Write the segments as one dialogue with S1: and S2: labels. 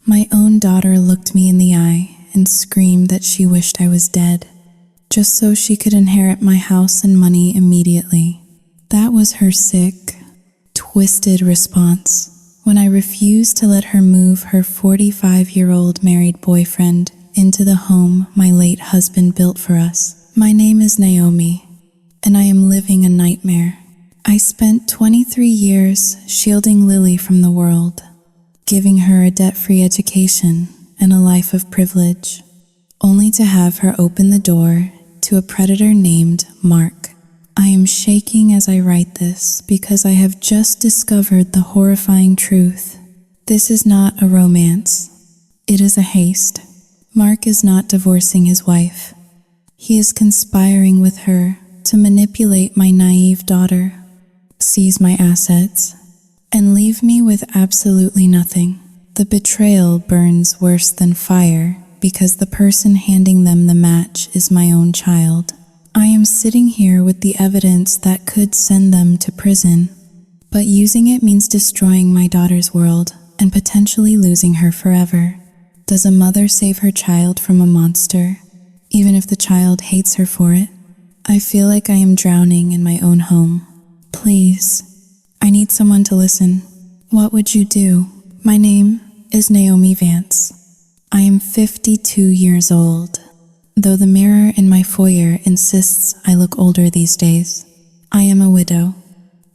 S1: My own daughter looked me in the eye and screamed that she wished I was dead, just so she could inherit my house and money immediately. That was her sick, twisted response when I refused to let her move her 45-year-old married boyfriend into the home my late husband built for us. My name is Naomi, and I am living a nightmare. I spent 23 years shielding Lily from the world, giving her a debt-free education and a life of privilege, only to have her open the door to a predator named Mark. I am shaking as I write this because I have just discovered the horrifying truth. This is not a romance. It is a haste. Mark is not divorcing his wife. He is conspiring with her to manipulate my naive daughter, seize my assets, and leave me with absolutely nothing. The betrayal burns worse than fire because the person handing them the match is my own child. I am sitting here with the evidence that could send them to prison, but using it means destroying my daughter's world and potentially losing her forever. Does a mother save her child from a monster, even if the child hates her for it? I feel like I am drowning in my own home. Please, I need someone to listen. What would you do? My name is Naomi Vance. I am 52 years old, though the mirror in my foyer insists I look older these days. I am a widow,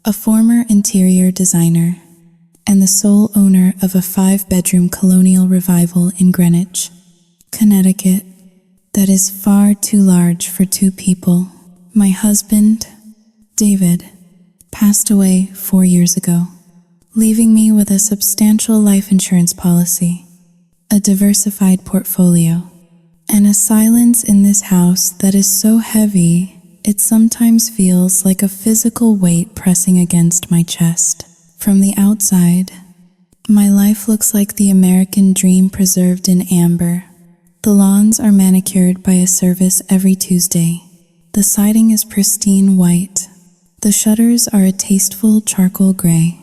S1: a former interior designer, and the sole owner of a 5-bedroom colonial revival in Greenwich, Connecticut, that is far too large for 2 people. My husband, David, passed away 4 years ago, leaving me with a substantial life insurance policy, a diversified portfolio, and a silence in this house that is so heavy it sometimes feels like a physical weight pressing against my chest. From the outside, my life looks like the American dream preserved in amber. The lawns are manicured by a service every Tuesday. The siding is pristine white. The shutters are a tasteful charcoal gray.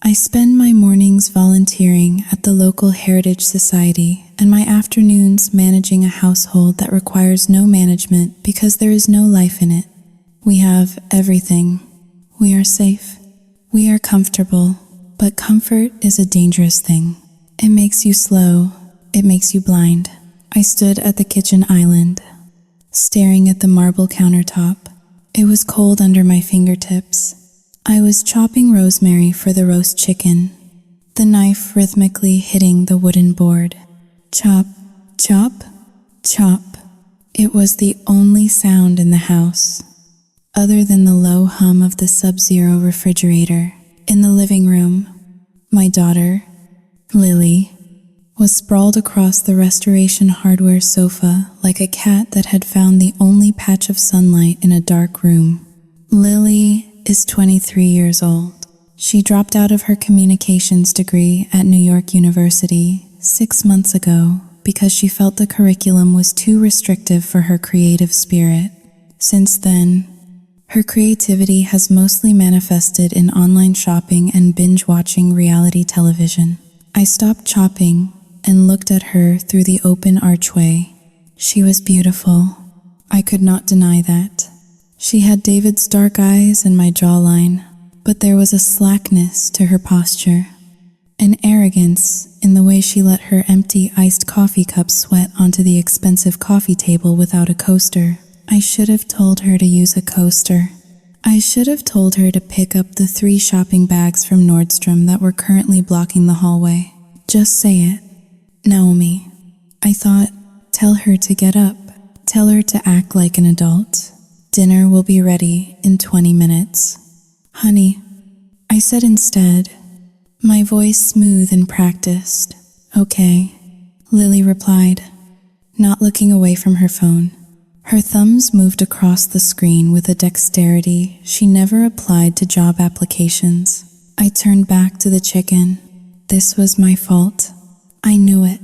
S1: I spend my mornings volunteering at the local Heritage Society and my afternoons managing a household that requires no management because there is no life in it. We have everything. We are safe. We are comfortable, but comfort is a dangerous thing. It makes you slow. It makes you blind. I stood at the kitchen island, staring at the marble countertop. It was cold under my fingertips. I was chopping rosemary for the roast chicken, the knife rhythmically hitting the wooden board. Chop, chop, chop. It was the only sound in the house, other than the low hum of the Sub-Zero refrigerator. In the living room, my daughter, Lily, was sprawled across the Restoration Hardware sofa like a cat that had found the only patch of sunlight in a dark room. Lily is 23 years old. She dropped out of her communications degree at New York University 6 months ago because she felt the curriculum was too restrictive for her creative spirit. Since then, her creativity has mostly manifested in online shopping and binge-watching reality television. I stopped chopping and looked at her through the open archway. She was beautiful. I could not deny that. She had David's dark eyes and my jawline, but there was a slackness to her posture, an arrogance in the way she let her empty iced coffee cup sweat onto the expensive coffee table without a coaster. I should have told her to use a coaster. I should have told her to pick up the 3 shopping bags from Nordstrom that were currently blocking the hallway. Just say it. Naomi. I thought, tell her to get up. Tell her to act like an adult. Dinner will be ready in 20 minutes. Honey, I said instead, my voice smooth and practiced. Okay, Lily replied, not looking away from her phone. Her thumbs moved across the screen with a dexterity she never applied to job applications. I turned back to the chicken. This was my fault. I knew it.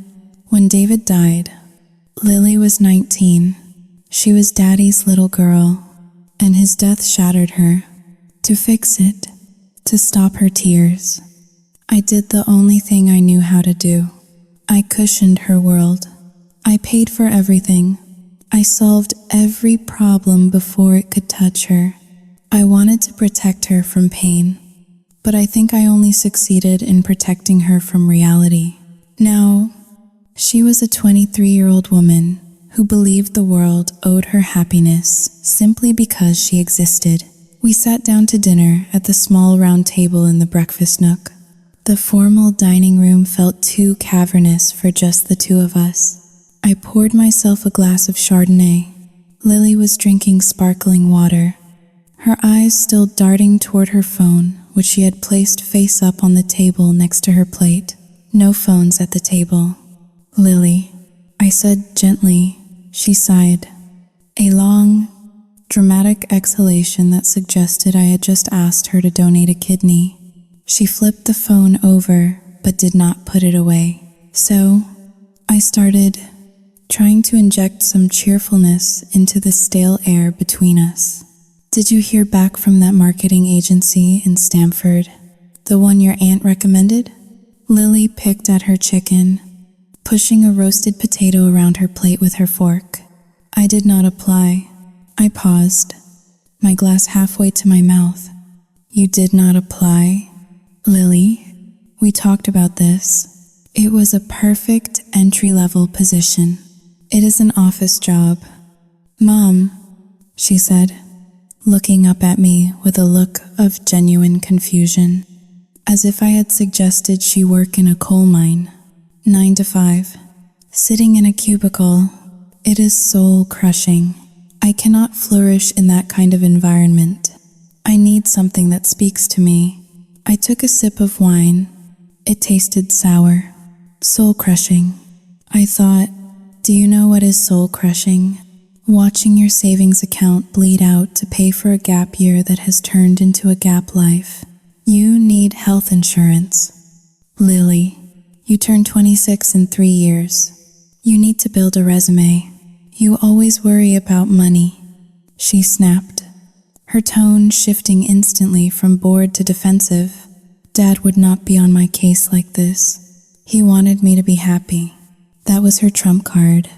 S1: When David died, Lily was 19. She was Daddy's little girl, and his death shattered her. To fix it, to stop her tears, I did the only thing I knew how to do. I cushioned her world. I paid for everything. I solved every problem before it could touch her. I wanted to protect her from pain, but I think I only succeeded in protecting her from reality. Now, she was a 23-year-old woman who believed the world owed her happiness simply because she existed. We sat down to dinner at the small round table in the breakfast nook. The formal dining room felt too cavernous for just the two of us. I poured myself a glass of Chardonnay. Lily was drinking sparkling water, her eyes still darting toward her phone, which she had placed face up on the table next to her plate. No phones at the table. Lily, I said gently. She sighed. A long, dramatic exhalation that suggested I had just asked her to donate a kidney. She flipped the phone over, but did not put it away. So, I started trying to inject some cheerfulness into the stale air between us. Did you hear back from that marketing agency in Stamford? The one your aunt recommended? Lily picked at her chicken, pushing a roasted potato around her plate with her fork. I did not apply. I paused, my glass halfway to my mouth. You did not apply? Lily, we talked about this. It was a perfect entry-level position. It is an office job. Mom, she said, looking up at me with a look of genuine confusion, as if I had suggested she work in a coal mine. 9 to 5. Sitting in a cubicle, it is soul-crushing. I cannot flourish in that kind of environment. I need something that speaks to me. I took a sip of wine. It tasted sour. Soul-crushing. I thought, do you know what is soul-crushing? Watching your savings account bleed out to pay for a gap year that has turned into a gap life. You need health insurance. Lily, you turn 26 in 3 years. You need to build a resume. You always worry about money. She snapped, her tone shifting instantly from bored to defensive. Dad would not be on my case like this. He wanted me to be happy. That was her trump card.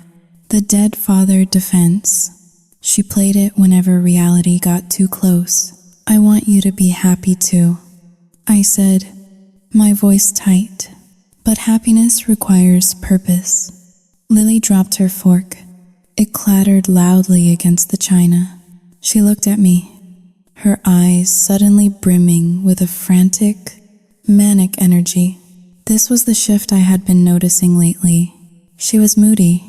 S1: The dead father defense. She played it whenever reality got too close. I want you to be happy too, I said, my voice tight. But happiness requires purpose. Lily dropped her fork. It clattered loudly against the china. She looked at me, her eyes suddenly brimming with a frantic, manic energy. This was the shift I had been noticing lately. She was moody,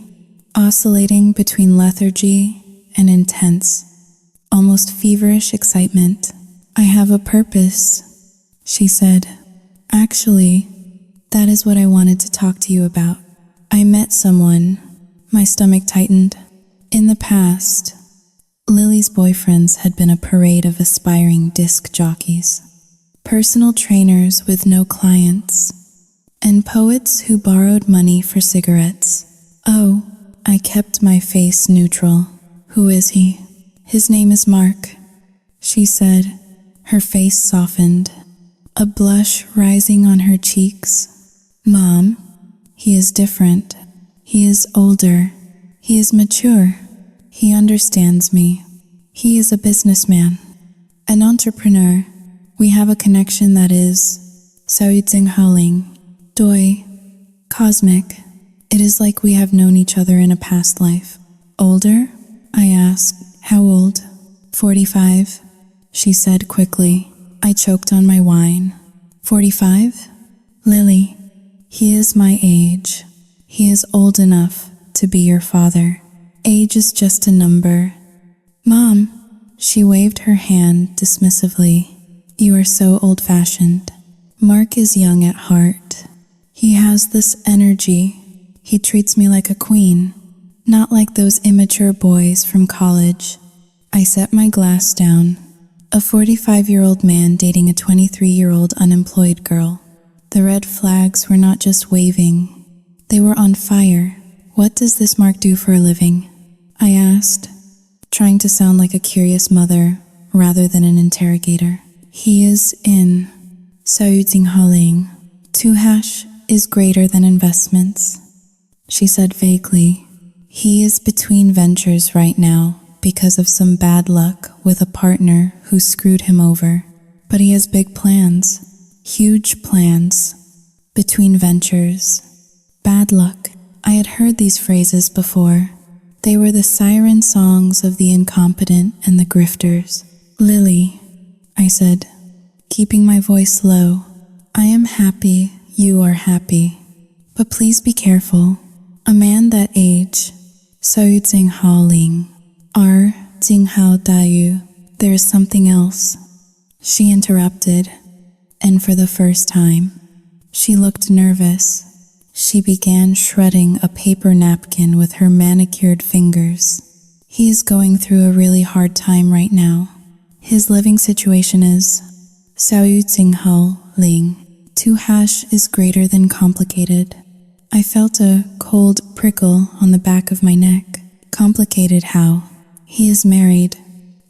S1: oscillating between lethargy and intense, almost feverish excitement. I have a purpose, she said. Actually, that is what I wanted to talk to you about. I met someone. My stomach tightened. In the past, Lily's boyfriends had been a parade of aspiring disc jockeys, personal trainers with no clients, and poets who borrowed money for cigarettes. Oh, I kept my face neutral. Who is he? His name is Mark, she said, her face softened, a blush rising on her cheeks. Mom, he is different. He is older. He is mature. He understands me. He is a businessman, an entrepreneur. We have a connection that is Saoiteng Doi, cosmic. It is like we have known each other in a past life. Older? I asked. How old? 45, she said quickly. I choked on my wine. 45? Lily, he is my age. He is old enough to be your father. Age is just a number. Mom, she waved her hand dismissively. You are so old-fashioned. Mark is young at heart. He has this energy. He treats me like a queen, not like those immature boys from college. I set my glass down. A 45-year-old man dating a 23-year-old unemployed girl. The red flags were not just waving. They were on fire. What does this Mark do for a living? I asked, trying to sound like a curious mother rather than an interrogator. He is in Saoiteng. Tuhash is greater than investments, she said vaguely. He is between ventures right now because of some bad luck with a partner who screwed him over. But he has big plans, huge plans. Between ventures. Bad luck. I had heard these phrases before. They were the siren songs of the incompetent and the grifters. Lily, I said, keeping my voice low, I am happy you are happy. But please be careful. A man that age, Sayu Jing Hao Ling, R. Jing Hao Dayu, there is something else. She interrupted, and for the first time, she looked nervous. She began shredding a paper napkin with her manicured fingers. He is going through a really hard time right now. His living situation is Xiaoyu Jing Ling. 2 hash is greater than complicated. I felt a cold prickle on the back of my neck. Complicated how? He is married,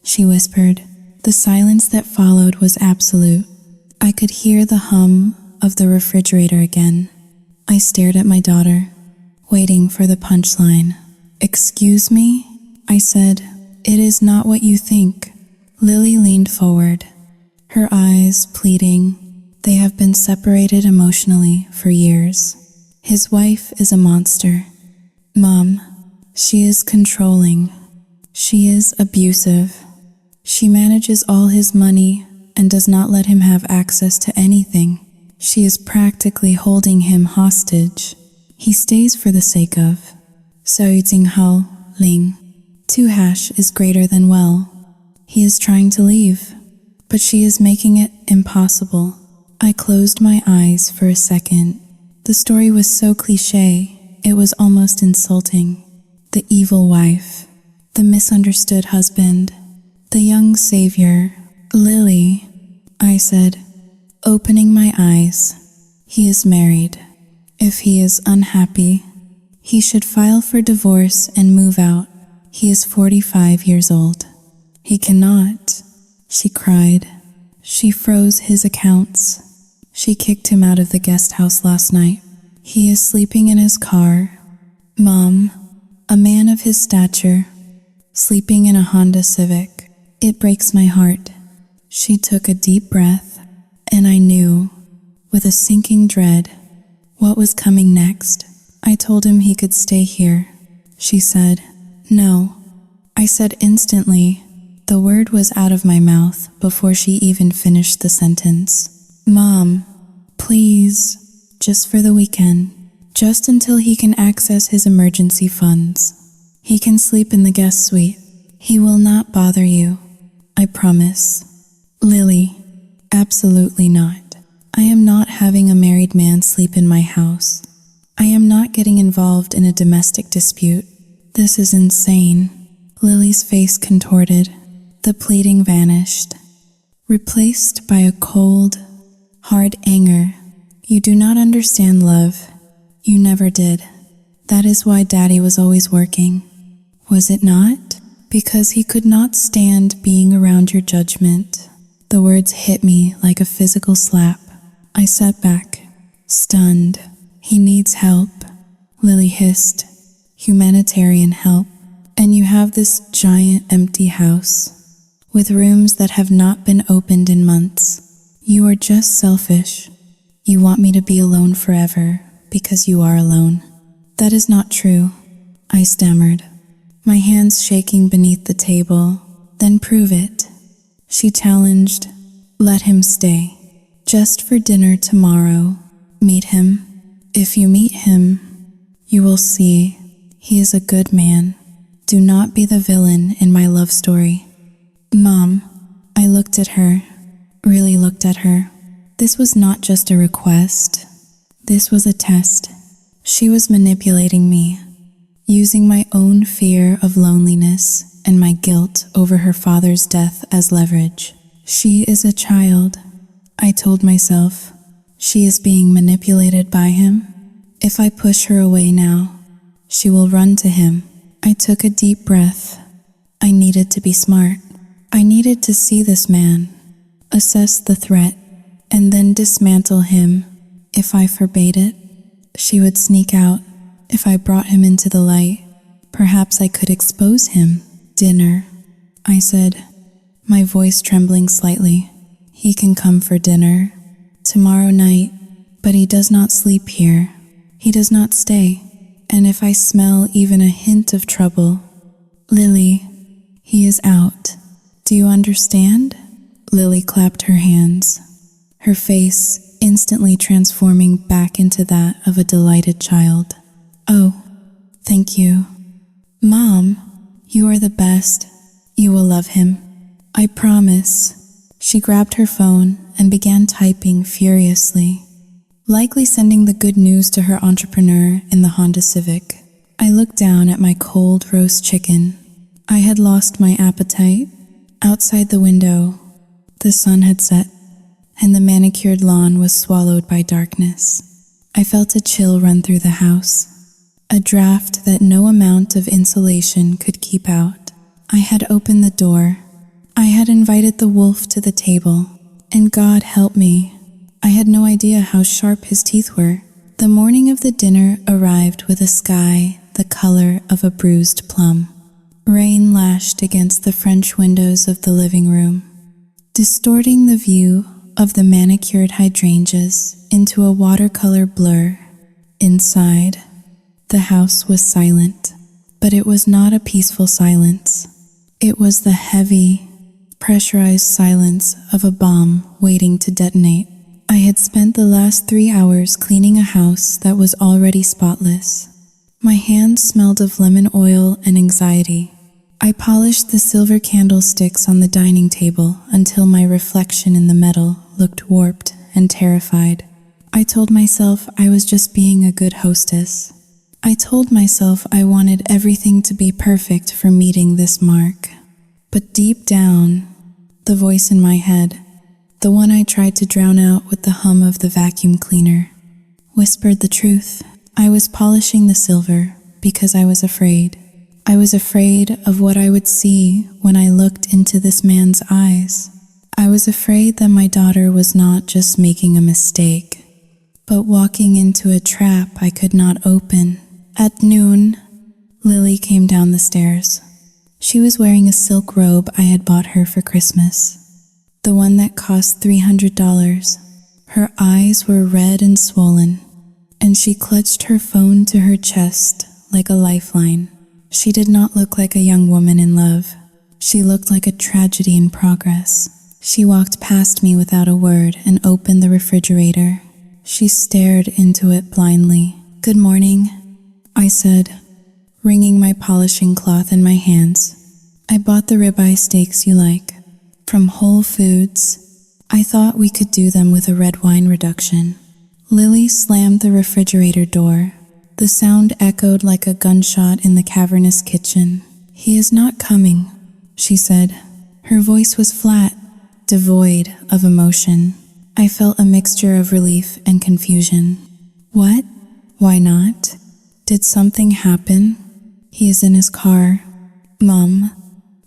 S1: she whispered. The silence that followed was absolute. I could hear the hum of the refrigerator again. I stared at my daughter, waiting for the punchline. Excuse me? I said. It is not what you think. Lily leaned forward, her eyes pleading. They have been separated emotionally for years. His wife is a monster. Mom, she is controlling. She is abusive. She manages all his money and does not let him have access to anything. She is practically holding him hostage. He stays for the sake of Xiao Jinghao Ling. 2 hash is greater than well. He is trying to leave, but she is making it impossible. I closed my eyes for a second. The story was so cliché, it was almost insulting. The evil wife, the misunderstood husband, the young savior. Lily, I said, opening my eyes. He is married. If he is unhappy, he should file for divorce and move out. He is 45 years old. He cannot, she cried. She froze his accounts. She kicked him out of the guest house last night. He is sleeping in his car. Mom, a man of his stature, sleeping in a Honda Civic. It breaks my heart. She took a deep breath, and I knew, with a sinking dread, what was coming next. I told him he could stay here. She said, no. I said instantly. The word was out of my mouth before she even finished the sentence. Mom, please, just for the weekend, just until he can access his emergency funds. He can sleep in the guest suite. He will not bother you, I promise. Lily, absolutely not. I am not having a married man sleep in my house. I am not getting involved in a domestic dispute. This is insane. Lily's face contorted. The pleading vanished, replaced by a cold, hard anger. You do not understand love. You never did. That is why Daddy was always working. Was it not? Because he could not stand being around your judgment. The words hit me like a physical slap. I sat back, stunned. He needs help, Lily hissed. Humanitarian help. And you have this giant empty house with rooms that have not been opened in months. You are just selfish. You want me to be alone forever because you are alone. That is not true, I stammered, my hands shaking beneath the table. Then prove it, she challenged. Let him stay. Just for dinner tomorrow. Meet him. If you meet him, you will see he is a good man. Do not be the villain in my love story. Mom, I looked at her, really looked at her. This was not just a request. This was a test. She was manipulating me, using my own fear of loneliness and my guilt over her father's death as leverage. She is a child, I told myself. She is being manipulated by him. If I push her away now, she will run to him. I took a deep breath. I needed to be smart. I needed to see this man, assess the threat, and then dismantle him if I forbade it. She would sneak out. If I brought him into the light, perhaps I could expose him. Dinner, I said, my voice trembling slightly. He can come for dinner tomorrow night, but he does not sleep here. He does not stay. And if I smell even a hint of trouble, Lily, he is out. Do you understand? Lily clapped her hands, her face instantly transforming back into that of a delighted child. Oh, thank you. Mom, you are the best. You will love him. I promise. She grabbed her phone and began typing furiously, likely sending the good news to her entrepreneur in the Honda Civic. I looked down at my cold roast chicken. I had lost my appetite. Outside the window, the sun had set, and the manicured lawn was swallowed by darkness. I felt a chill run through the house, a draft that no amount of insulation could keep out. I had opened the door. I had invited the wolf to the table, and God help me, I had no idea how sharp his teeth were. The morning of the dinner arrived with a sky the color of a bruised plum. Rain lashed against the French windows of the living room, distorting the view of the manicured hydrangeas into a watercolor blur. Inside, the house was silent, but it was not a peaceful silence. It was the heavy, pressurized silence of a bomb waiting to detonate. I had spent the last 3 hours cleaning a house that was already spotless. My hands smelled of lemon oil and anxiety. I polished the silver candlesticks on the dining table until my reflection in the metal looked warped and terrified. I told myself I was just being a good hostess. I told myself I wanted everything to be perfect for meeting this mark. But deep down, the voice in my head, the one I tried to drown out with the hum of the vacuum cleaner, whispered the truth. I was polishing the silver because I was afraid. I was afraid of what I would see when I looked into this man's eyes. I was afraid that my daughter was not just making a mistake, but walking into a trap I could not open. At noon, Lily came down the stairs. She was wearing a silk robe I had bought her for Christmas, the one that cost $300. Her eyes were red and swollen, and she clutched her phone to her chest like a lifeline. She did not look like a young woman in love. She looked like a tragedy in progress. She walked past me without a word and opened the refrigerator. She stared into it blindly. "Good morning," I said, wringing my polishing cloth in my hands. "I bought the ribeye steaks you like from Whole Foods. I thought we could do them with a red wine reduction." Lily slammed the refrigerator door. The sound echoed like a gunshot in the cavernous kitchen. "He is not coming," she said. Her voice was flat, devoid of emotion. I felt a mixture of relief and confusion. "What? Why not? Did something happen?" "He is in his car, Mom,"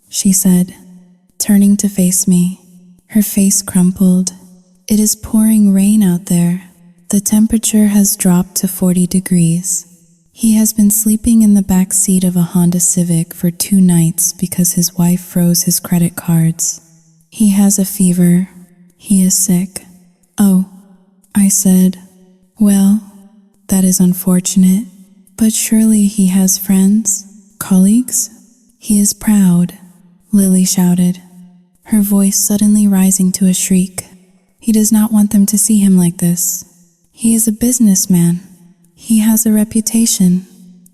S1: she said, turning to face me. Her face crumpled. "It is pouring rain out there. The temperature has dropped to 40 degrees. He has been sleeping in the back seat of a Honda Civic for 2 nights because his wife froze his credit cards. He has a fever. He is sick." "Oh," I said. "Well, that is unfortunate. But surely he has friends, colleagues?" "He is proud," Lily shouted, her voice suddenly rising to a shriek. "He does not want them to see him like this. He is a businessman. He has a reputation."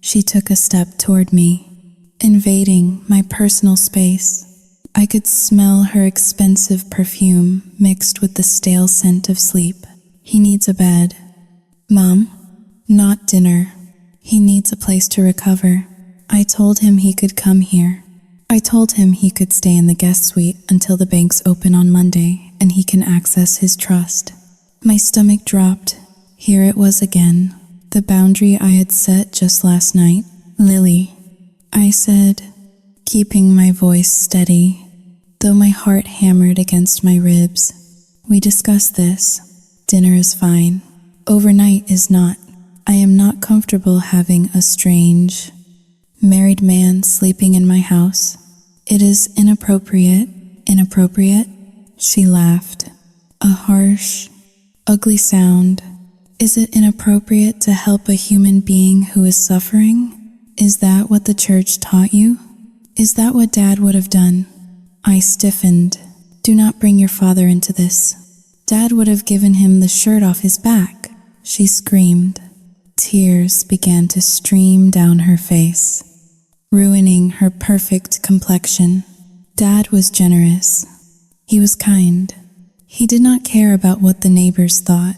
S1: She took a step toward me, invading my personal space. I could smell her expensive perfume mixed with the stale scent of sleep. "He needs a bed, Mom, not dinner. He needs a place to recover." I told him he could come here. I told him he could stay in the guest suite until the banks open on Monday and he can access his trust. My stomach dropped. Here it was again, the boundary I had set just last night. "Lily," I said, keeping my voice steady, though my heart hammered against my ribs. "We discussed this. Dinner is fine. Overnight is not. I am not comfortable having a strange, married man sleeping in my house. It is inappropriate. Inappropriate? She laughed. A harsh, ugly sound. Is it inappropriate to help a human being who is suffering? Is that what the church taught you? Is that what Dad would have done? I stiffened. Do not bring your father into this. Dad would have given him the shirt off his back. She screamed. Tears began to stream down her face, ruining her perfect complexion. Dad was generous. He was kind. He did not care about what the neighbors thought.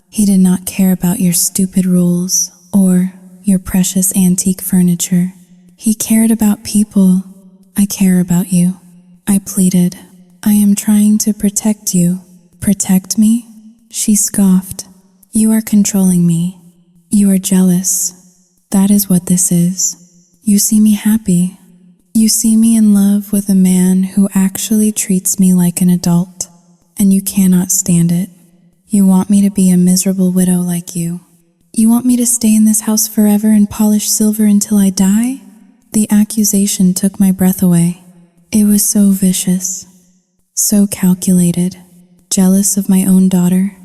S1: He did not care about your stupid rules or your precious antique furniture. He cared about people. I care about you. I pleaded. I am trying to protect you. Protect me? She scoffed. You are controlling me. You are jealous. That is what this is. You see me happy. You see me in love with a man who actually treats me like an adult, and you cannot stand it. You want me to be a miserable widow like you. You want me to stay in this house forever and polish silver until I die? The accusation took my breath away. It was so vicious, so calculated, jealous of my own daughter,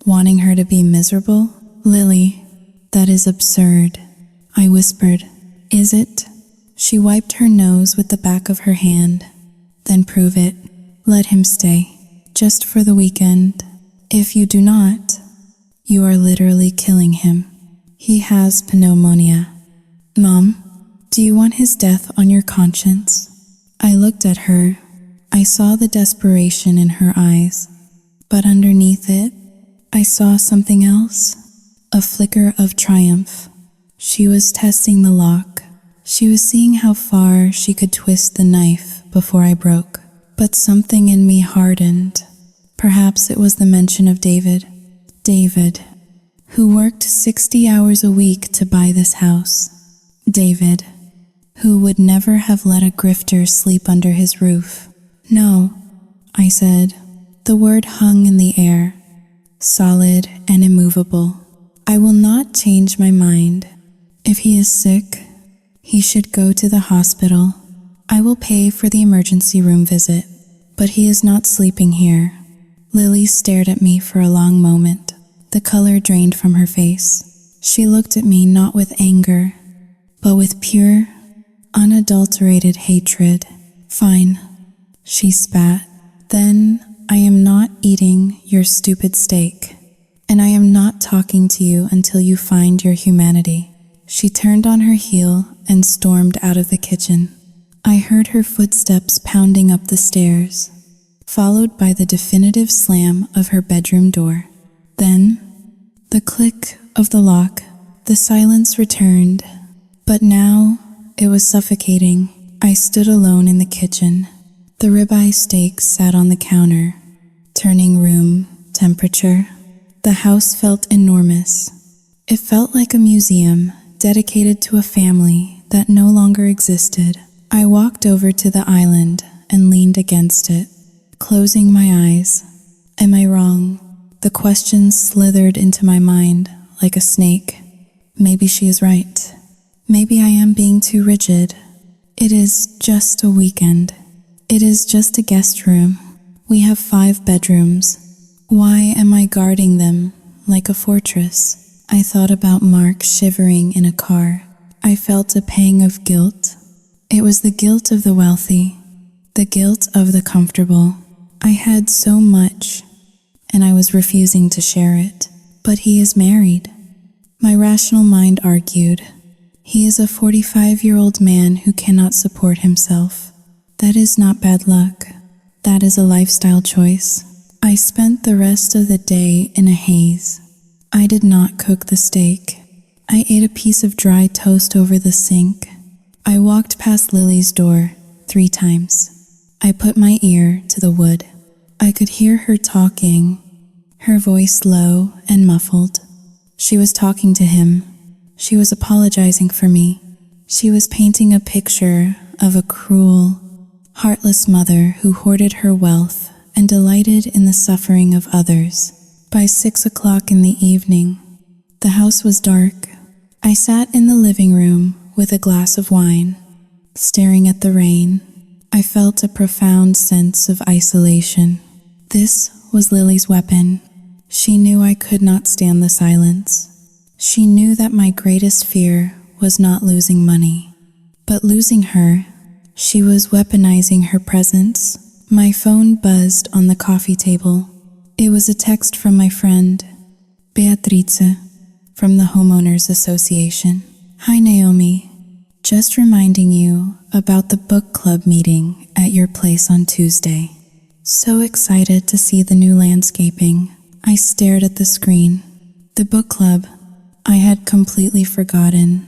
S1: wanting her to be miserable. Lily, that is absurd. I whispered. Is it? She wiped her nose with the back of her hand. Then prove it. Let him stay, just for the weekend. If you do not, you are literally killing him. He has pneumonia. Mom, do you want his death on your conscience? I looked at her. I saw the desperation in her eyes, but underneath it, I saw something else. A flicker of triumph. She was testing the lock. She was seeing how far she could twist the knife before I broke. But something in me hardened. Perhaps it was the mention of David. David, who worked 60 hours a week to buy this house. David, who would never have let a grifter sleep under his roof. No, I said. The word hung in the air, solid and immovable. I will not change my mind. If he is sick, he should go to the hospital. I will pay for the emergency room visit, but he is not sleeping here. Lily stared at me for a long moment. The color drained from her face. She looked at me not with anger, but with pure, unadulterated hatred. Fine, she spat. Then I am not eating your stupid steak. And I am not talking to you until you find your humanity. She turned on her heel and stormed out of the kitchen. I heard her footsteps pounding up the stairs, followed by the definitive slam of her bedroom door. Then, the click of the lock. The silence returned, but now it was suffocating. I stood alone in the kitchen. The ribeye steak sat on the counter, turning room temperature. The house felt enormous. It felt like a museum dedicated to a family that no longer existed. I walked over to the island and leaned against it, closing my eyes. Am I wrong? The question slithered into my mind like a snake. Maybe she is right. Maybe I am being too rigid. It is just a weekend. It is just a guest room. We have 5 bedrooms. Why am I guarding them like a fortress? I thought about Mark shivering in a car. I felt a pang of guilt. It was the guilt of the wealthy, the guilt of the comfortable. I had so much, and I was refusing to share it. But he is married. My rational mind argued. He is a 45-year-old man who cannot support himself. That is not bad luck. That is a lifestyle choice. I spent the rest of the day in a haze. I did not cook the steak. I ate a piece of dry toast over the sink. I walked past Lily's door 3 times. I put my ear to the wood. I could hear her talking, her voice low and muffled. She was talking to him. She was apologizing for me. She was painting a picture of a cruel, heartless mother who hoarded her wealth and delighted in the suffering of others. By 6 o'clock in the evening, The house was dark. I sat in the living room with a glass of wine, staring at the rain. I felt a profound sense of isolation. This was Lily's weapon. She knew I could not stand the silence. She knew that my greatest fear was not losing money, but losing her. She was weaponizing her presence. My phone buzzed on the coffee table. It was a text from my friend, Beatrice, from the Homeowners Association. Hi Naomi, just reminding you about the book club meeting at your place on Tuesday. So excited to see the new landscaping. I stared at the screen. The book club. I had completely forgotten.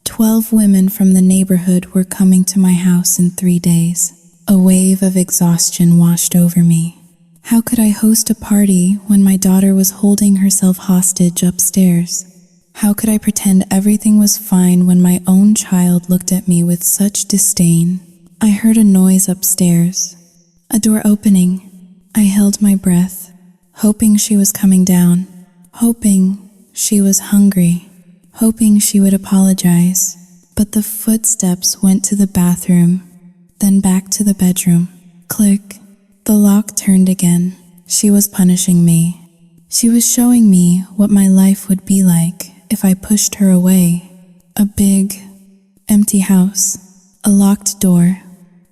S1: 12 women from the neighborhood were coming to my house in 3 days. A wave of exhaustion washed over me. How could I host a party when my daughter was holding herself hostage upstairs? How could I pretend everything was fine when my own child looked at me with such disdain? I heard a noise upstairs. A door opening. I held my breath, hoping she was coming down, hoping she was hungry, hoping she would apologize. But the footsteps went to the bathroom, then back to the bedroom. Click. The lock turned again. She was punishing me. She was showing me what my life would be like if I pushed her away. A big, empty house, a locked door,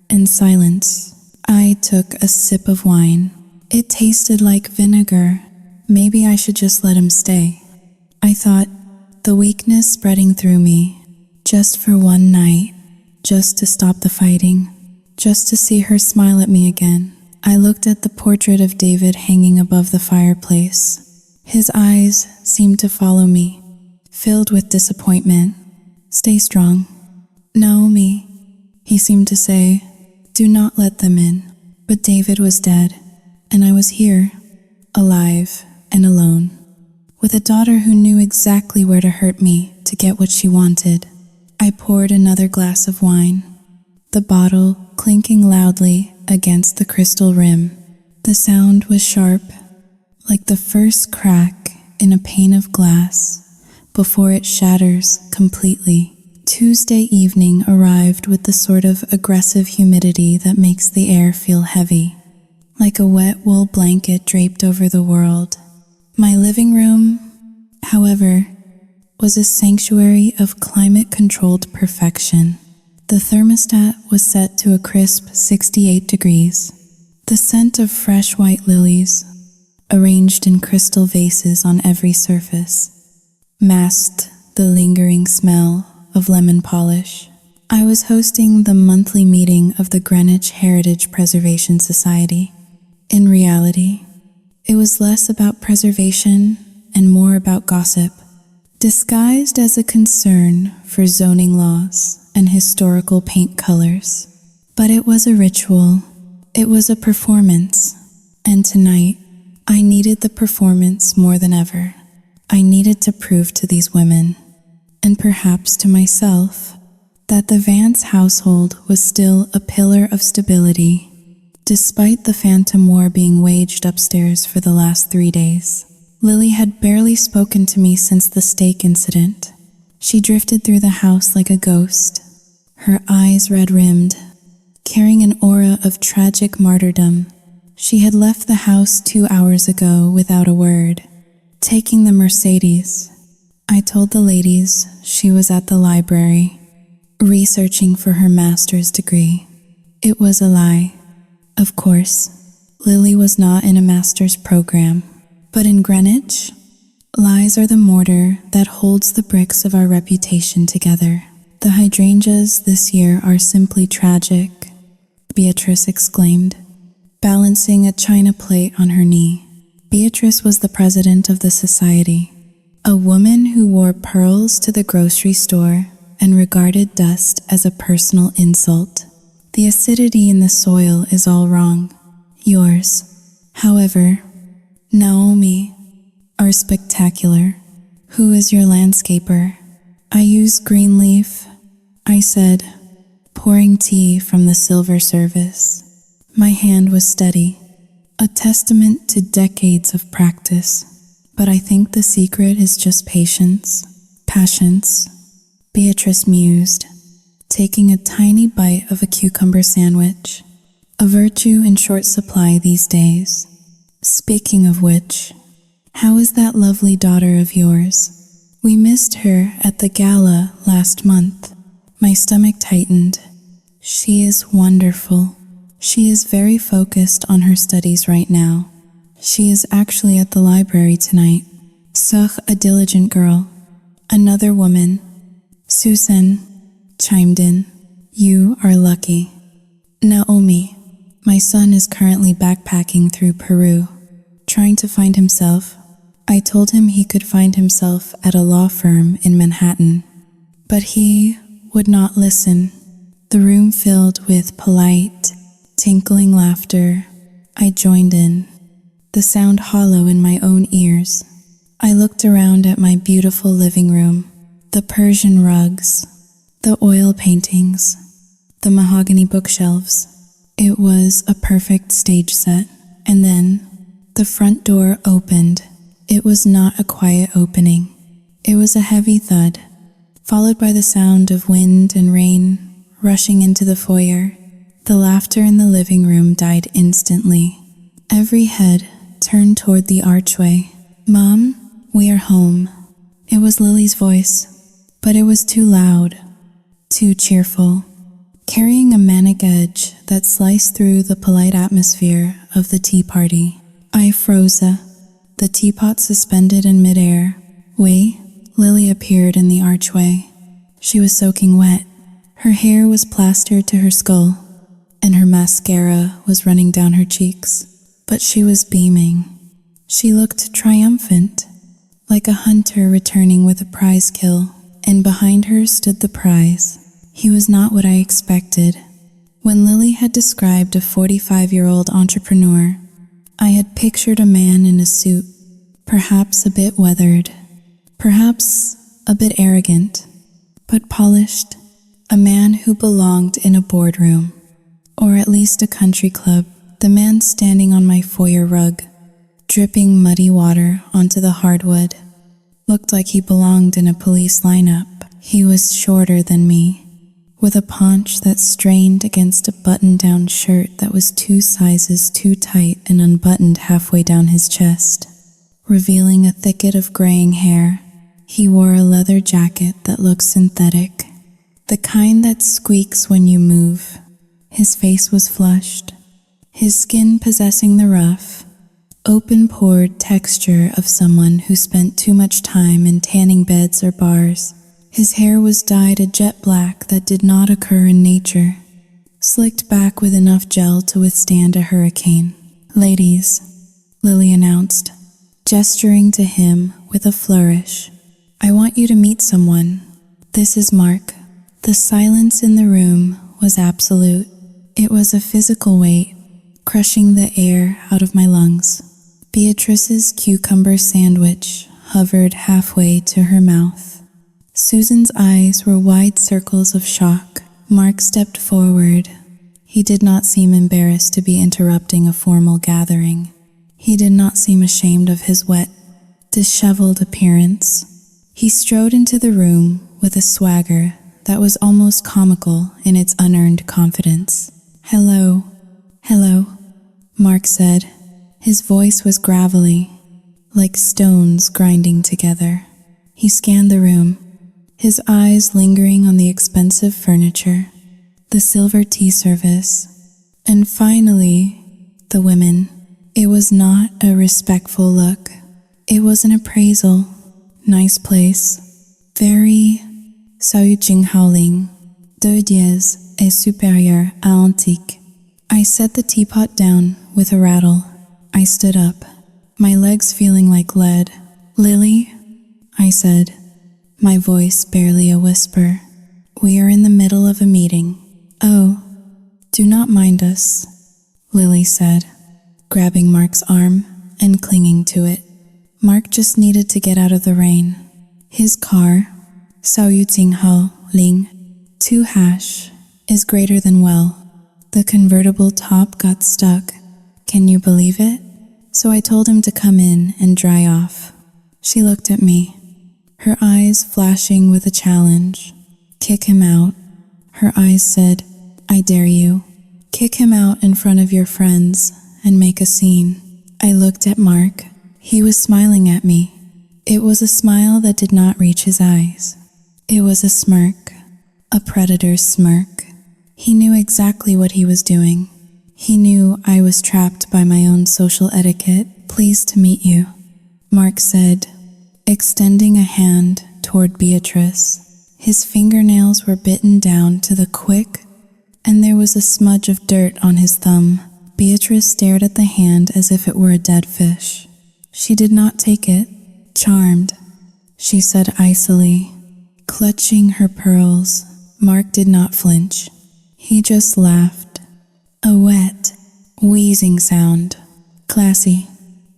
S1: and silence. I took a sip of wine. It tasted like vinegar. Maybe I should just let him stay. I thought, the weakness spreading through me, just for one night, just to stop the fighting, just to see her smile at me again. I looked at the portrait of David hanging above the fireplace. His eyes seemed to follow me, filled with disappointment. Stay strong. Naomi, he seemed to say, do not let them in. But David was dead, and I was here, alive and alone, with a daughter who knew exactly where to hurt me to get what she wanted. I poured another glass of wine, the bottle clinking loudly against the crystal rim. The sound was sharp, like the first crack in a pane of glass before it shatters completely. Tuesday evening arrived with the sort of aggressive humidity that makes the air feel heavy, like a wet wool blanket draped over the world. My living room, however, was a sanctuary of climate-controlled perfection. The thermostat was set to a crisp 68 degrees. The scent of fresh white lilies, arranged in crystal vases on every surface, masked the lingering smell of lemon polish. I was hosting the monthly meeting of the Greenwich Heritage Preservation Society. In reality, it was less about preservation and more about gossip, disguised as a concern for zoning laws and historical paint colors. But it was a ritual. It was a performance. And tonight, I needed the performance more than ever. I needed to prove to these women, and perhaps to myself, that the Vance household was still a pillar of stability, despite the phantom war being waged upstairs for the last 3 days. Lily had barely spoken to me since the steak incident. She drifted through the house like a ghost, her eyes red-rimmed, carrying an aura of tragic martyrdom. She had left the house 2 hours ago without a word, taking the Mercedes. I told the ladies she was at the library, researching for her master's degree. It was a lie. Of course, Lily was not in a master's program. But in Greenwich, lies are the mortar that holds the bricks of our reputation together. The hydrangeas this year are simply tragic, Beatrice exclaimed, balancing a china plate on her knee. Beatrice was the president of the society, a woman who wore pearls to the grocery store and regarded dust as a personal insult. The acidity in the soil is all wrong. Yours, however, Naomi, are spectacular. Who is your landscaper? I use green leaf, I said, pouring tea from the silver service. My hand was steady, a testament to decades of practice. But I think the secret is just patience. Patience, Beatrice mused, taking a tiny bite of a cucumber sandwich, a virtue in short supply these days. Speaking of which, how is that lovely daughter of yours? We missed her at the gala last month. My stomach tightened. She is wonderful. She is very focused on her studies right now. She is actually at the library tonight. Such a diligent girl. Another woman, Susan, chimed in. You are lucky. Naomi, my son is currently backpacking through Peru, trying to find himself. I told him he could find himself at a law firm in Manhattan, but he would not listen. The room filled with polite, tinkling laughter. I joined in, the sound hollow in my own ears. I looked around at my beautiful living room, the Persian rugs, the oil paintings, the mahogany bookshelves. It was a perfect stage set. And then the front door opened. It was not a quiet opening. It was a heavy thud, followed by the sound of wind and rain rushing into the foyer. The laughter in the living room died instantly. Every head turned toward the archway. Mom, we are home. It was Lily's voice, but it was too loud, too cheerful, carrying a manic edge that sliced through the polite atmosphere of the tea party. I froze, the teapot suspended in midair. Lily appeared in the archway. She was soaking wet. Her hair was plastered to her skull, and her mascara was running down her cheeks. But she was beaming. She looked triumphant, like a hunter returning with a prize kill, and behind her stood the prize. He was not what I expected. When Lily had described a 45-year-old entrepreneur, I had pictured a man in a suit, perhaps a bit weathered, perhaps a bit arrogant, but polished, a man who belonged in a boardroom, or at least a country club. The man standing on my foyer rug, dripping muddy water onto the hardwood, looked like he belonged in a police lineup. He was shorter than me, with a paunch that strained against a button-down shirt that was 2 sizes too tight and unbuttoned halfway down his chest, revealing a thicket of graying hair. He wore a leather jacket that looked synthetic, the kind that squeaks when you move. His face was flushed, his skin possessing the rough, open-pored texture of someone who spent too much time in tanning beds or bars. His hair was dyed a jet black that did not occur in nature, slicked back with enough gel to withstand a hurricane. Ladies, Lily announced, gesturing to him with a flourish. I want you to meet someone. This is Mark. The silence in the room was absolute. It was a physical weight, crushing the air out of my lungs. Beatrice's cucumber sandwich hovered halfway to her mouth. Susan's eyes were wide circles of shock. Mark stepped forward. He did not seem embarrassed to be interrupting a formal gathering. He did not seem ashamed of his wet, disheveled appearance. He strode into the room with a swagger that was almost comical in its unearned confidence. Hello, Mark said. His voice was gravelly, like stones grinding together. He scanned the room, his eyes lingering on the expensive furniture, the silver tea service, and finally, the women. It was not a respectful look. It was an appraisal. Nice place. Very Xiao Jing Haoling. 2 dièse est supérieur à antique. I set the teapot down with a rattle. I stood up, my legs feeling like lead. Lily, I said, my voice barely a whisper. We are in the middle of a meeting. Oh, do not mind us, Lily said, grabbing Mark's arm and clinging to it. Mark just needed to get out of the rain. His car, Xiao Jing Hao Ling 2 hash, is greater than well. The convertible top got stuck. Can you believe it? So I told him to come in and dry off. She looked at me, her eyes flashing with a challenge. Kick him out. Her eyes said, I dare you. Kick him out in front of your friends and make a scene. I looked at Mark. He was smiling at me. It was a smile that did not reach his eyes. It was a smirk, a predator's smirk. He knew exactly what he was doing. He knew I was trapped by my own social etiquette. Pleased to meet you, Mark said, extending a hand toward Beatrice. His fingernails were bitten down to the quick, and there was a smudge of dirt on his thumb. Beatrice stared at the hand as if it were a dead fish. She did not take it. Charmed, she said icily, clutching her pearls. Mark did not flinch. He just laughed. A wet, wheezing sound. Classy.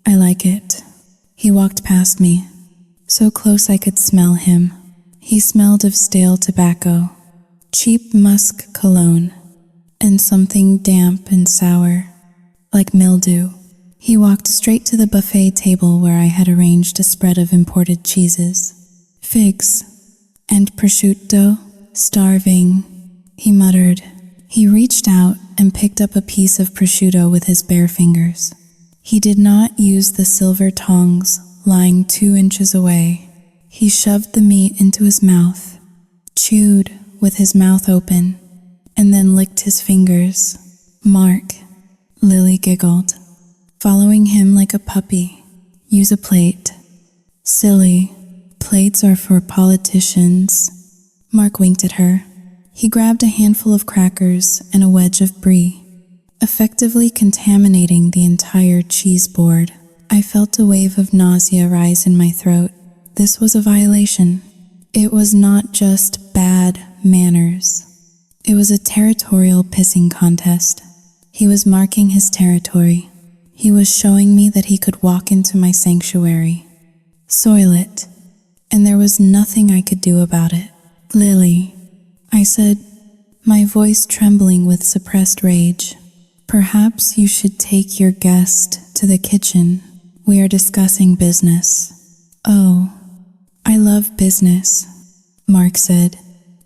S1: I like it. He walked past me, so close I could smell him. He smelled of stale tobacco, cheap musk cologne, and something damp and sour, like mildew. He walked straight to the buffet table where I had arranged a spread of imported cheeses, figs, and prosciutto. Starving, he muttered. He reached out and picked up a piece of prosciutto with his bare fingers. He did not use the silver tongs lying 2 inches away. He shoved the meat into his mouth, chewed with his mouth open, and then licked his fingers. Mark, Lily giggled, following him like a puppy. Use a plate. Silly, plates are for politicians. Mark winked at her. He grabbed a handful of crackers and a wedge of brie, effectively contaminating the entire cheese board. I felt a wave of nausea rise in my throat. This was a violation. It was not just bad manners. It was a territorial pissing contest. He was marking his territory. He was showing me that he could walk into my sanctuary, soil it, and there was nothing I could do about it. Lily, I said, my voice trembling with suppressed rage. Perhaps you should take your guest to the kitchen. We are discussing business. Oh, I love business, Mark said,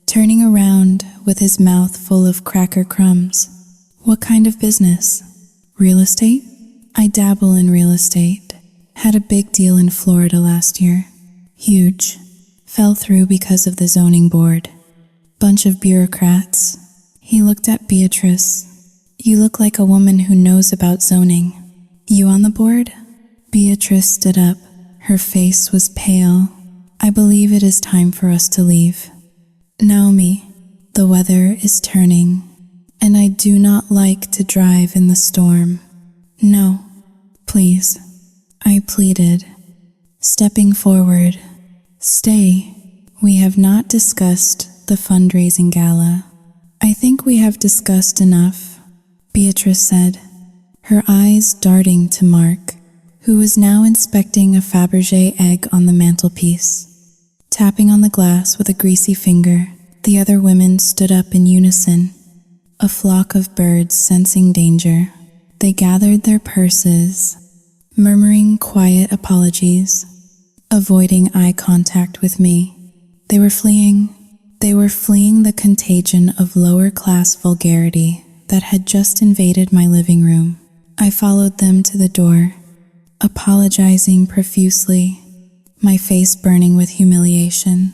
S1: turning around with his mouth full of cracker crumbs. What kind of business? Real estate? I dabble in real estate. Had a big deal in Florida last year. Huge. Fell through because of the zoning board. Bunch of bureaucrats. He looked at Beatrice. You look like a woman who knows about zoning. You on the board? Beatrice stood up. Her face was pale. I believe it is time for us to leave. Naomi, the weather is turning, and I do not like to drive in the storm. No, please, I pleaded, stepping forward. Stay. We have not discussed the fundraising gala. I think we have discussed enough, Beatrice said, her eyes darting to Mark, who was now inspecting a Fabergé egg on the mantelpiece. Tapping on the glass with a greasy finger, the other women stood up in unison, a flock of birds sensing danger. They gathered their purses, murmuring quiet apologies, avoiding eye contact with me. They were fleeing the contagion of lower-class vulgarity that had just invaded my living room. I followed them to the door, apologizing profusely, my face burning with humiliation.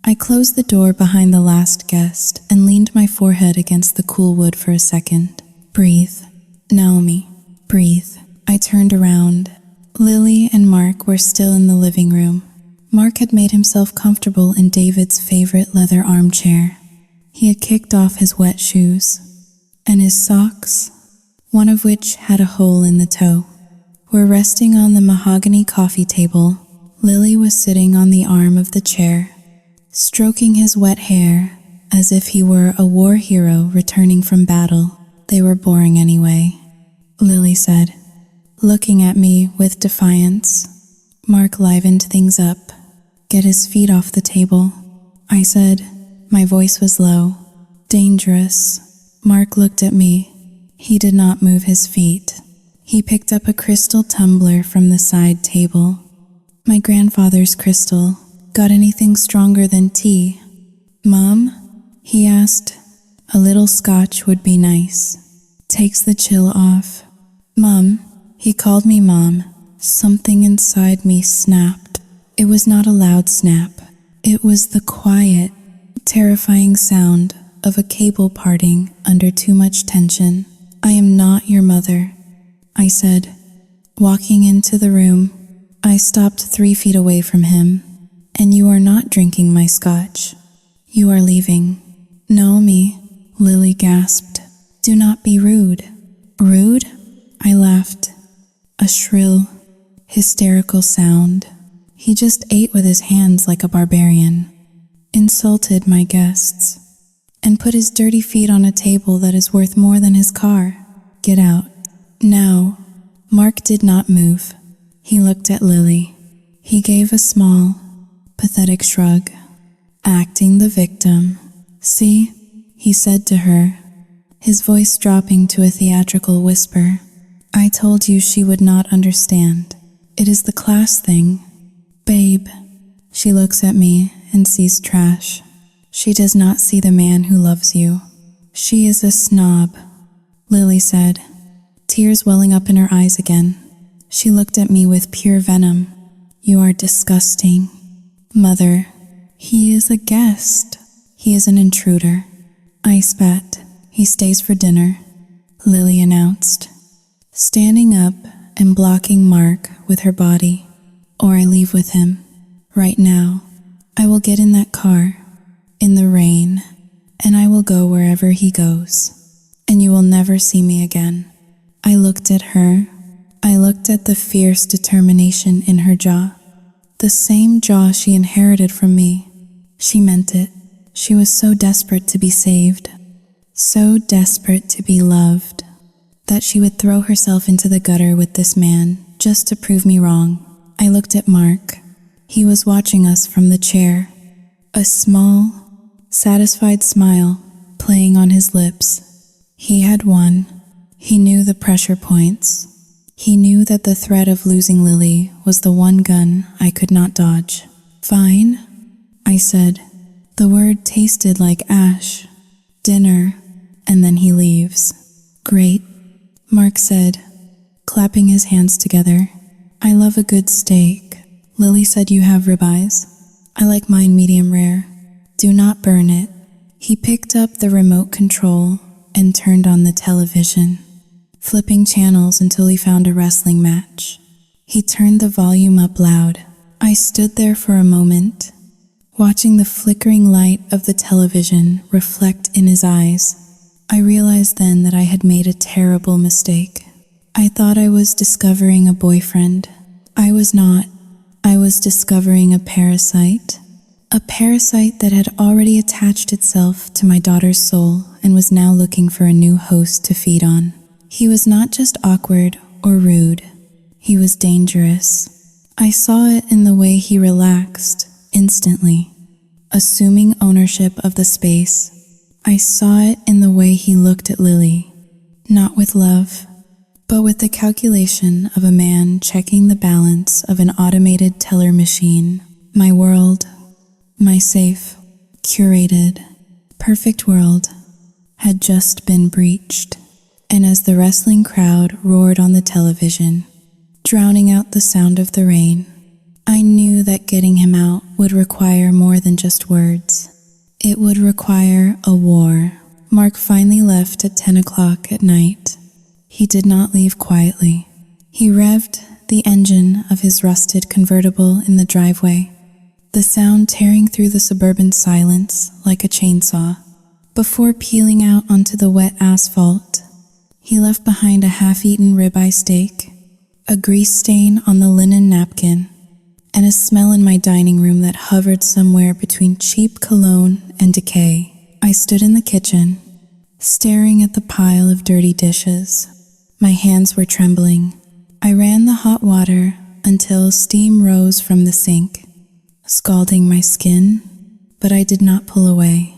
S1: I closed the door behind the last guest and leaned my forehead against the cool wood for a second. Breathe, Naomi, breathe. I turned around. Lily and Mark were still in the living room. Mark had made himself comfortable in David's favorite leather armchair. He had kicked off his wet shoes, and his socks, one of which had a hole in the toe, were resting on the mahogany coffee table. Lily was sitting on the arm of the chair, stroking his wet hair as if he were a war hero returning from battle. They were boring anyway, Lily said, looking at me with defiance. Mark livened things up. Get his feet off the table, I said. My voice was low. Dangerous. Mark looked at me. He did not move his feet. He picked up a crystal tumbler from the side table, My grandfather's crystal. Got anything stronger than tea? Mom? He asked. A little scotch would be nice. Takes the chill off. Mom. He called me Mom. Something inside me snapped. It was not a loud snap. It was the quiet, terrifying sound of a cable parting under too much tension. I am not your mother, I said. Walking into the room, I stopped 3 feet away from him. And you are not drinking my scotch. You are leaving. Naomi, Lily gasped. Do not be rude. Rude? I laughed. A shrill, hysterical sound. He just ate with his hands like a barbarian, insulted my guests, and put his dirty feet on a table that is worth more than his car. Get out. Now. Mark did not move. He looked at Lily. He gave a small, pathetic shrug, acting the victim. See, he said to her, his voice dropping to a theatrical whisper. I told you she would not understand. It is the class thing. Babe. She looks at me and sees trash. She does not see the man who loves you. She is a snob, Lily said, tears welling up in her eyes again. She looked at me with pure venom. You are disgusting. Mother, he is a guest. He is an intruder. I spat. He stays for dinner, Lily announced, standing up and blocking Mark with her body. Or I leave with him. Right now, I will get in that car, in the rain, and I will go wherever he goes. And you will never see me again. I looked at her. I looked at the fierce determination in her jaw. The same jaw she inherited from me. She meant it. She was so desperate to be saved, so desperate to be loved, that she would throw herself into the gutter with this man just to prove me wrong. I looked at Mark. He was watching us from the chair, a small, satisfied smile playing on his lips. He had won. He knew the pressure points. He knew that the threat of losing Lily was the one gun I could not dodge. Fine, I said. The word tasted like ash. Dinner, and then he leaves. Great, Mark said, clapping his hands together. I love a good steak. Lily said you have ribeyes. I like mine medium rare. Do not burn it. He picked up the remote control and turned on the television, flipping channels until he found a wrestling match. He turned the volume up loud. I stood there for a moment, watching the flickering light of the television reflect in his eyes. I realized then that I had made a terrible mistake. I thought I was discovering a boyfriend. I was not. I was discovering a parasite that had already attached itself to my daughter's soul and was now looking for a new host to feed on. He was not just awkward or rude. He was dangerous. I saw it in the way he relaxed, instantly, assuming ownership of the space. I saw it in the way he looked at Lily, not with love, but with the calculation of a man checking the balance of an automated teller machine. My world, my safe, curated, perfect world had just been breached. And as the wrestling crowd roared on the television, drowning out the sound of the rain, I knew that getting him out would require more than just words. It would require a war. Mark finally left at 10 o'clock at night. He did not leave quietly. He revved the engine of his rusted convertible in the driveway, the sound tearing through the suburban silence like a chainsaw. Before peeling out onto the wet asphalt, he left behind a half-eaten ribeye steak, a grease stain on the linen napkin, and a smell in my dining room that hovered somewhere between cheap cologne and decay. I stood in the kitchen, staring at the pile of dirty dishes. My hands were trembling. I ran the hot water until steam rose from the sink, scalding my skin, but I did not pull away.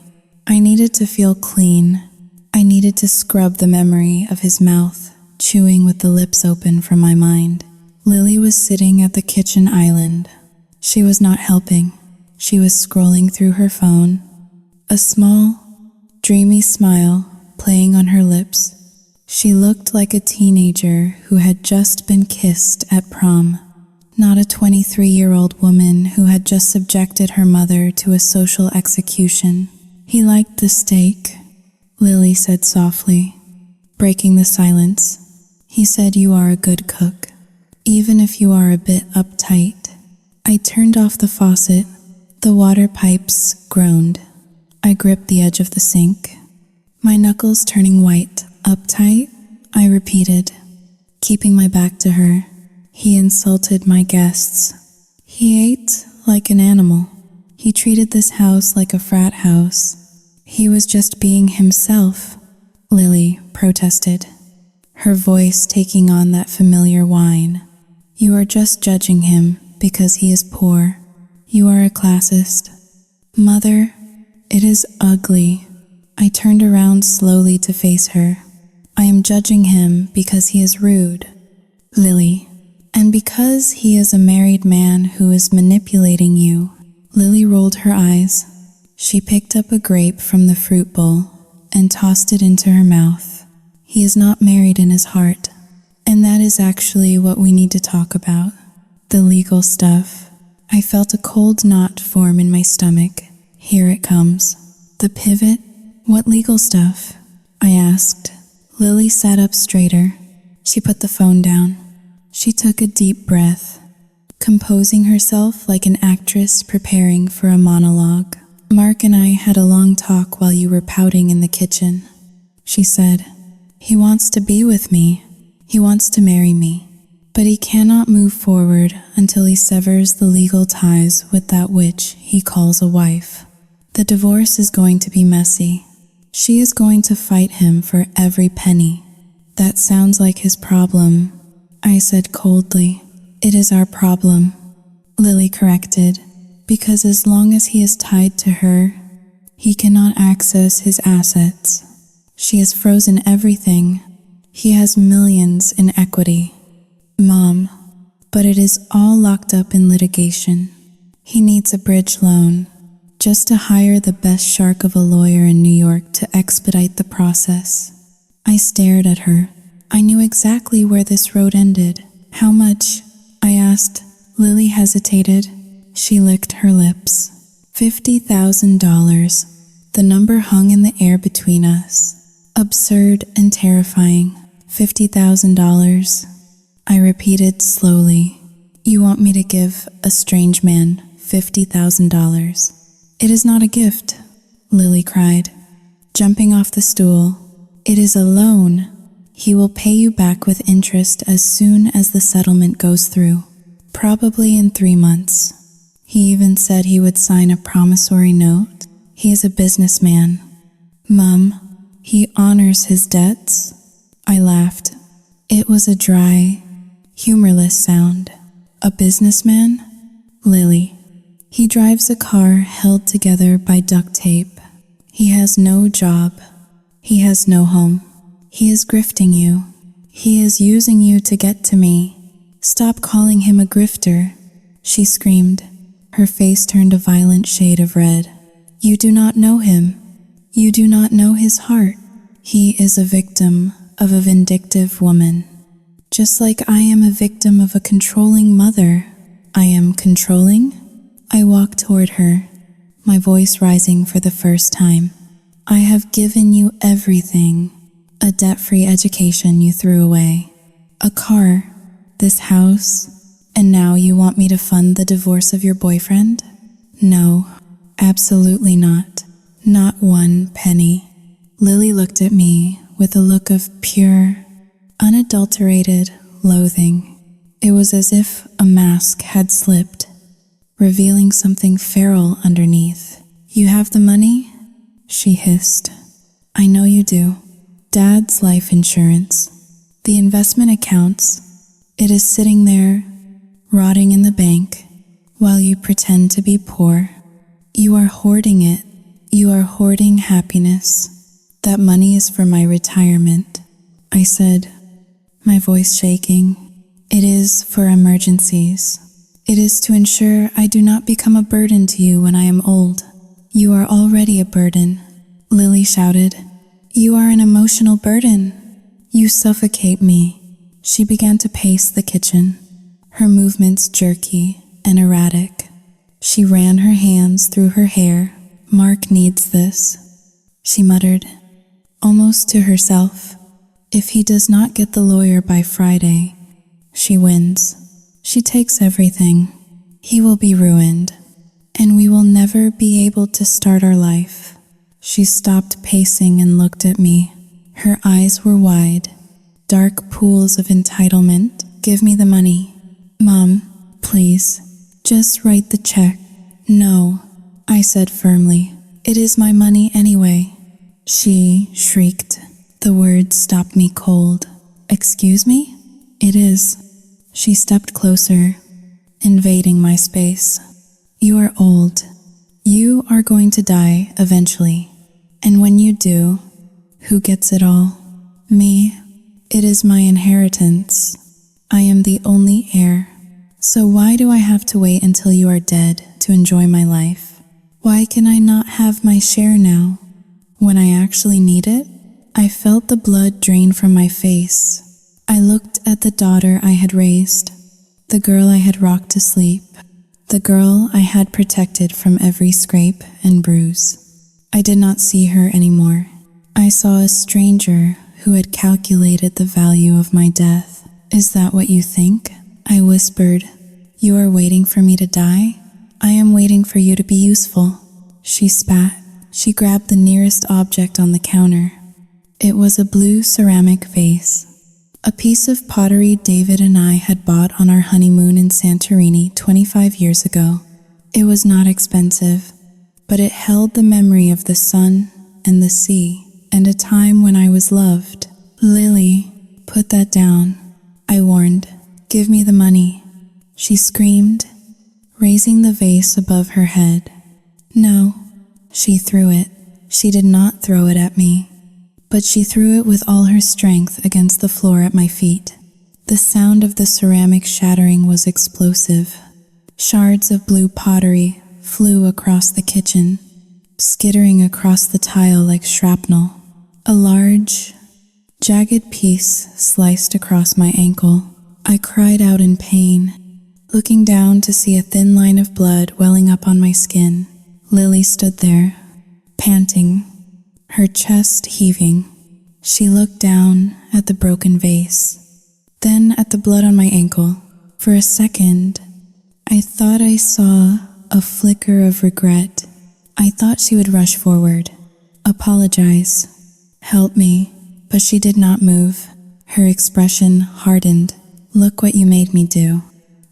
S1: I needed to feel clean. I needed to scrub the memory of his mouth, chewing with the lips open from my mind. Lily was sitting at the kitchen island. She was not helping. She was scrolling through her phone, a small, dreamy smile playing on her lips. She looked like a teenager who had just been kissed at prom, not a 23-year-old woman who had just subjected her mother to a social execution. "He liked the steak," Lily said softly, breaking the silence. "He said you are a good cook, even if you are a bit uptight." I turned off the faucet. The water pipes groaned. I gripped the edge of the sink, my knuckles turning white. "Uptight?" I repeated, keeping my back to her. "He insulted my guests. He ate like an animal. He treated this house like a frat house. He was just being himself," Lily protested, her voice taking on that familiar whine. "You are just judging him because he is poor. You are a classist." "Mother, it is ugly." I turned around slowly to face her. "I am judging him because he is rude, Lily, and because he is a married man who is manipulating you." Lily rolled her eyes. She picked up a grape from the fruit bowl and tossed it into her mouth. "He is not married in his heart, and that is actually what we need to talk about. The legal stuff." I felt a cold knot form in my stomach. Here it comes. "The pivot? What legal stuff?" I asked. Lily sat up straighter. She put the phone down. She took a deep breath, composing herself like an actress preparing for a monologue. "Mark and I had a long talk while you were pouting in the kitchen," she said. "He wants to be with me. He wants to marry me. But he cannot move forward until he severs the legal ties with that which he calls a wife. The divorce is going to be messy. She is going to fight him for every penny." "That sounds like his problem," I said coldly. "It is our problem," Lily corrected, "because as long as he is tied to her, he cannot access his assets. She has frozen everything. He has millions in equity." "Mom, but it is all locked up in litigation. He needs a bridge loan, just to hire the best shark of a lawyer in New York to expedite the process." I stared at her. I knew exactly where this road ended. "How much?" I asked. Lily hesitated. She licked her lips. $50,000. The number hung in the air between us. Absurd and terrifying. $50,000. I repeated slowly. "You want me to give a strange man $50,000? "It is not a gift," Lily cried, jumping off the stool. "It is a loan. He will pay you back with interest as soon as the settlement goes through, probably in 3 months. He even said he would sign a promissory note. He is a businessman." "Mom, he honors his debts?" I laughed. It was a dry, humorless sound. "A businessman?" "Lily, he drives a car held together by duct tape. He has no job. He has no home. He is grifting you. He is using you to get to me. Stop calling him a grifter," she screamed. Her face turned a violent shade of red. "You do not know him. You do not know his heart. He is a victim of a vindictive woman. Just like I am a victim of a controlling mother." "I am controlling?" I walked toward her, my voice rising for the first time. "I have given you everything. A debt-free education you threw away, a car, this house, and now you want me to fund the divorce of your boyfriend? No, absolutely not. Not one penny." Lily looked at me with a look of pure, unadulterated loathing. It was as if a mask had slipped, revealing something feral underneath. "You have the money?" she hissed. "I know you do. Dad's life insurance, the investment accounts. It is sitting there, rotting in the bank, while you pretend to be poor. You are hoarding it. You are hoarding happiness. That money is for my retirement," I said, my voice shaking. It is for emergencies. It is to ensure I do not become a burden to you when I am old. You are already a burden, Lily shouted. You are an emotional burden. You suffocate me. She began to pace the kitchen, her movements jerky and erratic. She ran her hands through her hair. Mark needs this, she muttered, almost to herself. If he does not get the lawyer by Friday, she wins. She takes everything. He will be ruined, and we will never be able to start our life. She stopped pacing and looked at me. Her eyes were wide, dark pools of entitlement. Give me the money. Mom, please, just write the check. No, I said firmly. It is my money anyway. She shrieked. The words stopped me cold. Excuse me? It is. She stepped closer, invading my space. You are old. You are going to die eventually. And when you do, who gets it all? Me. It is my inheritance. I am the only heir. So why do I have to wait until you are dead to enjoy my life? Why can I not have my share now? When I actually need it? I felt the blood drain from my face. I looked at the daughter I had raised, the girl I had rocked to sleep, the girl I had protected from every scrape and bruise. I did not see her anymore. I saw a stranger who had calculated the value of my death. Is that what you think? I whispered. You are waiting for me to die? I am waiting for you to be useful. She spat. She grabbed the nearest object on the counter. It was a blue ceramic vase. A piece of pottery David and I had bought on our honeymoon in Santorini 25 years ago. It was not expensive, but it held the memory of the sun and the sea and a time when I was loved. Lily, put that down, I warned. Give me the money. She screamed, raising the vase above her head. No, she threw it. She did not throw it at me, but she threw it with all her strength against the floor at my feet. The sound of the ceramic shattering was explosive. Shards of blue pottery flew across the kitchen, skittering across the tile like shrapnel. A large, jagged piece sliced across my ankle. I cried out in pain, looking down to see a thin line of blood welling up on my skin. Lily stood there, panting, her chest heaving. She looked down at the broken vase, then at the blood on my ankle. For a second, I thought I saw a flicker of regret. I thought she would rush forward, apologize, help me, but she did not move. Her expression hardened. Look what you made me do,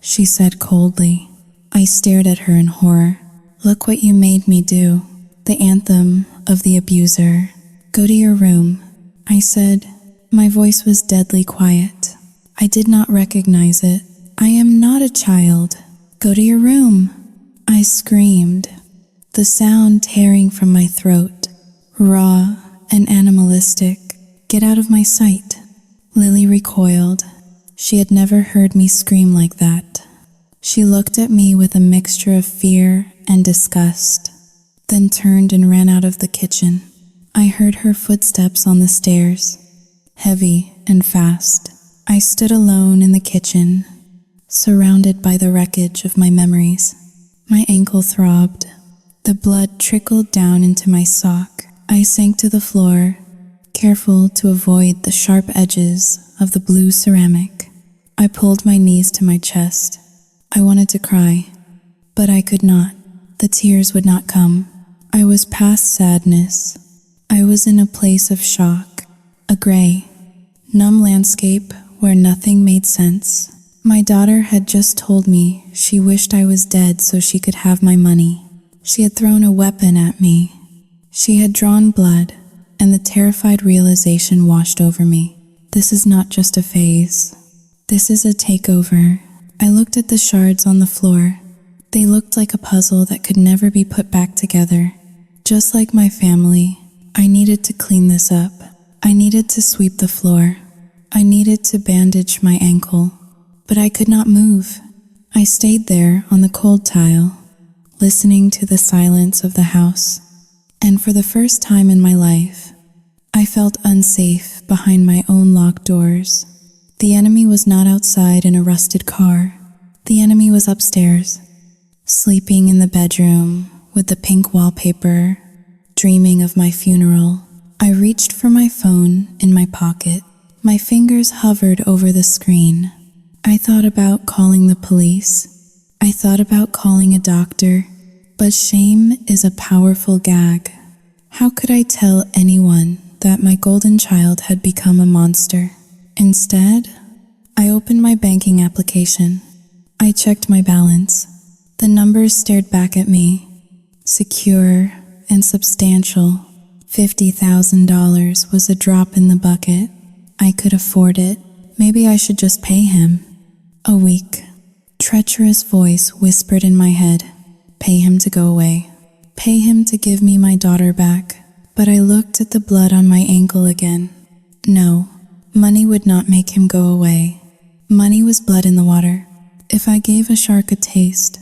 S1: she said coldly. I stared at her in horror. Look what you made me do. The anthem of the abuser. Go to your room, I said. My voice was deadly quiet. I did not recognize it. I am not a child. Go to your room, I screamed, the sound tearing from my throat, raw and animalistic. Get out of my sight. Lily recoiled. She had never heard me scream like that. She looked at me with a mixture of fear and disgust, then turned and ran out of the kitchen. I heard her footsteps on the stairs, heavy and fast. I stood alone in the kitchen, surrounded by the wreckage of my memories. My ankle throbbed. The blood trickled down into my sock. I sank to the floor, careful to avoid the sharp edges of the blue ceramic. I pulled my knees to my chest. I wanted to cry, but I could not. The tears would not come. I was past sadness. I was in a place of shock, a gray, numb landscape where nothing made sense. My daughter had just told me she wished I was dead so she could have my money. She had thrown a weapon at me. She had drawn blood, and the terrified realization washed over me. This is not just a phase. This is a takeover. I looked at the shards on the floor. They looked like a puzzle that could never be put back together. Just like my family, I needed to clean this up. I needed to sweep the floor. I needed to bandage my ankle. but I could not move. I stayed there on the cold tile, listening to the silence of the house, and for the first time in my life, I felt unsafe behind my own locked doors. The enemy was not outside in a rusted car. The enemy was upstairs, sleeping in the bedroom with the pink wallpaper, dreaming of my funeral. I reached for my phone in my pocket. My fingers hovered over the screen. I thought about calling the police. I thought about calling a doctor, but shame is a powerful gag. How could I tell anyone that my golden child had become a monster? Instead, I opened my banking application. I checked my balance. The numbers stared back at me, secure and substantial. $50,000 was a drop in the bucket. I could afford it. Maybe I should just pay him. A weak, treacherous voice whispered in my head, pay him to go away. Pay him to give me my daughter back. But I looked at the blood on my ankle again. No, money would not make him go away. Money was blood in the water. If I gave a shark a taste,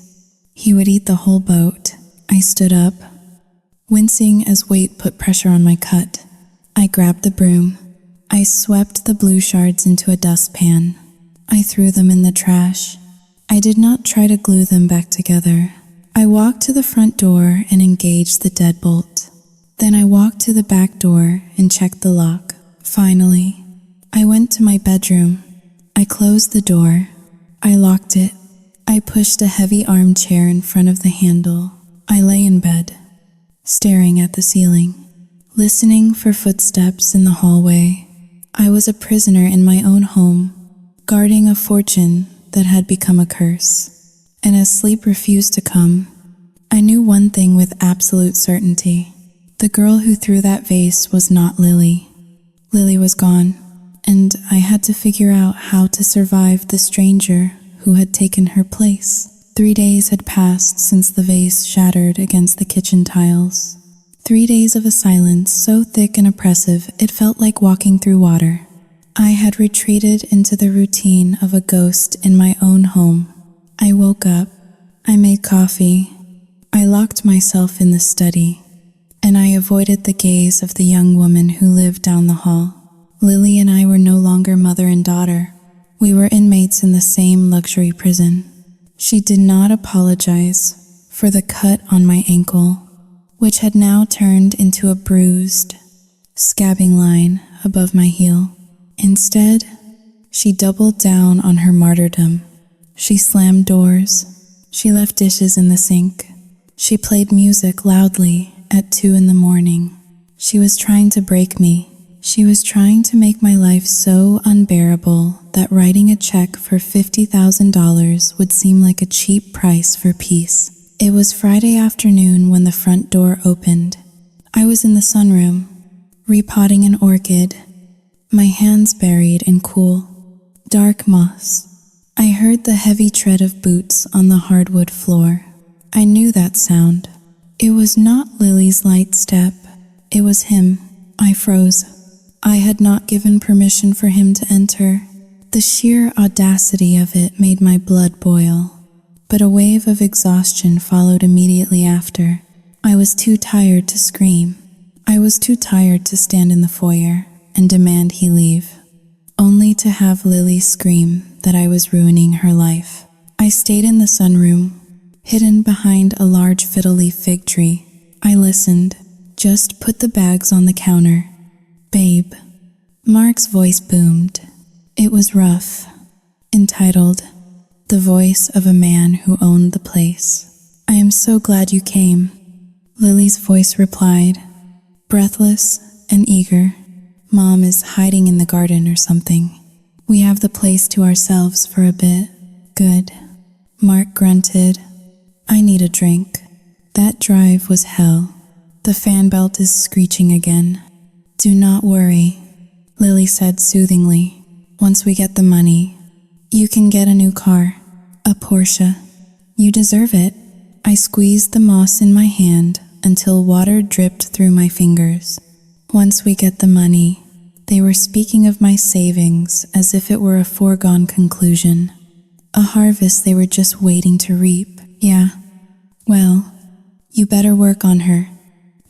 S1: he would eat the whole boat. I stood up, wincing as weight put pressure on my cut. I grabbed the broom. I swept the blue shards into a dustpan. I threw them in the trash. I did not try to glue them back together. I walked to the front door and engaged the deadbolt. Then I walked to the back door and checked the lock. Finally, I went to my bedroom. I closed the door. I locked it. I pushed a heavy armchair in front of the handle. I lay in bed, staring at the ceiling, listening for footsteps in the hallway. I was a prisoner in my own home, guarding a fortune that had become a curse. And as sleep refused to come, I knew one thing with absolute certainty. The girl who threw that vase was not Lily. Lily was gone, and I had to figure out how to survive the stranger who had taken her place. 3 days had passed since the vase shattered against the kitchen tiles. 3 days of a silence so thick and oppressive it felt like walking through water. I had retreated into the routine of a ghost in my own home. I woke up. I made coffee. I locked myself in the study, and I avoided the gaze of the young woman who lived down the hall. Lily and I were no longer mother and daughter. We were inmates in the same luxury prison. She did not apologize for the cut on my ankle, which had now turned into a bruised, scabbing line above my heel. Instead, she doubled down on her martyrdom. She slammed doors. She left dishes in the sink. She played music loudly at 2 a.m. She was trying to break me. She was trying to make my life so unbearable that writing a check for $50,000 would seem like a cheap price for peace. It was Friday afternoon when the front door opened. I was in the sunroom, repotting an orchid, my hands buried in cool, dark moss. I heard the heavy tread of boots on the hardwood floor. I knew that sound. It was not Lily's light step. It was him. I froze. I had not given permission for him to enter. The sheer audacity of it made my blood boil. But a wave of exhaustion followed immediately after. I was too tired to scream. I was too tired to stand in the foyer and demand he leave, only to have Lily scream that I was ruining her life. I stayed in the sunroom, hidden behind a large fiddle-leaf fig tree. I listened. Just put the bags on the counter. Babe. Mark's voice boomed. It was rough, entitled, the voice of a man who owned the place. I am so glad you came. Lily's voice replied, breathless and eager. Mom is hiding in the garden or something. We have the place to ourselves for a bit. Good. Mark grunted. I need a drink. That drive was hell. The fan belt is screeching again. Do not worry, Lily said soothingly. Once we get the money, you can get a new car, a Porsche. You deserve it. I squeezed the moss in my hand until water dripped through my fingers. Once we get the money, they were speaking of my savings as if it were a foregone conclusion. A harvest they were just waiting to reap. Yeah. Well, you better work on her.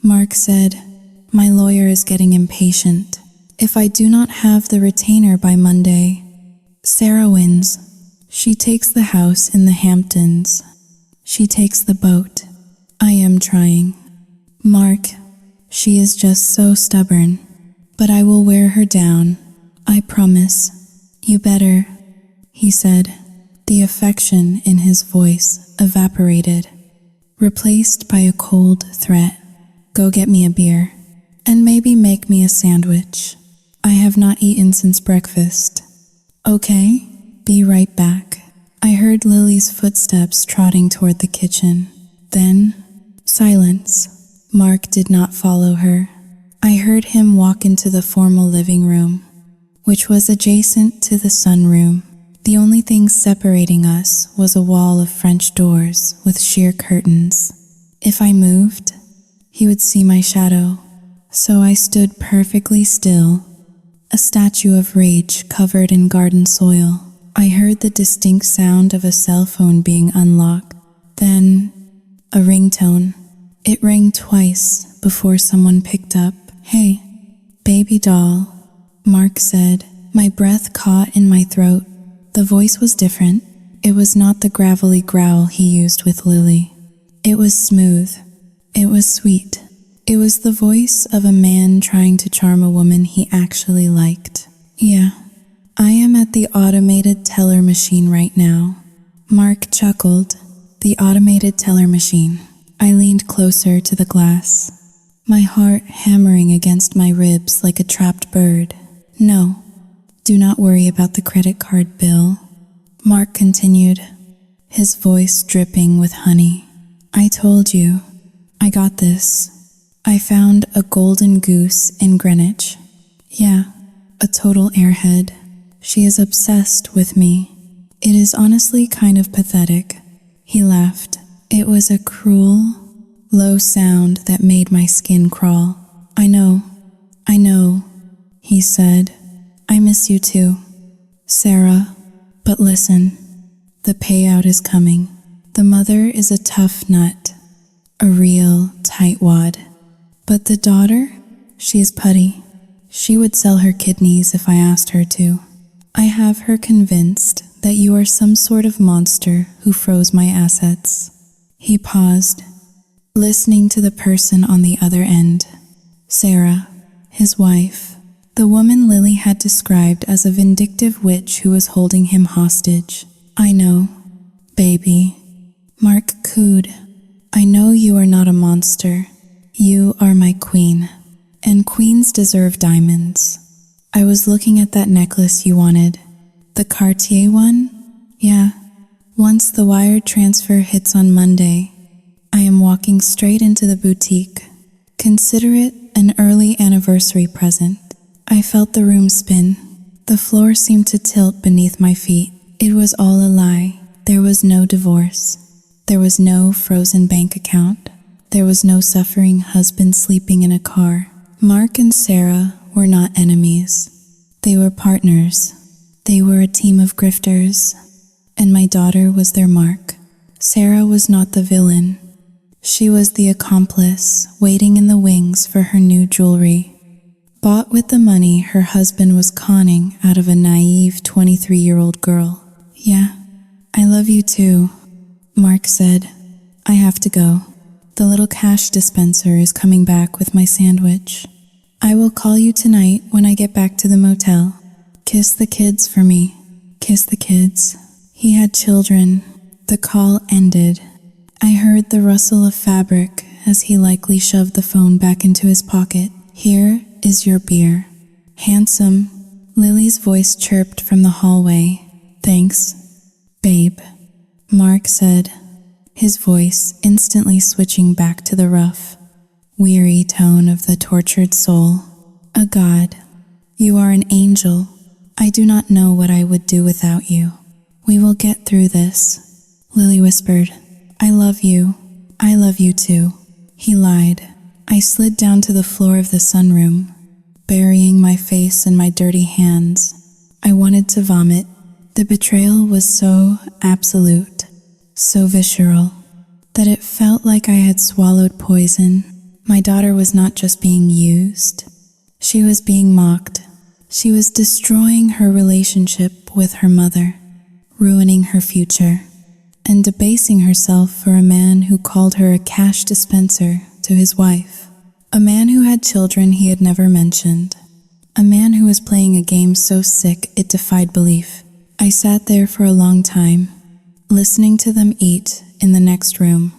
S1: Mark said, my lawyer is getting impatient. If I do not have the retainer by Monday, Sarah wins. She takes the house in the Hamptons. She takes the boat. I am trying. Mark, she is just so stubborn. But I will wear her down. I promise. You better, he said. The affection in his voice evaporated, replaced by a cold threat. Go get me a beer, and maybe make me a sandwich. I have not eaten since breakfast. Okay, be right back. I heard Lily's footsteps trotting toward the kitchen. Then, silence. Mark did not follow her. I heard him walk into the formal living room, which was adjacent to the sunroom. The only thing separating us was a wall of French doors with sheer curtains. If I moved, he would see my shadow. So I stood perfectly still, a statue of rage covered in garden soil. I heard the distinct sound of a cell phone being unlocked. Then, a ringtone. It rang twice before someone picked up. Hey, baby doll, Mark said. My breath caught in my throat. The voice was different. It was not the gravelly growl he used with Lily. It was smooth. It was sweet. It was the voice of a man trying to charm a woman he actually liked. Yeah, I am at the automated teller machine right now. Mark chuckled. The automated teller machine. I leaned closer to the glass, my heart hammering against my ribs like a trapped bird. No, do not worry about the credit card bill, Mark continued, his voice dripping with honey. I told you, I got this. I found a golden goose in Greenwich. Yeah, a total airhead. She is obsessed with me. It is honestly kind of pathetic. He laughed. It was a cruel, low sound that made my skin crawl. I know, he said. I miss you too, Sarah. But listen, the payout is coming. The mother is a tough nut, a real tightwad. But the daughter, she is putty. She would sell her kidneys if I asked her to. I have her convinced that you are some sort of monster who froze my assets. He paused, listening to the person on the other end. Sarah, his wife, the woman Lily had described as a vindictive witch who was holding him hostage. I know, baby. Mark cooed. I know you are not a monster. You are my queen. And queens deserve diamonds. I was looking at that necklace you wanted. The Cartier one? Yeah. Once the wire transfer hits on Monday, I am walking straight into the boutique. Consider it an early anniversary present. I felt the room spin. The floor seemed to tilt beneath my feet. It was all a lie. There was no divorce. There was no frozen bank account. There was no suffering husband sleeping in a car. Mark and Sarah were not enemies. They were partners. They were a team of grifters. And my daughter was their Mark. Sarah was not the villain. She was the accomplice, waiting in the wings for her new jewelry. Bought with the money her husband was conning out of a naive 23-year-old girl. Yeah, I love you too, Mark said. I have to go. The little cash dispenser is coming back with my sandwich. I will call you tonight when I get back to the motel. Kiss the kids for me. Kiss the kids. He had children. The call ended. I heard the rustle of fabric as he likely shoved the phone back into his pocket. Here is your beer. Handsome, Lily's voice chirped from the hallway. Thanks, babe, Mark said, his voice instantly switching back to the rough, weary tone of the tortured soul. A god. You are an angel. I do not know what I would do without you. We will get through this, Lily whispered. I love you. I love you too. He lied. I slid down to the floor of the sunroom, burying my face in my dirty hands. I wanted to vomit. The betrayal was so absolute, so visceral, that it felt like I had swallowed poison. My daughter was not just being used, she was being mocked. She was destroying her relationship with her mother, ruining her future, and debasing herself for a man who called her a cash dispenser to his wife. A man who had children he had never mentioned. A man who was playing a game so sick it defied belief. I sat there for a long time, listening to them eat in the next room.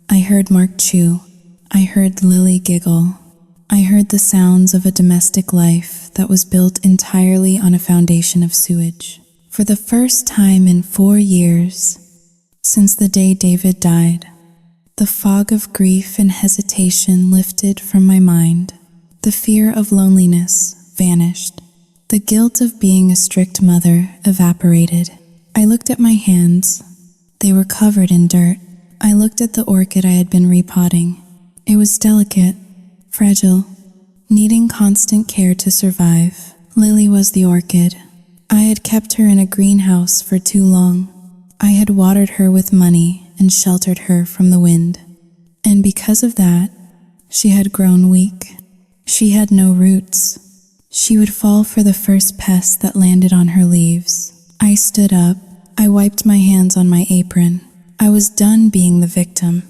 S1: I heard Mark chew. I heard Lily giggle. I heard the sounds of a domestic life that was built entirely on a foundation of sewage. For the first time in 4 years, since the day David died, the fog of grief and hesitation lifted from my mind. The fear of loneliness vanished. The guilt of being a strict mother evaporated. I looked at my hands. They were covered in dirt. I looked at the orchid I had been repotting. It was delicate, fragile, needing constant care to survive. Lily was the orchid. I had kept her in a greenhouse for too long. I had watered her with money and sheltered her from the wind. And because of that, she had grown weak. She had no roots. She would fall for the first pest that landed on her leaves. I stood up. I wiped my hands on my apron. I was done being the victim.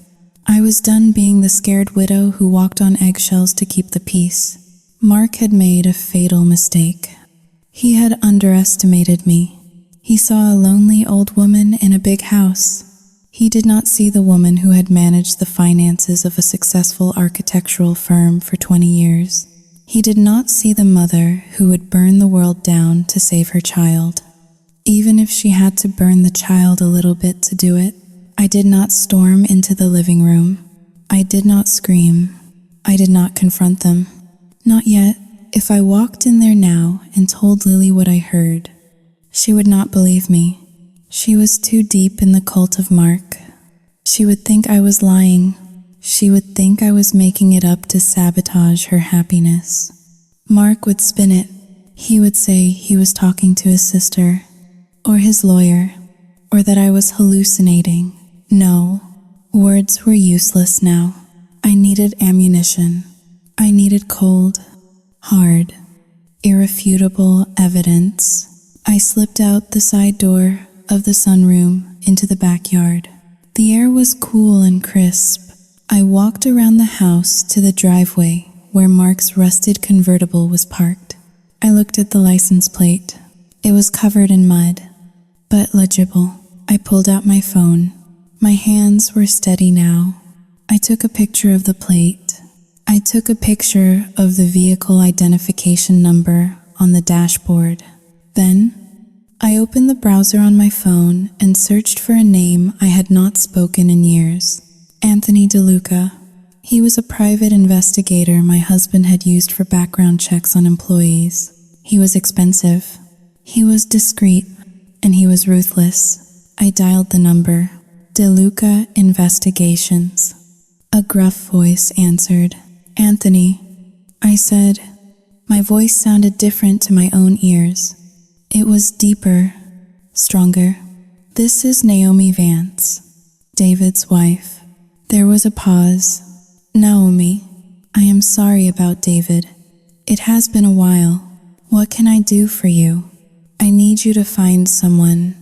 S1: I was done being the scared widow who walked on eggshells to keep the peace. Mark had made a fatal mistake. He had underestimated me. He saw a lonely old woman in a big house. He did not see the woman who had managed the finances of a successful architectural firm for 20 years. He did not see the mother who would burn the world down to save her child, even if she had to burn the child a little bit to do it. I did not storm into the living room. I did not scream. I did not confront them. Not yet. If I walked in there now and told Lily what I heard, she would not believe me. She was too deep in the cult of Mark. She would think I was lying. She would think I was making it up to sabotage her happiness. Mark would spin it. He would say he was talking to his sister, or his lawyer, or that I was hallucinating. No, words were useless now. I needed ammunition. I needed cold, hard, irrefutable evidence. I slipped out the side door of the sunroom into the backyard. The air was cool and crisp. I walked around the house to the driveway where Mark's rusted convertible was parked. I looked at the license plate. It was covered in mud, but legible. I pulled out my phone. My hands were steady now. I took a picture of the plate. I took a picture of the vehicle identification number on the dashboard. Then, I opened the browser on my phone and searched for a name I had not spoken in years. Anthony DeLuca. He was a private investigator my husband had used for background checks on employees. He was expensive. He was discreet, and he was ruthless. I dialed the number. DeLuca Investigations. A gruff voice answered. Anthony, I said. My voice sounded different to my own ears. It was deeper, stronger. This is Naomi Vance, David's wife. There was a pause. Naomi, I am sorry about David. It has been a while. What can I do for you? I need you to find someone,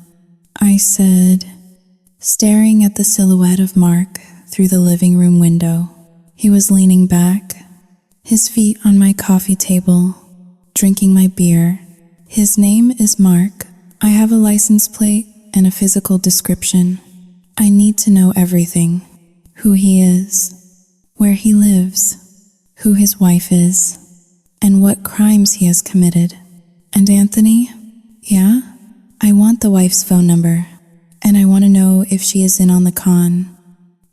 S1: I said, staring at the silhouette of Mark through the living room window. He was leaning back, his feet on my coffee table, drinking my beer. His name is Mark. I have a license plate and a physical description. I need to know everything. Who he is, where he lives, who his wife is, and what crimes he has committed. And Anthony, yeah? I want the wife's phone number, and I want to know if she is in on the con,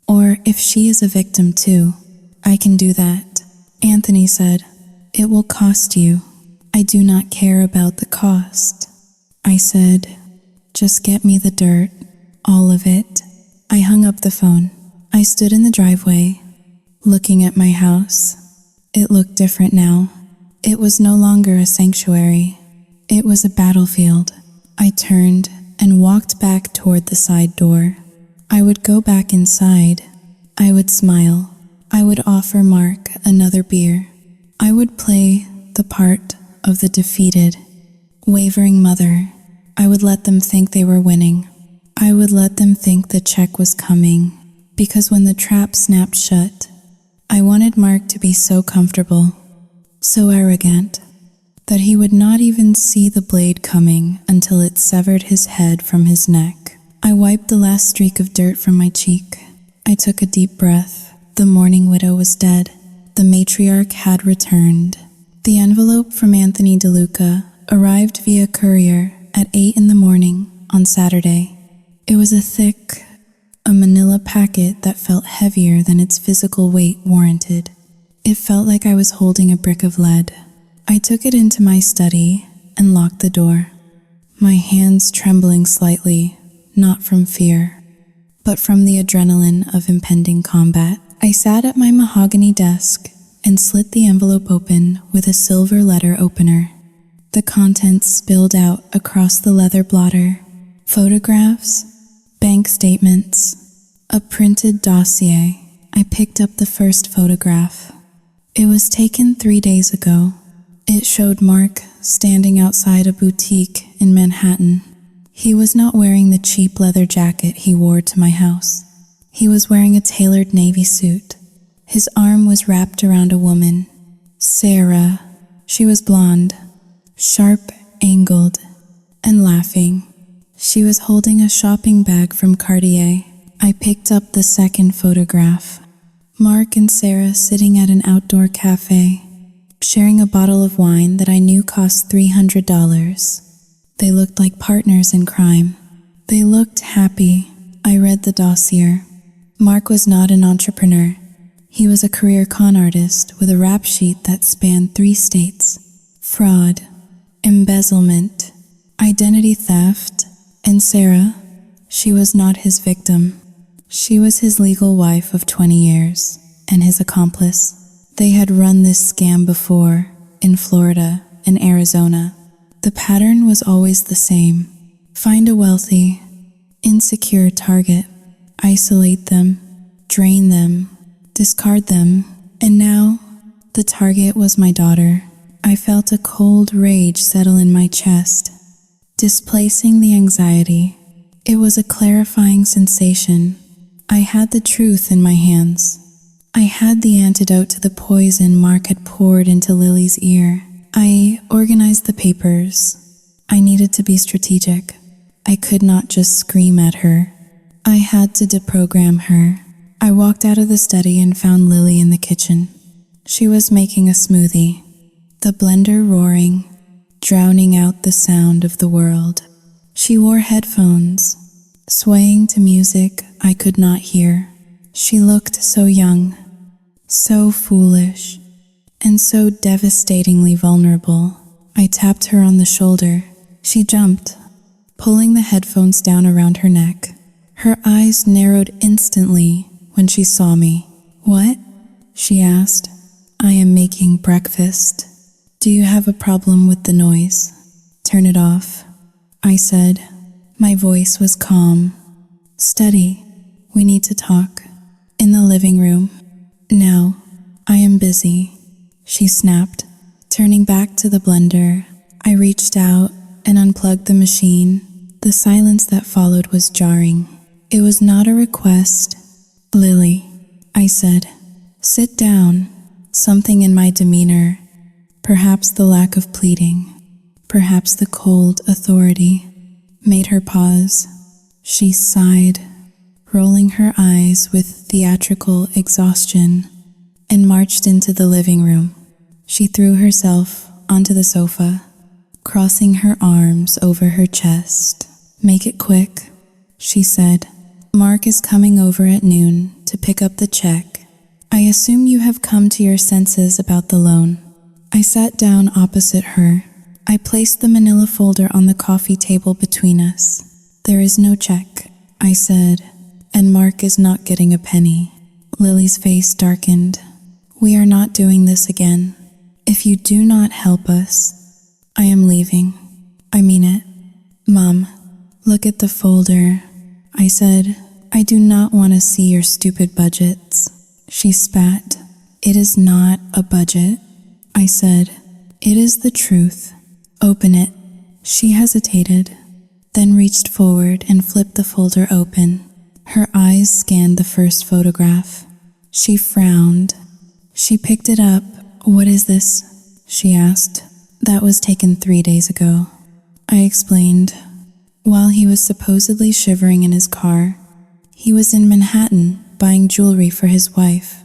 S1: or if she is a victim too. I can do that. Anthony said, it will cost you. I do not care about the cost. I said, just get me the dirt, all of it. I hung up the phone. I stood in the driveway, looking at my house. It looked different now. It was no longer a sanctuary. It was a battlefield. I turned and walked back toward the side door. I would go back inside. I would smile. I would offer Mark another beer. I would play the part of the defeated, wavering mother. I would let them think they were winning. I would let them think the check was coming, because when the trap snapped shut, I wanted Mark to be so comfortable, so arrogant, that he would not even see the blade coming until it severed his head from his neck. I wiped the last streak of dirt from my cheek. I took a deep breath. The mourning widow was dead. The matriarch had returned. The envelope from Anthony DeLuca arrived via courier at 8 in the morning on Saturday. It was a manila packet that felt heavier than its physical weight warranted. It felt like I was holding a brick of lead. I took it into my study and locked the door, my hands trembling slightly, not from fear, but from the adrenaline of impending combat. I sat at my mahogany desk and slit the envelope open with a silver letter opener. The contents spilled out across the leather blotter. Photographs, bank statements, a printed dossier. I picked up the first photograph. It was taken 3 days ago. It showed Mark standing outside a boutique in Manhattan. He was not wearing the cheap leather jacket he wore to my house. He was wearing a tailored navy suit. His arm was wrapped around a woman, Sarah. She was blonde, sharp, angled, and laughing. She was holding a shopping bag from Cartier. I picked up the second photograph. Mark and Sarah sitting at an outdoor cafe, sharing a bottle of wine that I knew cost $300. They looked like partners in crime. They looked happy. I read the dossier. Mark was not an entrepreneur. He was a career con artist with a rap sheet that spanned 3 states: fraud, embezzlement, identity theft, and Sarah, she was not his victim. She was his legal wife of 20 years and his accomplice. They had run this scam before in Florida and Arizona. The pattern was always the same: find a wealthy, insecure target, isolate them, drain them, discard them, and now the target was my daughter. I felt a cold rage settle in my chest, displacing the anxiety. It was a clarifying sensation. I had the truth in my hands. I had the antidote to the poison Mark had poured into Lily's ear. I organized the papers. I needed to be strategic. I could not just scream at her. I had to deprogram her. I walked out of the study and found Lily in the kitchen. She was making a smoothie, the blender roaring, drowning out the sound of the world. She wore headphones, swaying to music I could not hear. She looked so young, so foolish, and so devastatingly vulnerable. I tapped her on the shoulder. She jumped, pulling the headphones down around her neck. Her eyes narrowed instantly when she saw me. "What?" she asked. "I am making breakfast. Do you have a problem with the noise?" "Turn it off," I said. My voice was calm. "Steady. We need to talk." "In the living room." "Now. I am busy," she snapped. Turning back to the blender, I reached out and unplugged the machine. The silence that followed was jarring. It was not a request. "Lily," I said, "sit down." Something in my demeanor, perhaps the lack of pleading, perhaps the cold authority, made her pause. She sighed, rolling her eyes with theatrical exhaustion, and marched into the living room. She threw herself onto the sofa, crossing her arms over her chest. "Make it quick," she said. "Mark is coming over at noon to pick up the check. I assume you have come to your senses about the loan." I sat down opposite her. I placed the manila folder on the coffee table between us. "There is no check," I said, "and Mark is not getting a penny." Lily's face darkened. "We are not doing this again. If you do not help us, I am leaving. I mean it." "Mom," Look at the folder. I said, I do not want to see your stupid budgets. She spat. It is not a budget. I said, it is the truth. Open it. She hesitated, then reached forward and flipped the folder open. Her eyes scanned the first photograph. She frowned. She picked it up. What is this? She asked. That was taken 3 days ago. I explained. While he was supposedly shivering in his car, he was in Manhattan buying jewelry for his wife.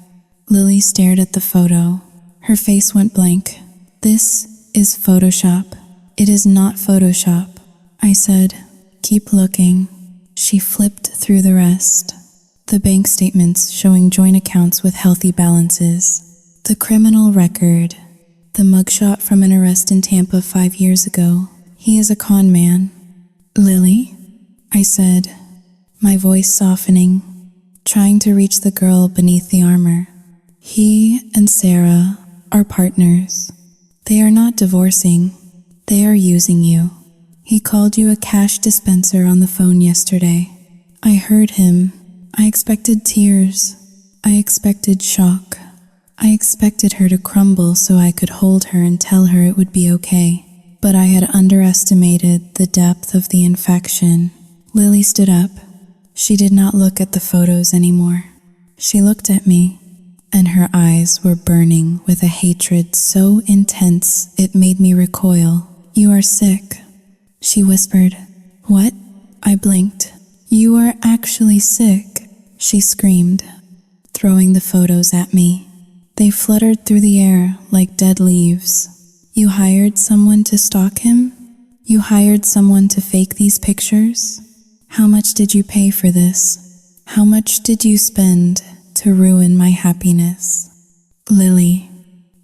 S1: Lily stared at the photo. Her face went blank. This is Photoshop. It is not Photoshop. I said, keep looking. She flipped through the rest. The bank statements showing joint accounts with healthy balances. The criminal record. The mugshot from an arrest in Tampa 5 years ago. He is a con man. Lily? I said, my voice softening, trying to reach the girl beneath the armor. He and Sarah are partners. They are not divorcing. They are using you. He called you a cash dispenser on the phone yesterday. I heard him. I expected tears. I expected shock. I expected her to crumble so I could hold her and tell her it would be okay. But I had underestimated the depth of the infection. Lily stood up. She did not look at the photos anymore. She looked at me, and her eyes were burning with a hatred so intense it made me recoil. You are sick, she whispered. What? I blinked. You are actually sick, she screamed, throwing the photos at me. They fluttered through the air like dead leaves. You hired someone to stalk him? You hired someone to fake these pictures? How much did you pay for this? How much did you spend to ruin my happiness? Lily,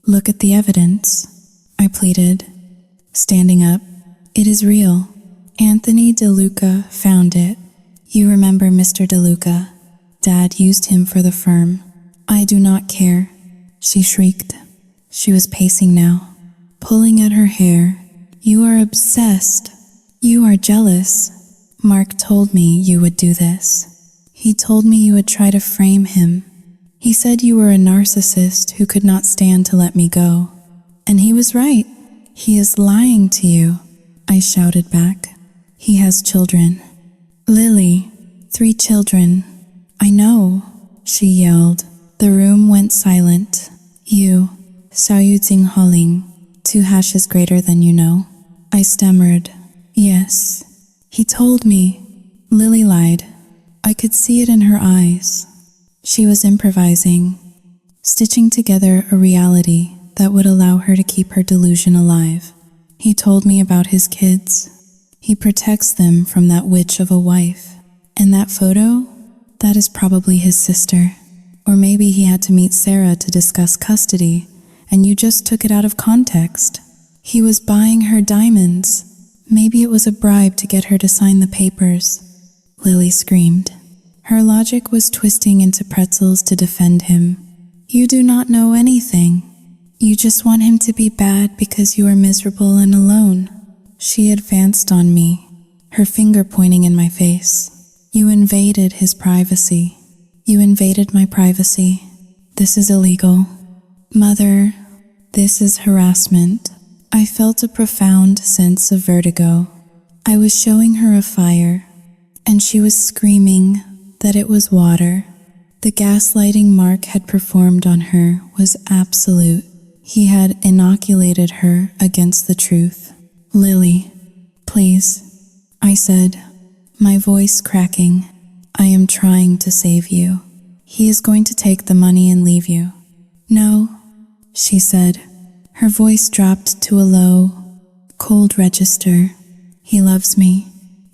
S1: look at the evidence, I pleaded, standing up. It is real. Anthony DeLuca found it. You remember Mr. DeLuca. Dad used him for the firm. I do not care, she shrieked. She was pacing now, pulling at her hair. You are obsessed. You are jealous. Mark told me you would do this. He told me you would try to frame him. He said you were a narcissist who could not stand to let me go. And he was right. He is lying to you, I shouted back. He has children. Lily, 3 children. I know, she yelled. The room went silent. You, Saoyuting Holing, 2 hashes greater than you know. I stammered. Yes. He told me. Lily lied. I could see it in her eyes. She was improvising, stitching together a reality that would allow her to keep her delusion alive. He told me about his kids. He protects them from that witch of a wife. And that photo? That is probably his sister. Or maybe he had to meet Sarah to discuss custody, and you just took it out of context. He was buying her diamonds. Maybe it was a bribe to get her to sign the papers. Lily screamed. Her logic was twisting into pretzels to defend him. You do not know anything. You just want him to be bad because you are miserable and alone. She advanced on me, her finger pointing in my face. You invaded his privacy. You invaded my privacy. This is illegal. Mother, this is harassment. I felt a profound sense of vertigo. I was showing her a fire, and she was screaming that it was water. The gaslighting Mark had performed on her was absolute. He had inoculated her against the truth. Lily, please, I said, my voice cracking. I am trying to save you. He is going to take the money and leave you. No, she said. Her voice dropped to a low, cold register. He loves me,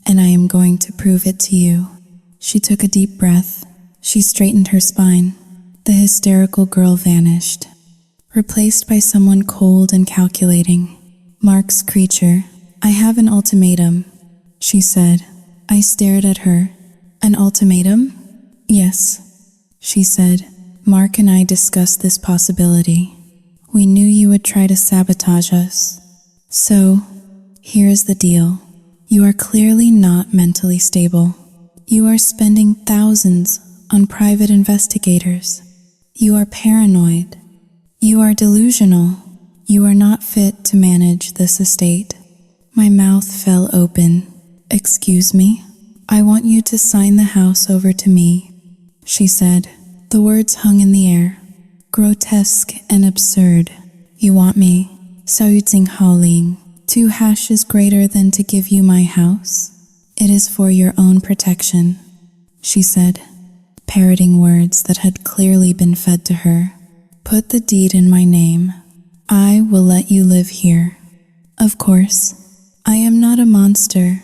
S1: and I am going to prove it to you. She took a deep breath. She straightened her spine. The hysterical girl vanished, replaced by someone cold and calculating. Mark's creature. I have an ultimatum, she said. I stared at her. An ultimatum? Yes, she said. Mark and I discussed this possibility. We knew you would try to sabotage us. So, here is the deal. You are clearly not mentally stable. You are spending thousands on private investigators. You are paranoid. You are delusional. You are not fit to manage this estate. My mouth fell open. Excuse me? I want you to sign the house over to me, she said. The words hung in the air, grotesque and absurd. You want me, Saoyuting Haoling, 2 hashes greater than to give you my house? It is for your own protection, she said, parroting words that had clearly been fed to her. Put the deed in my name. I will let you live here. Of course, I am not a monster,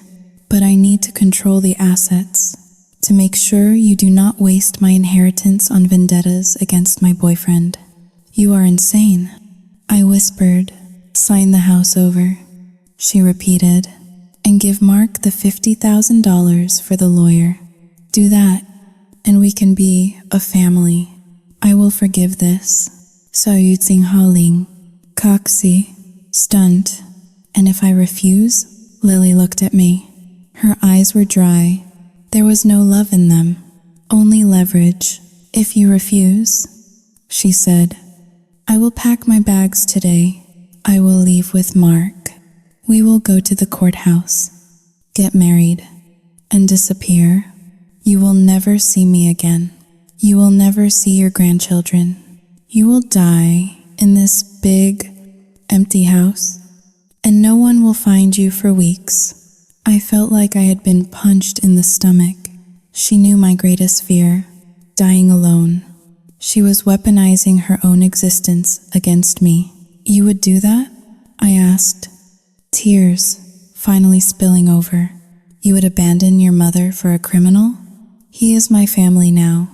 S1: but I need to control the assets to make sure you do not waste my inheritance on vendettas against my boyfriend. You are insane, I whispered. Sign the house over, she repeated, and give Mark the $50,000 for the lawyer. Do that, and we can be a family. I will forgive this. Saoyuting Haoling, Coxie, stunned. And if I refuse? Lily looked at me. Her eyes were dry. There was no love in them, only leverage. If you refuse, she said, I will pack my bags today. I will leave with Mark. We will go to the courthouse, get married, and disappear. You will never see me again. You will never see your grandchildren. You will die in this big, empty house, and no one will find you for weeks. I felt like I had been punched in the stomach. She knew my greatest fear, dying alone. She was weaponizing her own existence against me. You would do that? I asked, tears finally spilling over. You would abandon your mother for a criminal? He is my family now,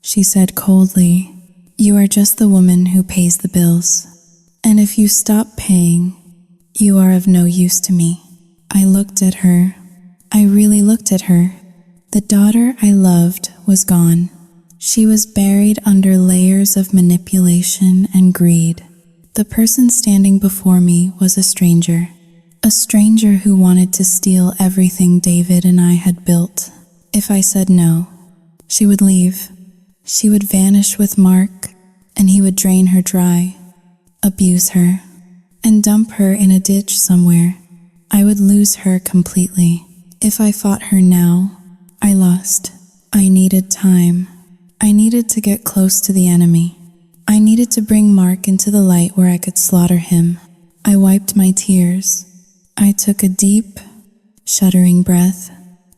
S1: she said coldly. You are just the woman who pays the bills. And if you stop paying, you are of no use to me. I looked at her. I really looked at her. The daughter I loved was gone. She was buried under layers of manipulation and greed. The person standing before me was a stranger who wanted to steal everything David and I had built. If I said no, she would leave. She would vanish with Mark, and he would drain her dry, abuse her, and dump her in a ditch somewhere. I would lose her completely. If I fought her now, I lost. I needed time. I needed to get close to the enemy. I needed to bring Mark into the light where I could slaughter him. I wiped my tears. I took a deep, shuddering breath.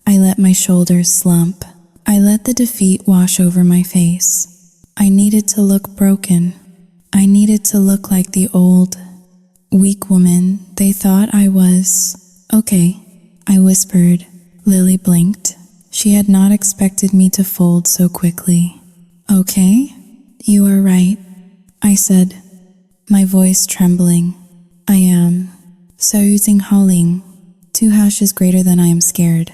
S1: I let my shoulders slump. I let the defeat wash over my face. I needed to look broken. I needed to look like the old, weak woman they thought I was. Okay, I whispered. Lily blinked. She had not expected me to fold so quickly. Okay, you are right, I said, my voice trembling. I am. Saoyuting Haoling, 2 hashes greater than I am scared.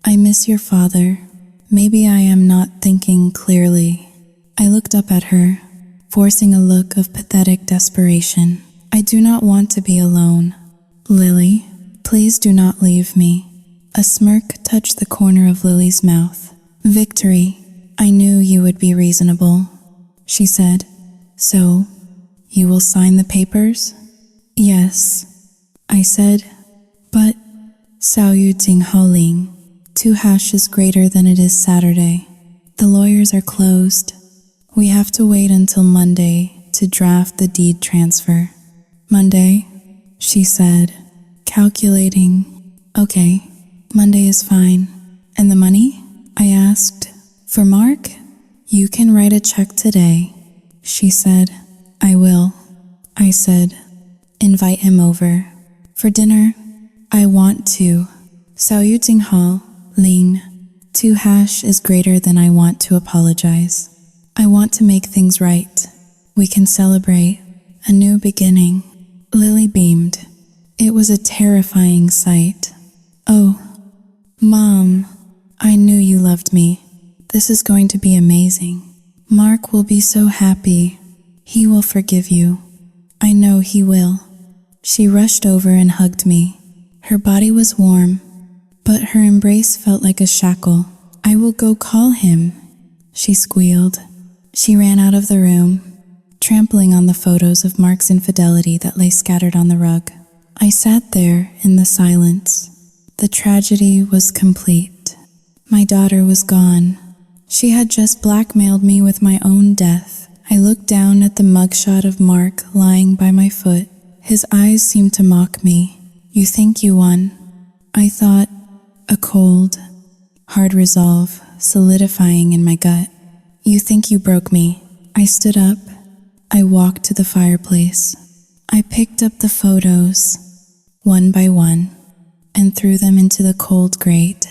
S1: I miss your father. Maybe I am not thinking clearly. I looked up at her, forcing a look of pathetic desperation. I do not want to be alone. Lily, please do not leave me. A smirk touched the corner of Lily's mouth. Victory, I knew you would be reasonable, she said. So, you will sign the papers? Yes, I said. But, Saoyuting Haoling, 2 hashes greater than it is Saturday. The lawyers are closed. We have to wait until Monday to draft the deed transfer. Monday, she said, calculating. Okay, Monday is fine. And the money? I asked. For Mark? You can write a check today, she said. I will, I said. Invite him over. For dinner? I want to. Saoyuting Haoling, 2 hash is greater than I want to apologize. I want to make things right. We can celebrate a new beginning. Lily beamed. It was a terrifying sight. Oh, Mom, I knew you loved me. This is going to be amazing. Mark will be so happy. He will forgive you. I know he will. She rushed over and hugged me. Her body was warm, but her embrace felt like a shackle. "I will go call him," she squealed. She ran out of the room, trampling on the photos of Mark's infidelity that lay scattered on the rug. I sat there in the silence. The tragedy was complete. My daughter was gone. She had just blackmailed me with my own death. I looked down at the mugshot of Mark lying by my foot. His eyes seemed to mock me. "You think you won?" I thought, a cold, hard resolve solidifying in my gut. "You think you broke me." I stood up. I walked to the fireplace. I picked up the photos, one by one, and threw them into the cold grate.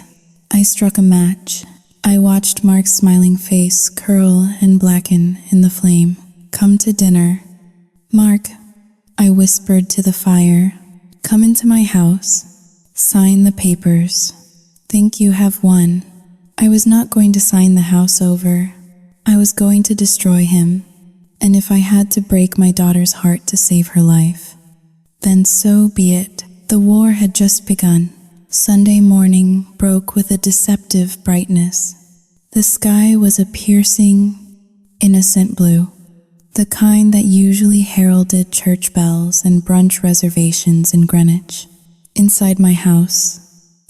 S1: I struck a match. I watched Mark's smiling face curl and blacken in the flame. "Come to dinner." "Mark," I whispered to the fire, "come into my house. Sign the papers. Think you have won." I was not going to sign the house over. I was going to destroy him, and if I had to break my daughter's heart to save her life, then so be it. The war had just begun. Sunday morning broke with a deceptive brightness. The sky was a piercing, innocent blue, the kind that usually heralded church bells and brunch reservations in Greenwich. Inside my house,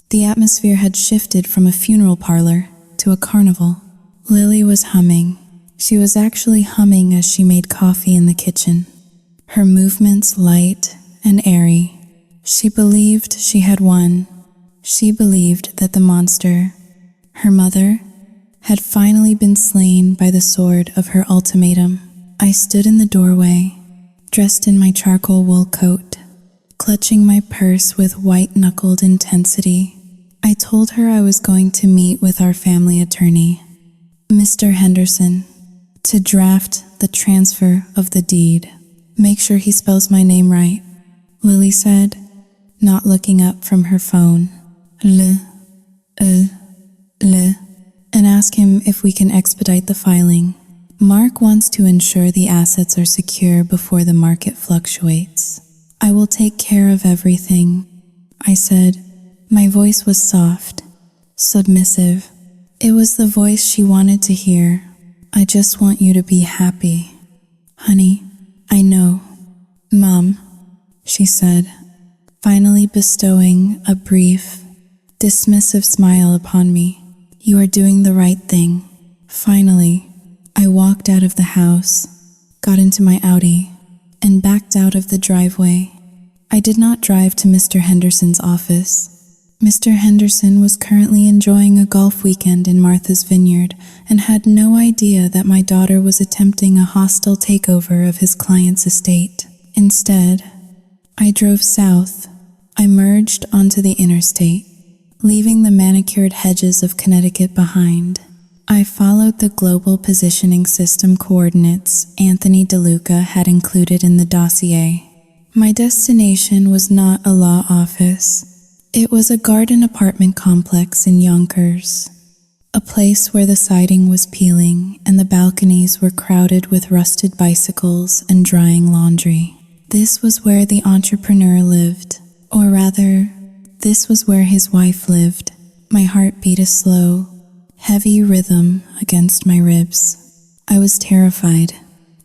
S1: the atmosphere had shifted from a funeral parlor to a carnival. Lily was humming. She was actually humming as she made coffee in the kitchen, her movements light and airy. She believed she had won. She believed that the monster, her mother, had finally been slain by the sword of her ultimatum. I stood in the doorway, dressed in my charcoal wool coat, clutching my purse with white-knuckled intensity. I told her I was going to meet with our family attorney, Mr. Henderson, to draft the transfer of the deed. "Make sure he spells my name right," Lily said, not looking up from her phone. "Le, and ask him if we can expedite the filing. Mark wants to ensure the assets are secure before the market fluctuates." "I will take care of everything," I said. My voice was soft, submissive. It was the voice she wanted to hear. "I just want you to be happy. Honey, I know." "Mom," she said, finally bestowing a brief, dismissive smile upon me. "You are doing the right thing." Finally, I walked out of the house, got into my Audi, and backed out of the driveway. I did not drive to Mr. Henderson's office. Mr. Henderson was currently enjoying a golf weekend in Martha's Vineyard and had no idea that my daughter was attempting a hostile takeover of his client's estate. Instead, I drove south. I merged onto the interstate, leaving the manicured hedges of Connecticut behind. I followed the global positioning system coordinates Anthony DeLuca had included in the dossier. My destination was not a law office. It was a garden apartment complex in Yonkers, a place where the siding was peeling and the balconies were crowded with rusted bicycles and drying laundry. This was where the entrepreneur lived, or rather, this was where his wife lived. My heart beat a slow, heavy rhythm against my ribs. I was terrified.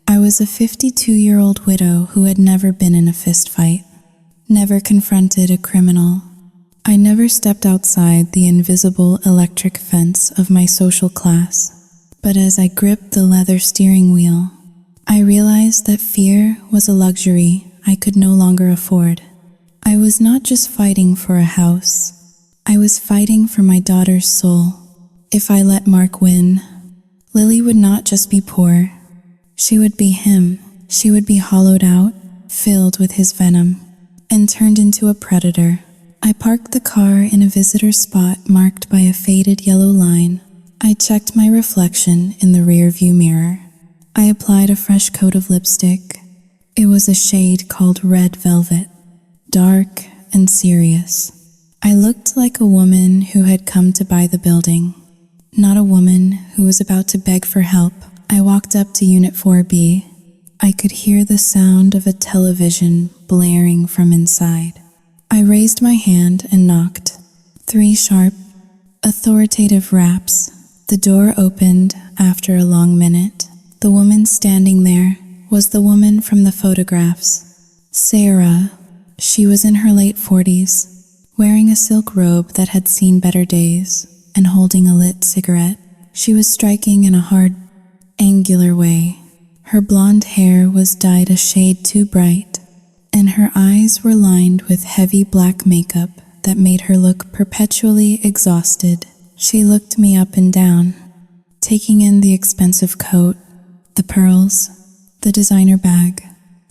S1: I was a 52-year-old widow who had never been in a fist fight, never confronted a criminal. I never stepped outside the invisible electric fence of my social class. But as I gripped the leather steering wheel, I realized that fear was a luxury I could no longer afford. I was not just fighting for a house. I was fighting for my daughter's soul. If I let Mark win, Lily would not just be poor. She would be him. She would be hollowed out, filled with his venom, and turned into a predator. I parked the car in a visitor spot marked by a faded yellow line. I checked my reflection in the rear-view mirror. I applied a fresh coat of lipstick. It was a shade called Red Velvet, dark and serious. I looked like a woman who had come to buy the building, not a woman who was about to beg for help. I walked up to Unit 4B. I could hear the sound of a television blaring from inside. I raised my hand and knocked. 3 sharp, authoritative raps. The door opened after a long minute. The woman standing there was the woman from the photographs. Sarah. She was in her late 40s, wearing a silk robe that had seen better days and holding a lit cigarette. She was striking in a hard, angular way. Her blonde hair was dyed a shade too bright, and her eyes were lined with heavy black makeup that made her look perpetually exhausted. She looked me up and down, taking in the expensive coat, the pearls, the designer bag.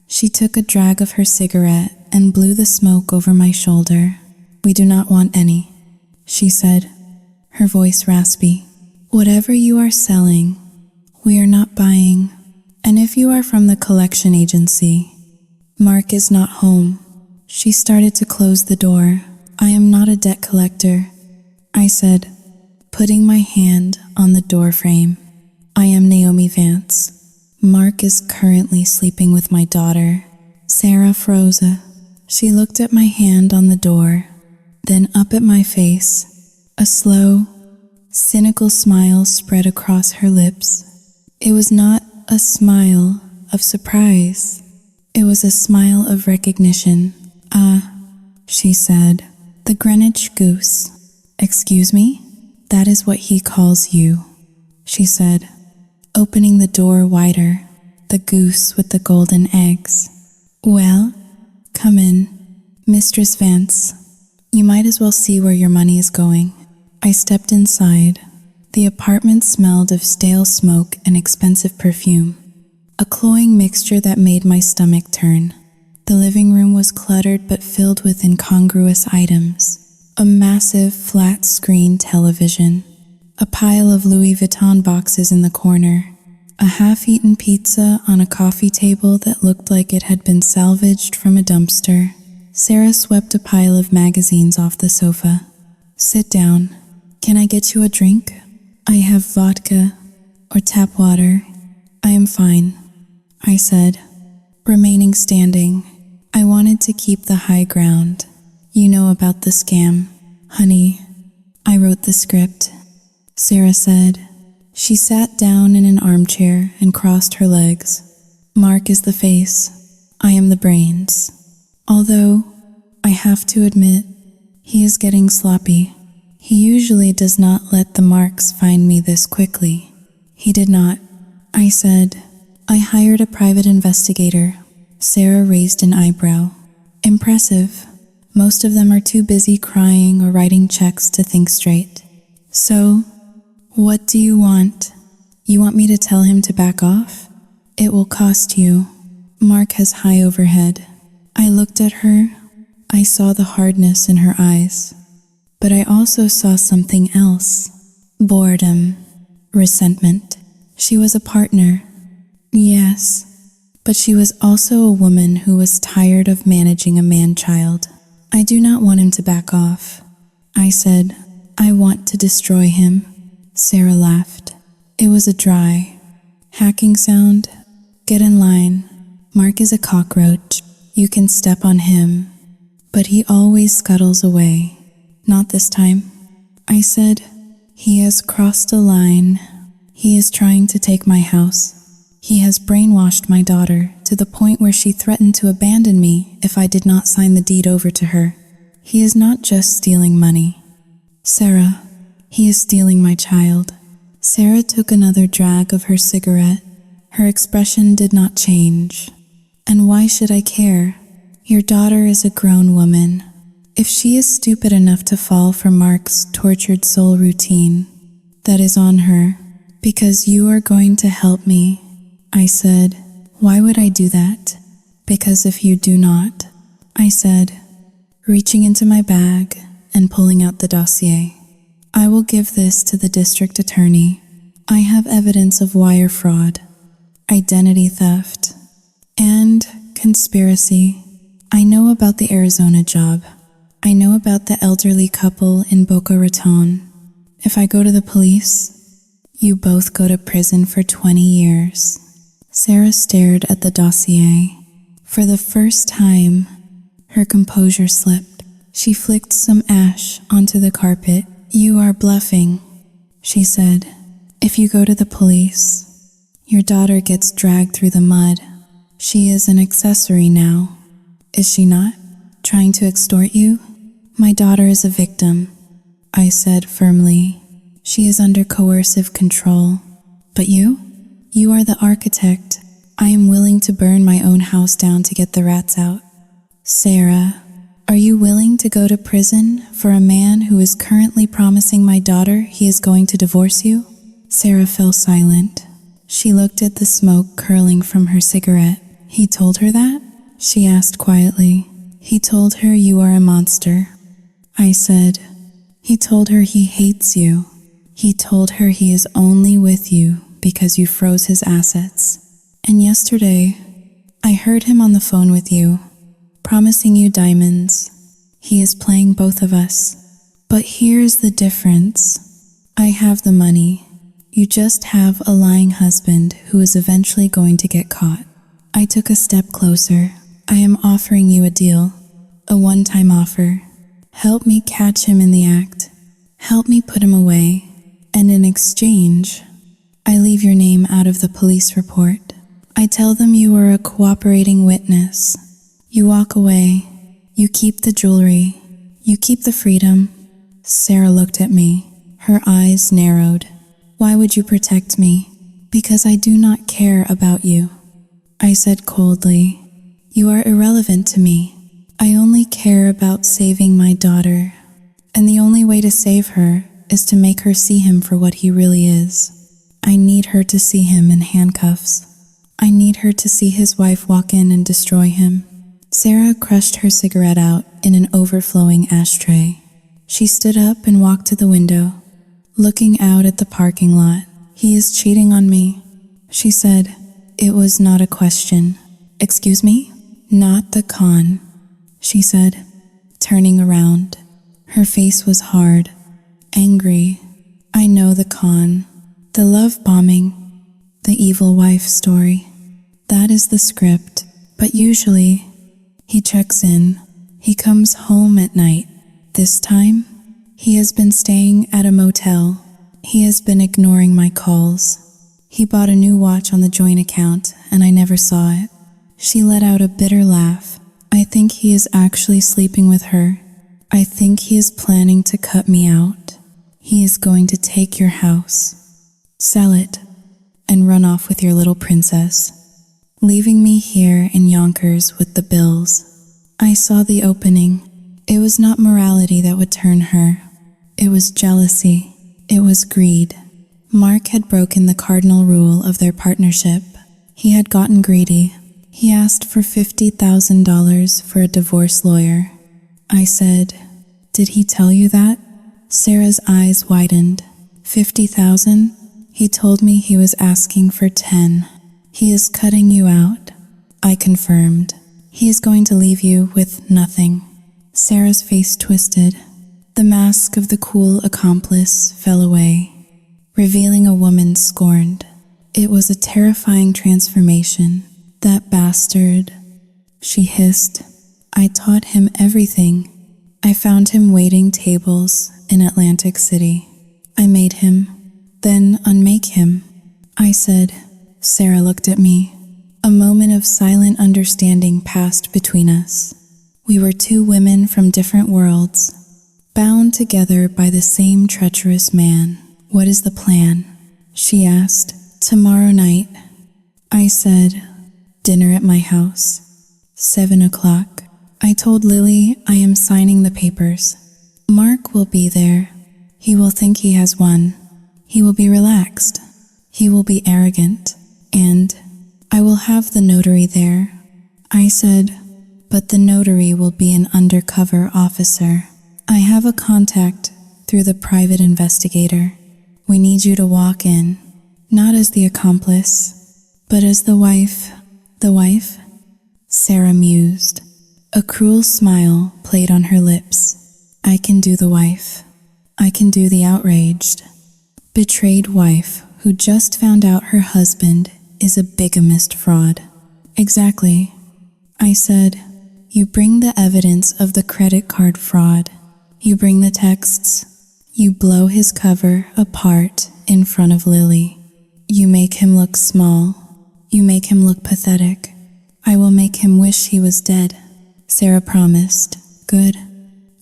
S1: She took a drag of her cigarette and blew the smoke over my shoulder. "We do not want any," she said, her voice raspy. "Whatever you are selling, we are not buying. And if you are from the collection agency, Mark is not home." She started to close the door. "I am not a debt collector," I said, putting my hand on the door frame. "I am Naomi Vance. Mark is currently sleeping with my daughter, Sarah froze. She looked at my hand on the door, then up at my face. A slow, cynical smile spread across her lips. It was not a smile of surprise. It was a smile of recognition. "Ah," she said, "the Greenwich goose." "Excuse me? That is what he calls you," she said, opening the door wider. "The goose with the golden eggs." "Well, come in, Mistress Vance. You might as well see where your money is going." I stepped inside. The apartment smelled of stale smoke and expensive perfume, a cloying mixture that made my stomach turn. The living room was cluttered but filled with incongruous items. A massive flat-screen television, a pile of Louis Vuitton boxes in the corner, a half-eaten pizza on a coffee table that looked like it had been salvaged from a dumpster. Sarah swept a pile of magazines off the sofa. "Sit down. Can I get you a drink? I have vodka or tap water." "I am fine," I said, remaining standing. I wanted to keep the high ground. "You know about the scam, honey. I wrote the script," Sarah said. She sat down in an armchair and crossed her legs. "Mark is the face. I am the brains. Although, I have to admit, he is getting sloppy. He usually does not let the marks find me this quickly." "He did not," I said. "I hired a private investigator." Sarah raised an eyebrow. "Impressive. Most of them are too busy crying or writing checks to think straight. So, what do you want? You want me to tell him to back off? It will cost you." "Mark has high overhead." I looked at her. I saw the hardness in her eyes. But I also saw something else. Boredom. Resentment. She was a partner. Yes. But she was also a woman who was tired of managing a man-child. "I do not want him to back off," I said. "I want to destroy him." Sarah laughed. It was a dry, hacking sound. "Get in line. Mark is a cockroach. You can step on him, but he always scuttles away." "Not this time," I said. "He has crossed a line. He is trying to take my house. He has brainwashed my daughter to the point where she threatened to abandon me if I did not sign the deed over to her. He is not just stealing money, Sarah, he is stealing my child." Sarah took another drag of her cigarette. Her expression did not change. "And why should I care? Your daughter is a grown woman. If she is stupid enough to fall for Mark's tortured soul routine, that is on her. Because you are going to help me," I said. "Why would I do that?" "Because if you do not," I said, reaching into my bag and pulling out the dossier, "I will give this to the district attorney. I have evidence of wire fraud, identity theft, and conspiracy. I know about the Arizona job. I know about the elderly couple in Boca Raton. If I go to the police, you both go to prison for 20 years. Sarah stared at the dossier. For the first time, her composure slipped. She flicked some ash onto the carpet. "You are bluffing," she said. "If you go to the police, your daughter gets dragged through the mud. She is an accessory now. Is she not? Trying to extort you?" "My daughter is a victim," I said firmly. "She is under coercive control. But you? You are the architect. I am willing to burn my own house down to get the rats out." "Sarah, are you willing to go to prison for a man who is currently promising my daughter he is going to divorce you?" Sarah fell silent. She looked at the smoke curling from her cigarette. "He told her that?" she asked quietly. "He told her you are a monster." I said, "He told her he hates you. He told her he is only with you because you froze his assets. And yesterday, I heard him on the phone with you, promising you diamonds. He is playing both of us. But here's the difference. I have the money. You just have a lying husband who is eventually going to get caught." I took a step closer. "I am offering you a deal, a one-time offer. Help me catch him in the act. Help me put him away. And in exchange, I leave your name out of the police report. I tell them you are a cooperating witness. You walk away. You keep the jewelry. You keep the freedom." Sarah looked at me. Her eyes narrowed. "Why would you protect me?" "Because I do not care about you," I said coldly. "You are irrelevant to me. I only care about saving my daughter. And the only way to save her is to make her see him for what he really is. I need her to see him in handcuffs. I need her to see his wife walk in and destroy him." Sarah crushed her cigarette out in an overflowing ashtray. She stood up and walked to the window, looking out at the parking lot. "He is cheating on me," she said. It was not a question. "Excuse me?" "Not the con," she said, turning around. Her face was hard, angry. "I know the con. The love bombing, the evil wife story. That is the script. But usually, he checks in. He comes home at night. This time, he has been staying at a motel. He has been ignoring my calls. He bought a new watch on the joint account, and I never saw it." She let out a bitter laugh. "I think he is actually sleeping with her. I think he is planning to cut me out. He is going to take your house, sell it, and run off with your little princess, leaving me here in Yonkers with the bills." I saw the opening. It was not morality that would turn her. It was jealousy. It was greed. Mark had broken the cardinal rule of their partnership. He had gotten greedy. He asked for $50,000 for a divorce lawyer. I said, "Did he tell you that?" Sarah's eyes widened. 50,000? He told me he was asking for 10. "He is cutting you out," I confirmed. "He is going to leave you with nothing." Sarah's face twisted. The mask of the cool accomplice fell away, revealing a woman scorned. It was a terrifying transformation. "That bastard," she hissed. "I taught him everything. I found him waiting tables in Atlantic City. I made him, then unmake him." I said. Sarah looked at me. A moment of silent understanding passed between us. We were two women from different worlds, bound together by the same treacherous man. "What is the plan?" she asked. "Tomorrow night," I said. "Dinner at my house. 7 o'clock. I told Lily I am signing the papers. Mark will be there. He will think he has won. He will be relaxed. He will be arrogant. And I will have the notary there." I said, "But the notary will be an undercover officer. I have a contact through the private investigator. We need you to walk in, not as the accomplice, but as the wife." "The wife?" Sarah mused. A cruel smile played on her lips. "I can do the wife. I can do the outraged, betrayed wife who just found out her husband is a bigamist fraud." "Exactly," I said. You bring the evidence of the credit card fraud. You bring the texts. You blow his cover apart in front of Lily. You make him look small. You make him look pathetic. I will make him wish he was dead. Sarah promised. Good.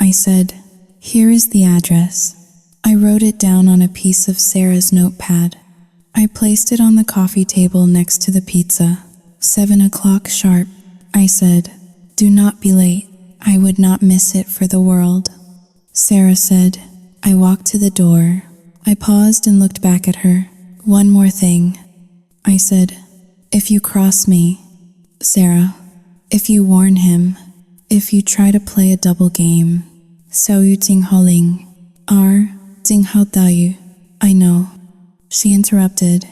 S1: I said, here is the address. I wrote it down on a piece of Sarah's notepad. I placed it on the coffee table next to the pizza. 7 o'clock sharp. I said, do not be late. I would not miss it for the world. Sarah said. I walked to the door. I paused and looked back at her. One more thing. I said, if you cross me, Sarah, if you warn him, if you try to play a double game, Sao yu ting holing, ting hao tayu. I know. She interrupted.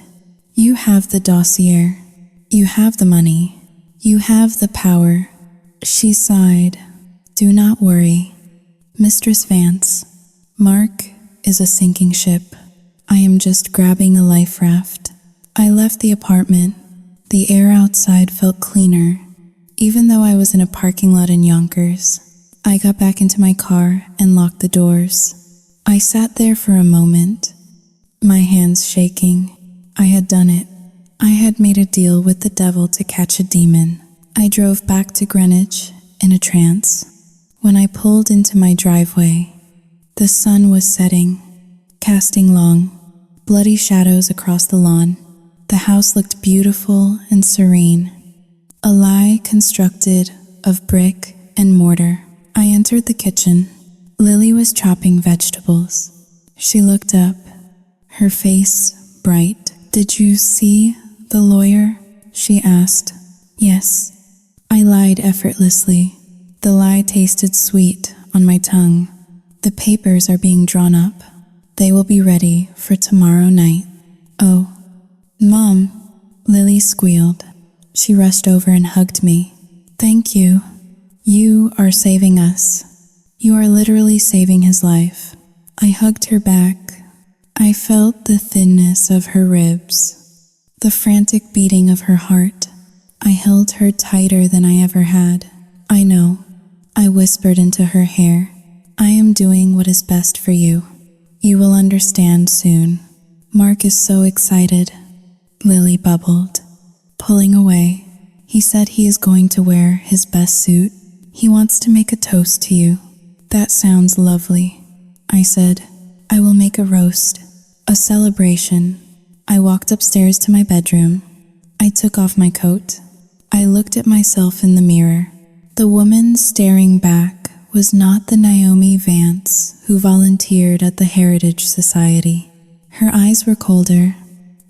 S1: You have the dossier. You have the money. You have the power. She sighed. Do not worry. Mistress Vance, Mark is a sinking ship. I am just grabbing a life raft. I left the apartment. The air outside felt cleaner, even though I was in a parking lot in Yonkers. I got back into my car and locked the doors. I sat there for a moment, my hands shaking. I had done it. I had made a deal with the devil to catch a demon. I drove back to Greenwich in a trance. When I pulled into my driveway, the sun was setting, casting long, bloody shadows across the lawn. The house looked beautiful and serene, a lie constructed of brick and mortar. I entered the kitchen. Lily was chopping vegetables. She looked up, her face bright. Did you see the lawyer? She asked. Yes. I lied effortlessly. The lie tasted sweet on my tongue. The papers are being drawn up. They will be ready for tomorrow night. Oh, Mom, Lily squealed. She rushed over and hugged me. Thank you. You are saving us. You are literally saving his life. I hugged her back. I felt the thinness of her ribs, the frantic beating of her heart. I held her tighter than I ever had. I know. I whispered into her hair. I am doing what is best for you. You will understand soon. Mark is so excited. Lily bubbled, pulling away. He said he is going to wear his best suit. He wants to make a toast to you. That sounds lovely. I said, I will make a roast, a celebration. I walked upstairs to my bedroom. I took off my coat. I looked at myself in the mirror. The woman staring back was not the Naomi Vance who volunteered at the Heritage Society. Her eyes were colder.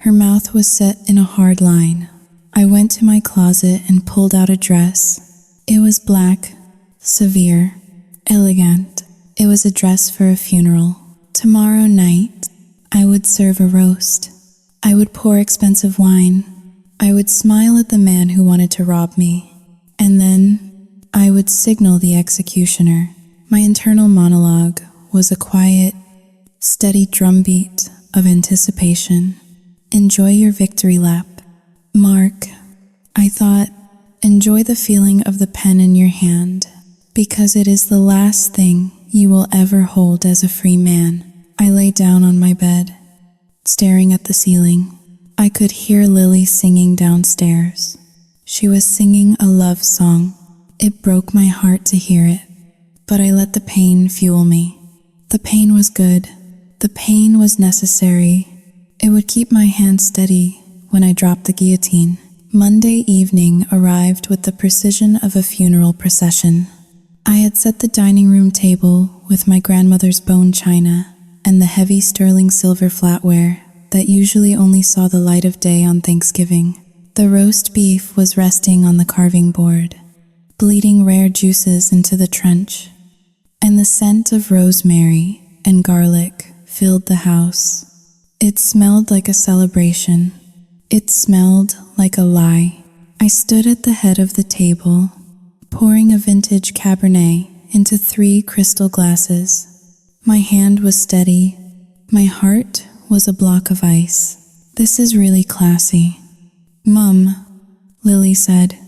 S1: Her mouth was set in a hard line. I went to my closet and pulled out a dress. It was black, severe, elegant. It was a dress for a funeral. Tomorrow night, I would serve a roast. I would pour expensive wine. I would smile at the man who wanted to rob me. And then I would signal the executioner. My internal monologue was a quiet, steady drumbeat of anticipation. Enjoy your victory lap. Mark, I thought, enjoy the feeling of the pen in your hand, because it is the last thing you will ever hold as a free man. I lay down on my bed, staring at the ceiling. I could hear Lily singing downstairs. She was singing a love song. It broke my heart to hear it, but I let the pain fuel me. The pain was good. The pain was necessary. It would keep my hand steady when I dropped the guillotine. Monday evening arrived with the precision of a funeral procession. I had set the dining room table with my grandmother's bone china and the heavy sterling silver flatware that usually only saw the light of day on Thanksgiving. The roast beef was resting on the carving board, bleeding rare juices into the trench, and the scent of rosemary and garlic filled the house. It smelled like a celebration. It smelled like a lie. I stood at the head of the table, pouring a vintage Cabernet into 3 crystal glasses. My hand was steady. My heart was a block of ice. This is really classy. Mum, Lily said,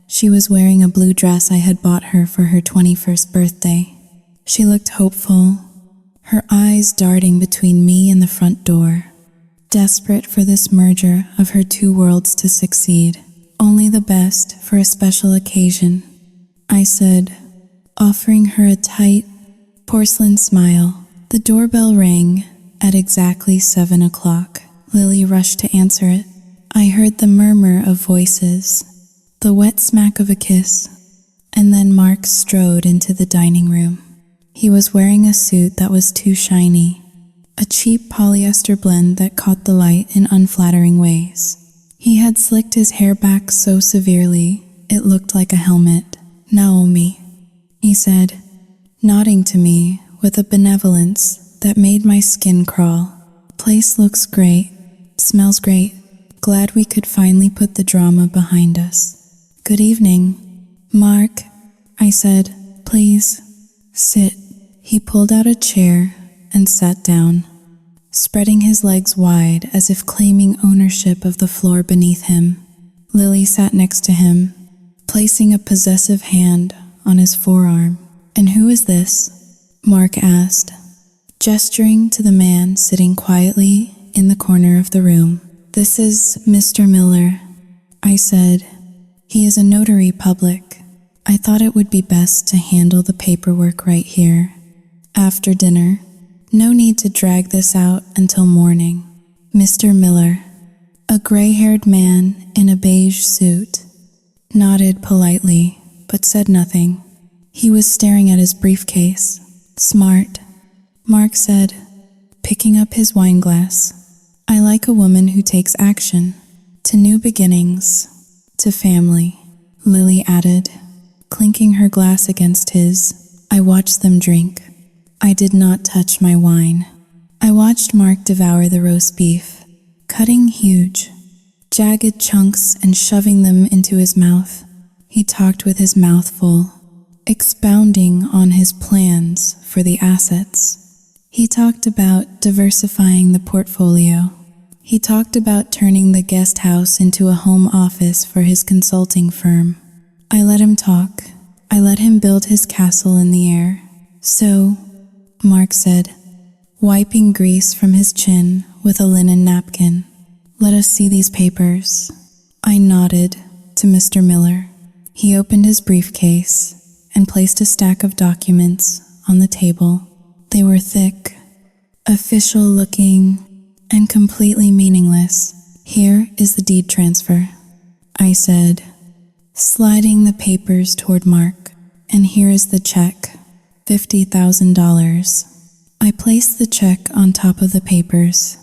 S1: She was wearing a blue dress I had bought her for her 21st birthday. She looked hopeful, her eyes darting between me and the front door, desperate for this merger of her two worlds to succeed. Only the best for a special occasion, I said, offering her a tight, porcelain smile. The doorbell rang at exactly 7 o'clock. Lily rushed to answer it. I heard the murmur of voices, the wet smack of a kiss, and then Mark strode into the dining room. He was wearing a suit that was too shiny, a cheap polyester blend that caught the light in unflattering ways. He had slicked his hair back so severely it looked like a helmet. "Naomi," he said, nodding to me with a benevolence that made my skin crawl. "Place looks great, smells great. Glad we could finally put the drama behind us." "Good evening, Mark," I said. "Please, sit." He pulled out a chair and sat down, spreading his legs wide as if claiming ownership of the floor beneath him. Lily sat next to him, placing a possessive hand on his forearm. "And who is this?" Mark asked, gesturing to the man sitting quietly in the corner of the room. "This is Mr. Miller," I said. "He is a notary public. I thought it would be best to handle the paperwork right here, after dinner. No need to drag this out until morning." Mr. Miller, a gray-haired man in a beige suit, nodded politely but said nothing. He was staring at his briefcase. "Smart," Mark said, picking up his wine glass. "I like a woman who takes action. To new beginnings, to family," Lily added, clinking her glass against his. I watched them drink. I did not touch my wine. I watched Mark devour the roast beef, cutting huge, jagged chunks and shoving them into his mouth. He talked with his mouth full, expounding on his plans for the assets. He talked about diversifying the portfolio. He talked about turning the guest house into a home office for his consulting firm. I let him talk. I let him build his castle in the air. "So," Mark said, wiping grease from his chin with a linen napkin, "let us see these papers." I nodded to Mr. Miller. He opened his briefcase and placed a stack of documents on the table. They were thick, official-looking, and completely meaningless. "Here is the deed transfer," I said, sliding the papers toward Mark. "And here is the check, $50,000. I placed the check on top of the papers.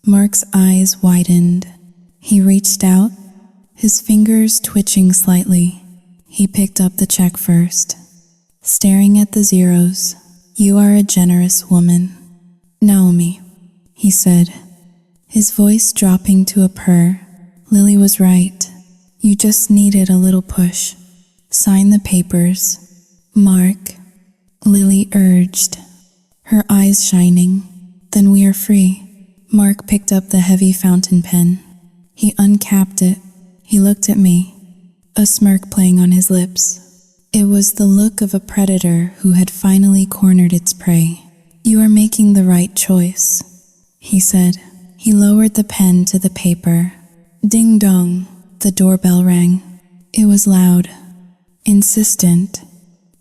S1: Mark's eyes widened. He reached out, his fingers twitching slightly. He picked up the check first, staring at the zeros. "You are a generous woman, Naomi," he said, his voice dropping to a purr. "Lily was right. You just needed a little push. Sign the papers, Mark," Lily urged, her eyes shining. "Then we are free." Mark picked up the heavy fountain pen. He uncapped it. He looked at me, a smirk playing on his lips. It was the look of a predator who had finally cornered its prey. "You are making the right choice," he said. He lowered the pen to the paper. Ding dong, the doorbell rang. It was loud, insistent,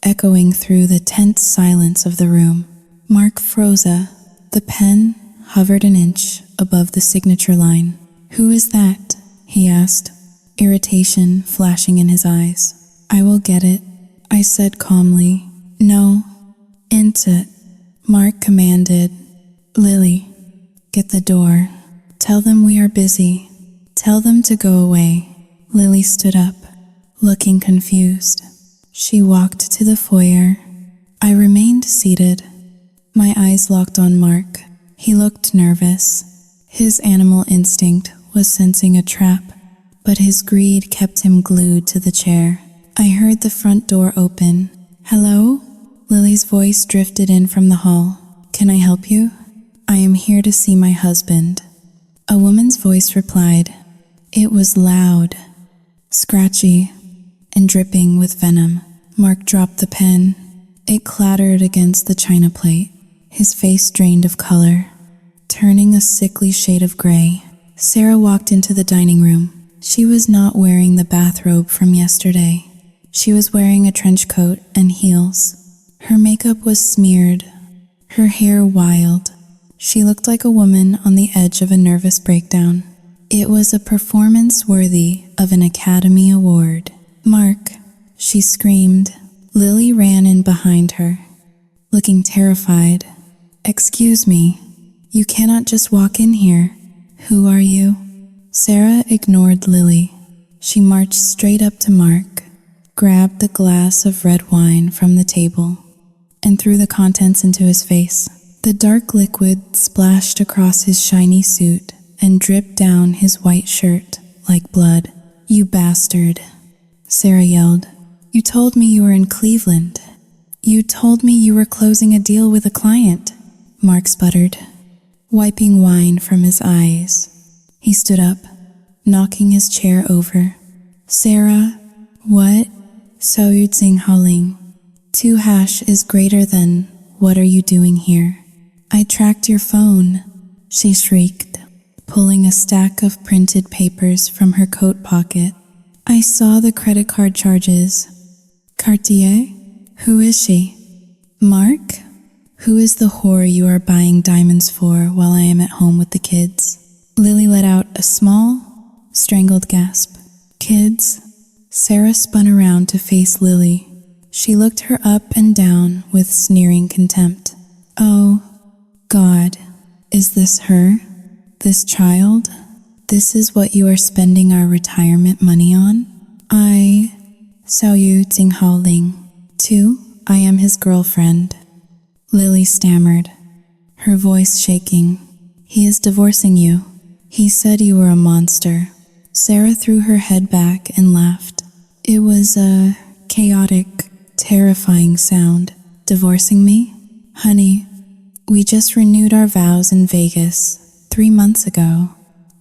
S1: echoing through the tense silence of the room. Mark froze. The pen hovered an inch above the signature line. "Who is that?" he asked, irritation flashing in his eyes. "I will get it," I said calmly. "No, into," Mark commanded. "Lily, get the door. Tell them we are busy. Tell them to go away." Lily stood up, looking confused. She walked to the foyer. I remained seated, my eyes locked on Mark. He looked nervous. His animal instinct was sensing a trap, but his greed kept him glued to the chair. I heard the front door open. "Hello?" Lily's voice drifted in from the hall. "Can I help you?" "I am here to see my husband," a woman's voice replied. It was loud, scratchy, and dripping with venom. Mark dropped the pen. It clattered against the china plate. His face drained of color, turning a sickly shade of gray. Sarah walked into the dining room. She was not wearing the bathrobe from yesterday. She was wearing a trench coat and heels. Her makeup was smeared, her hair wild. She looked like a woman on the edge of a nervous breakdown. It was a performance worthy of an Academy Award. "Mark," she screamed. Lily ran in behind her, looking terrified. "Excuse me, you cannot just walk in here. Who are you?" Sarah ignored Lily. She marched straight up to Mark, grabbed the glass of red wine from the table, and threw the contents into his face. The dark liquid splashed across his shiny suit and dripped down his white shirt like blood. "You bastard," Sarah yelled. "You told me you were in Cleveland. You told me you were closing a deal with a client," Mark sputtered, wiping wine from his eyes. He stood up, knocking his chair over. "Sarah, what?" Saoyu Tsing Haoling. 2 hash is greater than, what are you doing here? "I tracked your phone," she shrieked, pulling a stack of printed papers from her coat pocket. "I saw the credit card charges." "Cartier? Who is she?" "Mark? Who is the whore you are buying diamonds for while I am at home with the kids?" Lily let out a small, strangled gasp. "Kids?" Sarah spun around to face Lily. She looked her up and down with sneering contempt. "Oh, God, is this her? This child? This is what you are spending our retirement money on?" Saoyu Tsing Haoling. 2. I am his girlfriend." Lily stammered, her voice shaking. "He is divorcing you. He said you were a monster." Sarah threw her head back and laughed. It was a chaotic, terrifying sound. "Divorcing me? Honey, we just renewed our vows in Vegas 3 months ago.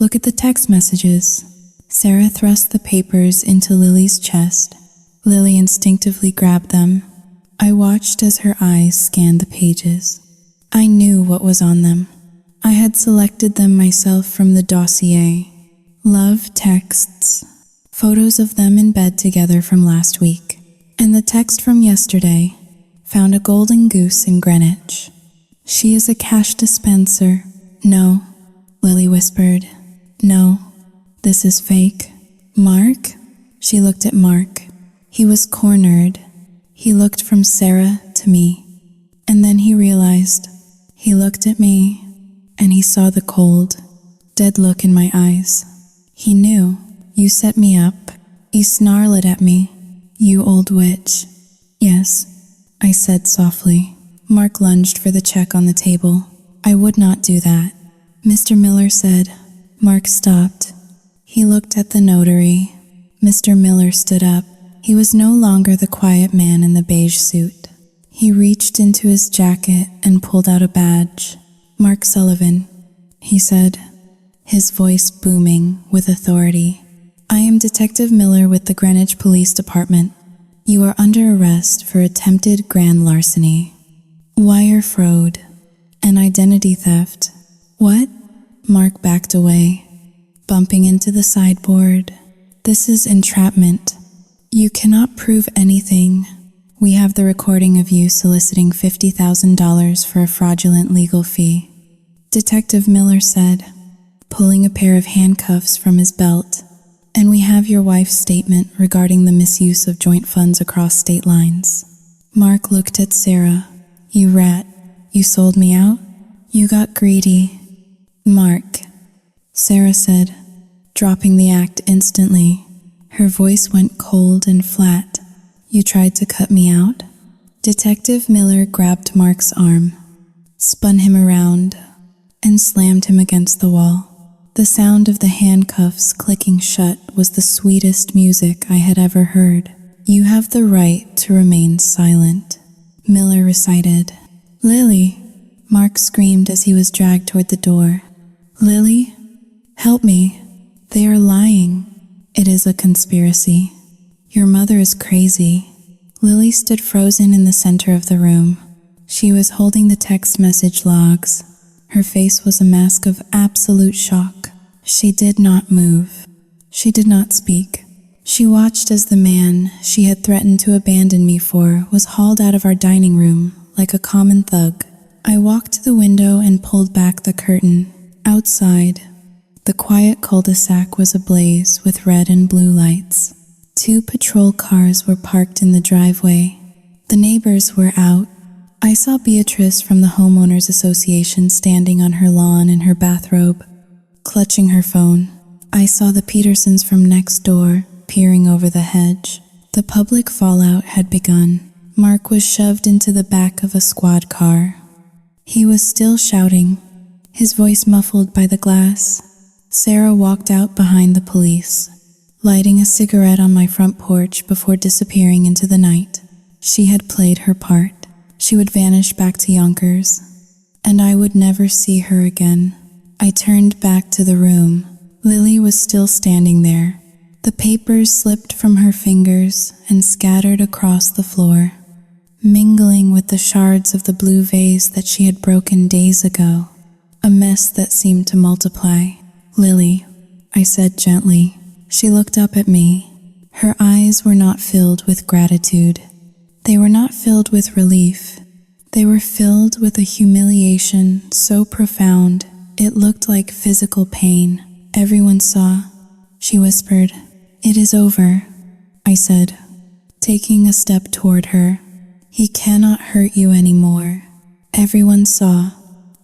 S1: Look at the text messages." Sarah thrust the papers into Lily's chest. Lily instinctively grabbed them. I watched as her eyes scanned the pages. I knew what was on them. I had selected them myself from the dossier. Love texts, photos of them in bed together from last week, and the text from yesterday, "Found a golden goose in Greenwich. She is a cash dispenser." "No," Lily whispered. "No, this is fake." "Mark?" She looked at Mark. He was cornered. He looked from Sarah to me, and then he realized. He looked at me, and he saw the cold, dead look in my eyes. He knew. "You set me up." He snarled at me. "You old witch." "Yes," I said softly. Mark lunged for the check on the table. "I would not do that." "Mr. Miller said." Mark stopped. He looked at the notary. Mr. Miller stood up. He was no longer the quiet man in the beige suit. He reached into his jacket and pulled out a badge. "Mark Sullivan," he said, his voice booming with authority. "I am Detective Miller with the Greenwich Police Department. You are under arrest for attempted grand larceny, wire fraud, and identity theft." "What?" Mark backed away, bumping into the sideboard. "This is entrapment. You cannot prove anything. We have the recording of you soliciting $50,000 for a fraudulent legal fee," Detective Miller said, pulling a pair of handcuffs from his belt. "And we have your wife's statement regarding the misuse of joint funds across state lines." Mark looked at Sarah. "You rat. You sold me out? You got greedy." "Mark," Sarah said, dropping the act instantly. Her voice went cold and flat. "You tried to cut me out?" Detective Miller grabbed Mark's arm, spun him around, and slammed him against the wall. The sound of the handcuffs clicking shut was the sweetest music I had ever heard. "You have the right to remain silent," Miller recited. "Lily," Mark screamed as he was dragged toward the door. "Lily, help me. They are lying. It is a conspiracy. Your mother is crazy. Lily stood frozen in the center of the room. She was holding the text message logs. Her face was a mask of absolute shock. She did not move. She did not speak. She watched as the man she had threatened to abandon me for was hauled out of our dining room like a common thug. I walked to the window and pulled back the curtain. Outside, the quiet cul-de-sac was ablaze with red and blue lights. 2 patrol cars were parked in the driveway. The neighbors were out. I saw Beatrice from the Homeowners Association standing on her lawn in her bathrobe, clutching her phone. I saw the Petersons from next door, peering over the hedge. The public fallout had begun. Mark was shoved into the back of a squad car. He was still shouting, his voice muffled by the glass. Sarah walked out behind the police, lighting a cigarette on my front porch before disappearing into the night. She had played her part. She would vanish back to Yonkers, and I would never see her again. I turned back to the room. Lily was still standing there. The papers slipped from her fingers and scattered across the floor, mingling with the shards of the blue vase that she had broken days ago, a mess that seemed to multiply. "Lily," I said gently. She looked up at me. Her eyes were not filled with gratitude. They were not filled with relief. They were filled with a humiliation so profound it looked like physical pain. "Everyone saw," she whispered. "It is over," I said, taking a step toward her. "He cannot hurt you anymore. Everyone saw."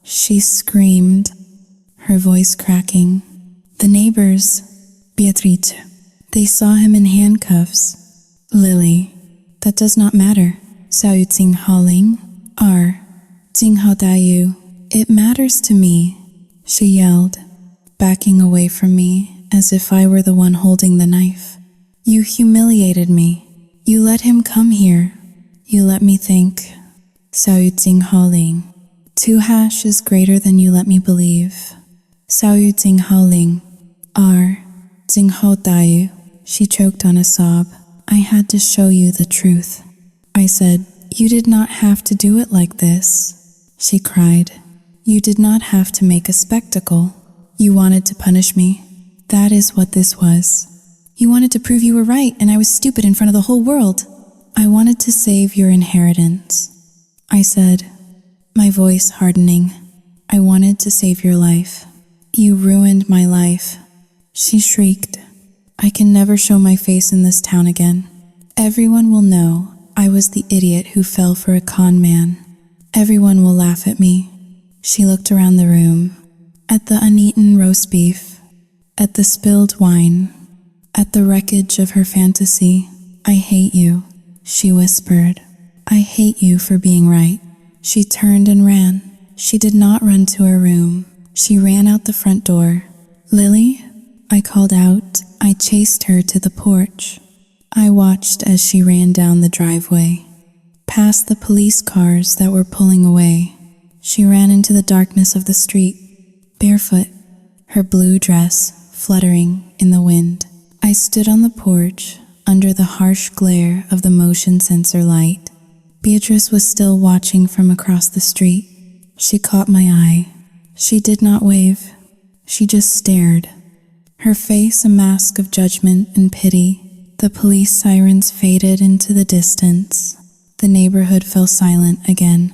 S1: She screamed, her voice cracking. "The neighbors, Beatrice, they saw him in handcuffs." "Lily, that does not matter. Sao yu tsing haling, ar, tsing hao da yu. It matters to me," she yelled, backing away from me as if I were the one holding the knife. "You humiliated me. You let him come here. You let me think. Sao yu tsing haling. 2# is greater than you let me believe. Sao yu tsing haling, ar, tsing hao da yu." She choked on a sob. "I had to show you the truth," I said. "You did not have to do it like this," she cried. "You did not have to make a spectacle. You wanted to punish me. That is what this was. You wanted to prove you were right and I was stupid in front of the whole world." "I wanted to save your inheritance," I said, my voice hardening. "I wanted to save your life. You ruined my life." She shrieked. "I can never show my face in this town again. Everyone will know I was the idiot who fell for a con man. Everyone will laugh at me." She looked around the room, at the uneaten roast beef, at the spilled wine, at the wreckage of her fantasy. "I hate you," she whispered. "I hate you for being right." She turned and ran. She did not run to her room. She ran out the front door. "Lily?" I called out. I chased her to the porch. I watched as she ran down the driveway, past the police cars that were pulling away. She ran into the darkness of the street, barefoot, her blue dress fluttering in the wind. I stood on the porch under the harsh glare of the motion sensor light. Beatrice was still watching from across the street. She caught my eye. She did not wave. She just stared, her face a mask of judgment and pity. The police sirens faded into the distance. The neighborhood fell silent again.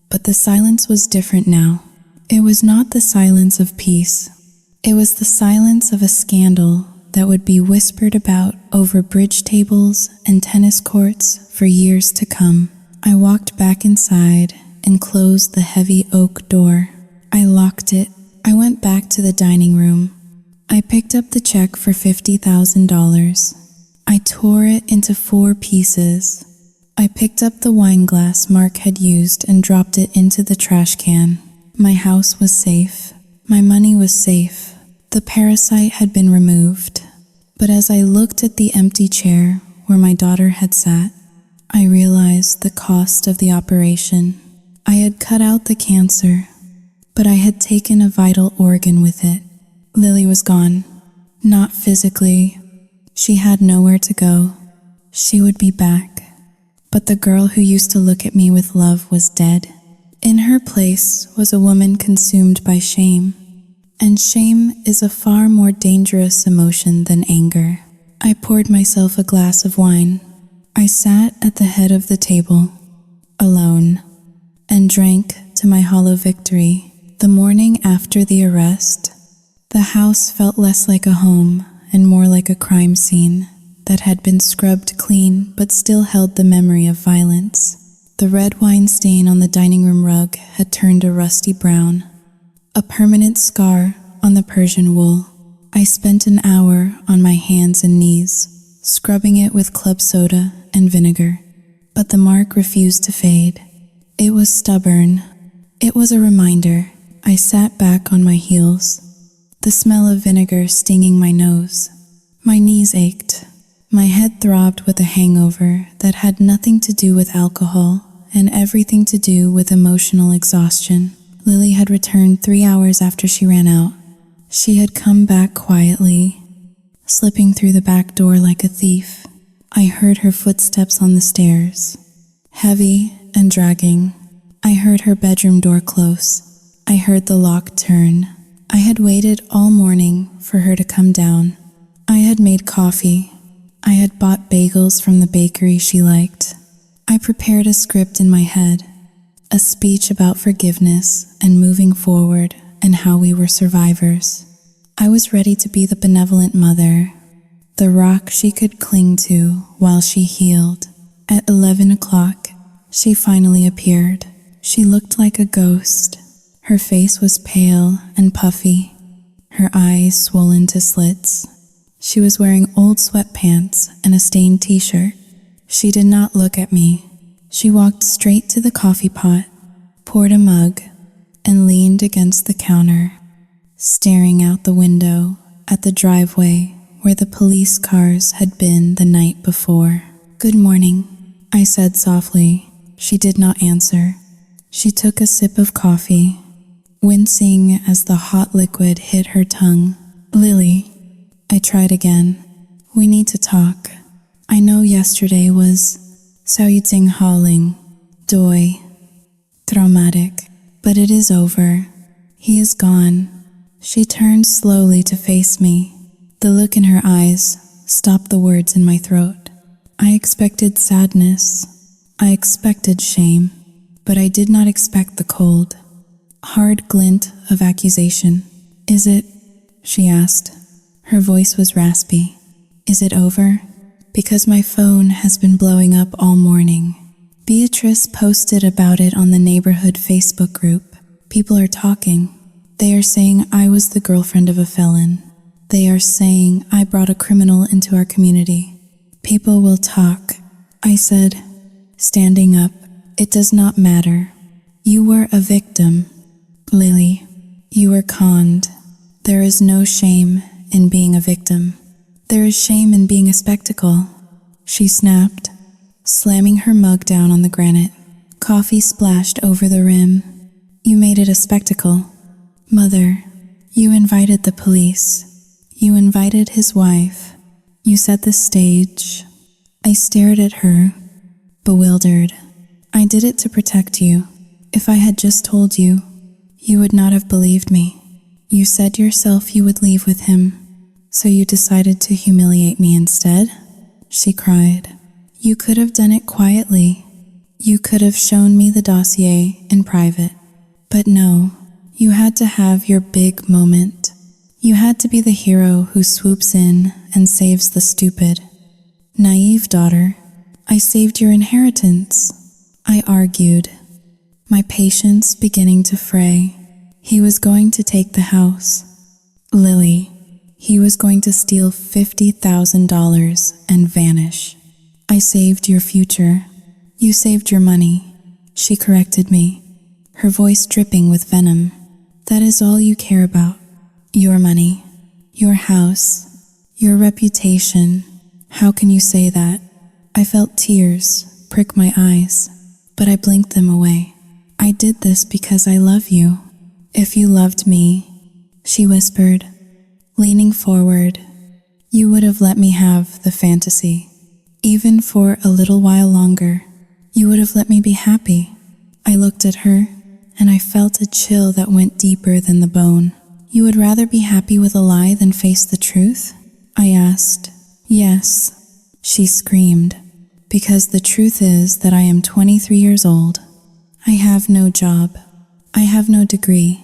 S1: But the silence was different now. It was not the silence of peace. It was the silence of a scandal that would be whispered about over bridge tables and tennis courts for years to come. I walked back inside and closed the heavy oak door. I locked it. I went back to the dining room. I picked up the check for $50,000. I tore it into 4 pieces. I picked up the wine glass Mark had used and dropped it into the trash can. My house was safe. My money was safe. The parasite had been removed. But as I looked at the empty chair where my daughter had sat, I realized the cost of the operation. I had cut out the cancer, but I had taken a vital organ with it. Lily was gone. Not physically. She had nowhere to go. She would be back. But the girl who used to look at me with love was dead. In her place was a woman consumed by shame. And shame is a far more dangerous emotion than anger. I poured myself a glass of wine. I sat at the head of the table, alone, and drank to my hollow victory. The morning after the arrest, the house felt less like a home and more like a crime scene that had been scrubbed clean but still held the memory of violence. The red wine stain on the dining room rug had turned a rusty brown, a permanent scar on the Persian wool. I spent an hour on my hands and knees, scrubbing it with club soda and vinegar, but the mark refused to fade. It was stubborn. It was a reminder. I sat back on my heels, the smell of vinegar stinging my nose. My knees ached. My head throbbed with a hangover that had nothing to do with alcohol and everything to do with emotional exhaustion. Lily had returned 3 hours after she ran out. She had come back quietly, slipping through the back door like a thief. I heard her footsteps on the stairs, heavy and dragging. I heard her bedroom door close. I heard the lock turn. I had waited all morning for her to come down. I had made coffee. I had bought bagels from the bakery she liked. I prepared a script in my head, a speech about forgiveness and moving forward and how we were survivors. I was ready to be the benevolent mother, the rock she could cling to while she healed. At 11 o'clock, she finally appeared. She looked like a ghost. Her face was pale and puffy, her eyes swollen to slits. She was wearing old sweatpants and a stained t-shirt. She did not look at me. She walked straight to the coffee pot, poured a mug, and leaned against the counter, staring out the window at the driveway where the police cars had been the night before. "Good morning," I said softly. She did not answer. She took a sip of coffee, wincing as the hot liquid hit her tongue. "Lily," I tried again. "We need to talk. I know yesterday was howling, doi, traumatic, but it is over. He is gone." She turned slowly to face me. The look in her eyes stopped the words in my throat. I expected sadness. I expected shame, but I did not expect the cold, hard glint of accusation. "Is it?" she asked. Her voice was raspy. "Is it over?" Because my phone has been blowing up all morning. Beatrice posted about it on the neighborhood Facebook group. People are talking. They are saying I was the girlfriend of a felon. They are saying I brought a criminal into our community. People will talk. I said, standing up, "It does not matter. You were a victim, Lily. You were conned. There is no shame in being a victim. There is shame in being a spectacle." She snapped, slamming her mug down on the granite. Coffee splashed over the rim. "You made it a spectacle. Mother, you invited the police. You invited his wife. You set the stage." I stared at her, bewildered. "I did it to protect you. If I had just told you, you would not have believed me. You said yourself you would leave with him. So you decided to humiliate me instead?" She cried. "You could have done it quietly. You could have shown me the dossier in private. But no, you had to have your big moment. You had to be the hero who swoops in and saves the stupid. Naive daughter, I saved your inheritance." I argued, my patience beginning to fray. He was going to take the house. Lily. He was going to steal $50,000 and vanish. "I saved your future. You saved your money." She corrected me, her voice dripping with venom. "That is all you care about. Your money, your house, your reputation. How can you say that?" I felt tears prick my eyes, but I blinked them away. "I did this because I love you. If you loved me," she whispered, leaning forward, "you would have let me have the fantasy. Even for a little while longer, you would have let me be happy. I looked at her, and I felt a chill that went deeper than the bone. You would rather be happy with a lie than face the truth? I asked. Yes, she screamed, because the truth is that I am 23 years old. I have no job. I have no degree.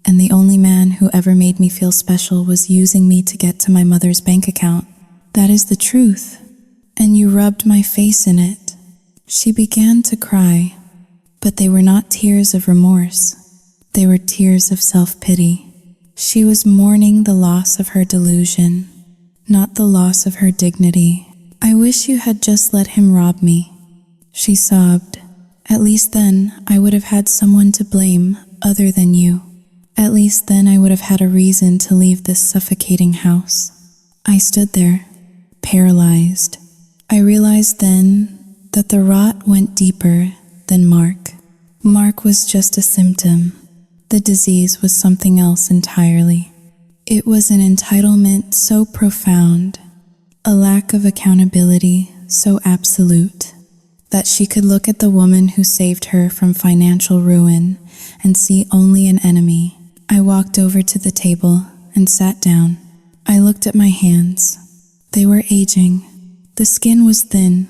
S1: And the only man who ever made me feel special was using me to get to my mother's bank account. That is the truth. And you rubbed my face in it. She began to cry, but they were not tears of remorse. They were tears of self-pity. She was mourning the loss of her delusion, not the loss of her dignity. I wish you had just let him rob me, she sobbed. At least then I would have had someone to blame other than you. At least then I would have had a reason to leave this suffocating house. I stood there, paralyzed. I realized then that the rot went deeper than Mark. Mark was just a symptom. The disease was something else entirely. It was an entitlement so profound, a lack of accountability so absolute, that she could look at the woman who saved her from financial ruin and see only an enemy. I walked over to the table and sat down. I looked at my hands. They were aging. The skin was thin,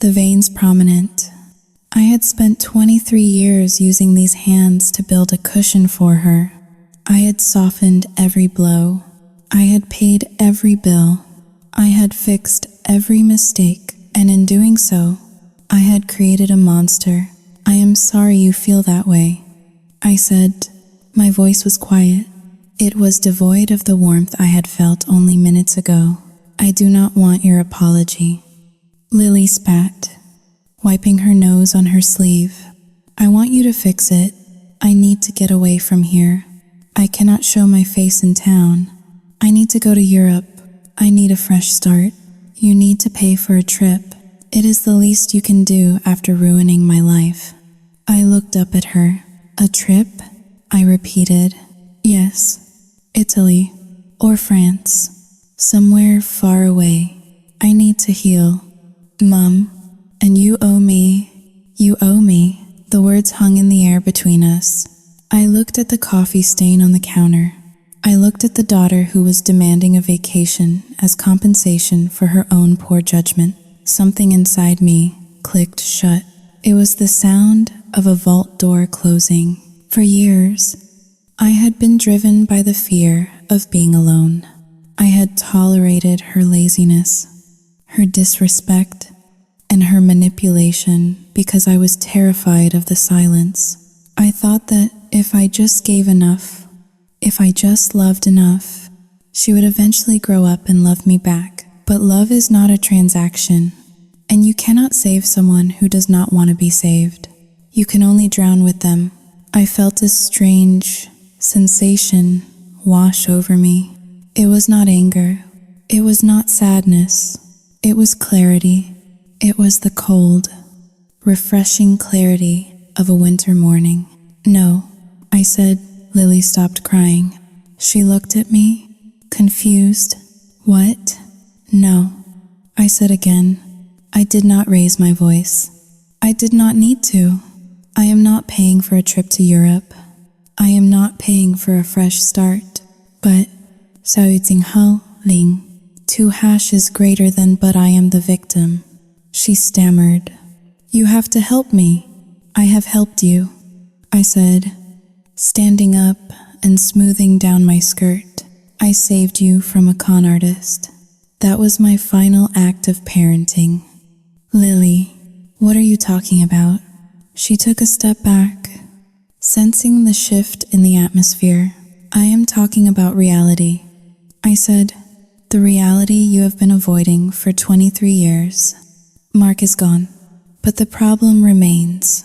S1: the veins prominent. I had spent 23 years using these hands to build a cushion for her. I had softened every blow. I had paid every bill. I had fixed every mistake, and in doing so, I had created a monster. I am sorry you feel that way, I said. My voice was quiet. It was devoid of the warmth I had felt only minutes ago. I do not want your apology. Lily spat, wiping her nose on her sleeve. I want you to fix it. I need to get away from here. I cannot show my face in town. I need to go to Europe. I need a fresh start. You need to pay for a trip. It is the least you can do after ruining my life. I looked up at her. A trip? I repeated. Yes, Italy or France. Somewhere far away. I need to heal. Mom, and you owe me. You owe me. The words hung in the air between us. I looked at the coffee stain on the counter. I looked at the daughter who was demanding a vacation as compensation for her own poor judgment. Something inside me clicked shut. It was the sound of a vault door closing. For years, I had been driven by the fear of being alone. I had tolerated her laziness, her disrespect, and her manipulation because I was terrified of the silence. I thought that if I just gave enough, if I just loved enough, she would eventually grow up and love me back. But love is not a transaction, and you cannot save someone who does not want to be saved. You can only drown with them. I felt a strange sensation wash over me. It was not anger. It was not sadness. It was clarity. It was the cold, refreshing clarity of a winter morning. No, I said. Lily stopped crying. She looked at me, confused. What? No, I said again. I did not raise my voice. I did not need to. I am not paying for a trip to Europe. I am not paying for a fresh start. But 小雨静好零 2 hash is greater than but I am the victim. She stammered. You have to help me. I have helped you, I said, standing up and smoothing down my skirt. I saved you from a con artist. That was my final act of parenting. Lily, what are you talking about? She took a step back, sensing the shift in the atmosphere. I am talking about reality. I said, the reality you have been avoiding for 23 years. Mark is gone, but the problem remains.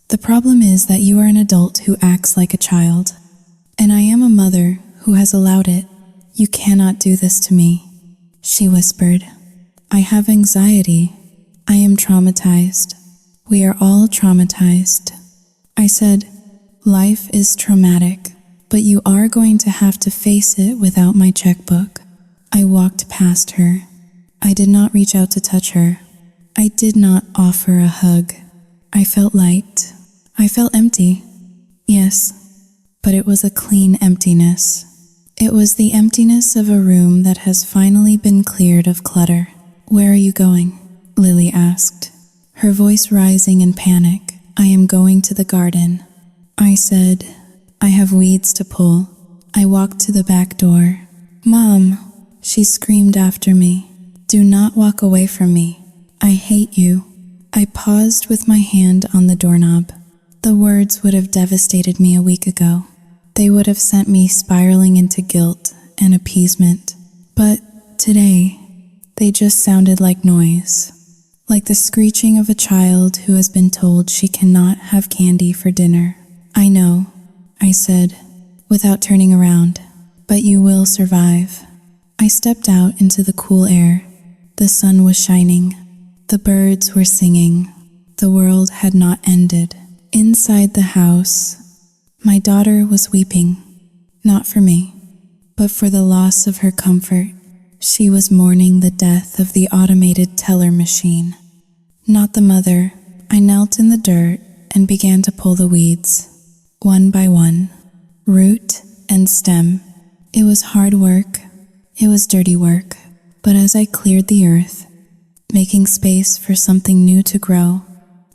S1: The problem is that you are an adult who acts like a child, and I am a mother who has allowed it. You cannot do this to me, she whispered. I have anxiety. I am traumatized. We are all traumatized. I said, life is traumatic, but you are going to have to face it without my checkbook. I walked past her. I did not reach out to touch her. I did not offer a hug. I felt light. I felt empty. Yes, but it was a clean emptiness. It was the emptiness of a room that has finally been cleared of clutter. "Where are you going?" Lily asked, her voice rising in panic. "I am going to the garden." I said, "I have weeds to pull." I walked to the back door. "Mom," she screamed after me, "do not walk away from me. I hate you." I paused with my hand on the doorknob. The words would have devastated me a week ago. They would have sent me spiraling into guilt and appeasement. But today, they just sounded like noise. Like the screeching of a child who has been told she cannot have candy for dinner. "I know," I said, without turning around, "but you will survive." I stepped out into the cool air. The sun was shining. The birds were singing. The world had not ended. Inside the house, my daughter was weeping, not for me, but for the loss of her comfort. She was mourning the death of the automated teller machine. Not the mother. I knelt in the dirt and began to pull the weeds, one by one, root and stem. It was hard work. It was dirty work. But as I cleared the earth, making space for something new to grow,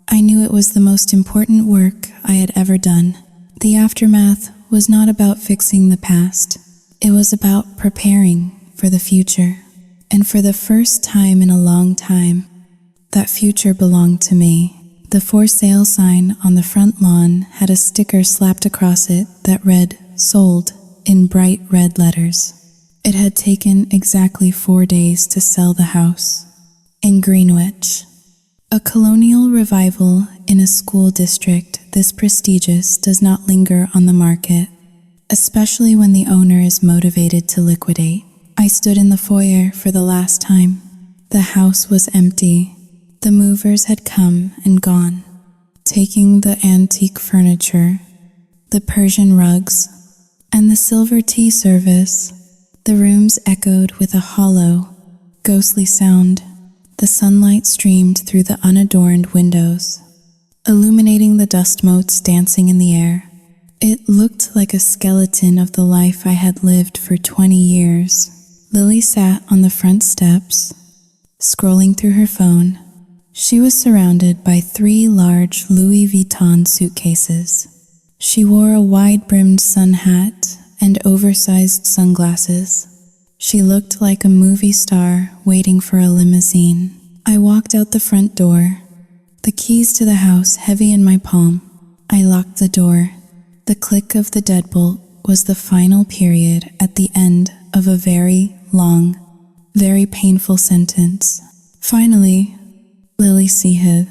S1: I knew it was the most important work I had ever done. The aftermath was not about fixing the past. It was about preparing for the future. And for the first time in a long time, that future belonged to me. The for sale sign on the front lawn had a sticker slapped across it that read "Sold" in bright red letters. It had taken exactly 4 days to sell the house. In Greenwich, a colonial revival in a school district this prestigious does not linger on the market, especially when the owner is motivated to liquidate. I stood in the foyer for the last time. The house was empty. The movers had come and gone, taking the antique furniture, the Persian rugs, and the silver tea service. The rooms echoed with a hollow, ghostly sound. The sunlight streamed through the unadorned windows, illuminating the dust motes dancing in the air. It looked like a skeleton of the life I had lived for 20 years. Lily sat on the front steps, scrolling through her phone. She was surrounded by 3 large Louis Vuitton suitcases. She wore a wide-brimmed sun hat and oversized sunglasses. She looked like a movie star waiting for a limousine. I walked out the front door, the keys to the house heavy in my palm. I locked the door. The click of the deadbolt was the final period at the end of a very long, very painful sentence. Finally, Lily Seahead.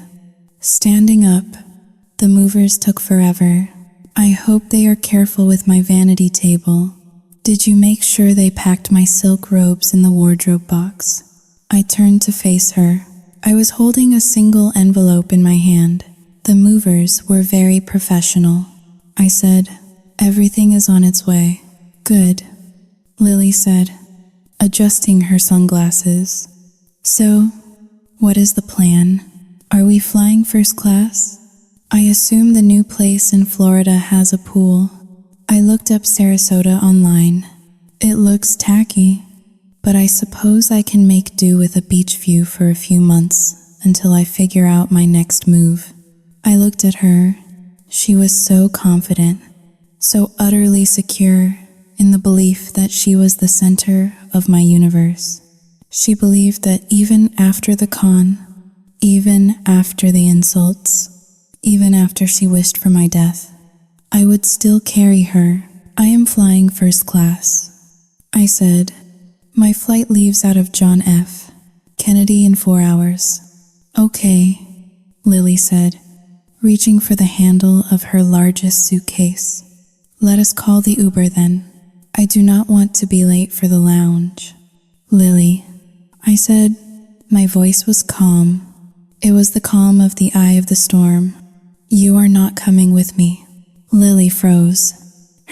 S1: Standing up, the movers took forever. I hope they are careful with my vanity table. Did you make sure they packed my silk robes in the wardrobe box? I turned to face her. I was holding a single envelope in my hand. The movers were very professional. I said, "Everything is on its way." "Good," Lily said, adjusting her sunglasses. "So, what is the plan? Are we flying first class?" I assume the new place in Florida has a pool. I looked up Sarasota online. It looks tacky, but I suppose I can make do with a beach view for a few months until I figure out my next move. I looked at her. She was so confident, so utterly secure in the belief that she was the center of my universe. She believed that even after the con, even after the insults, even after she wished for my death, I would still carry her. "I am flying first class," I said. "My flight leaves out of John F. Kennedy in 4 hours." "Okay," Lily said, reaching for the handle of her largest suitcase. "Let us call the Uber then. I do not want to be late for the lounge." "Lily," I said. My voice was calm. It was the calm of the eye of the storm. "You are not coming with me." Lily froze.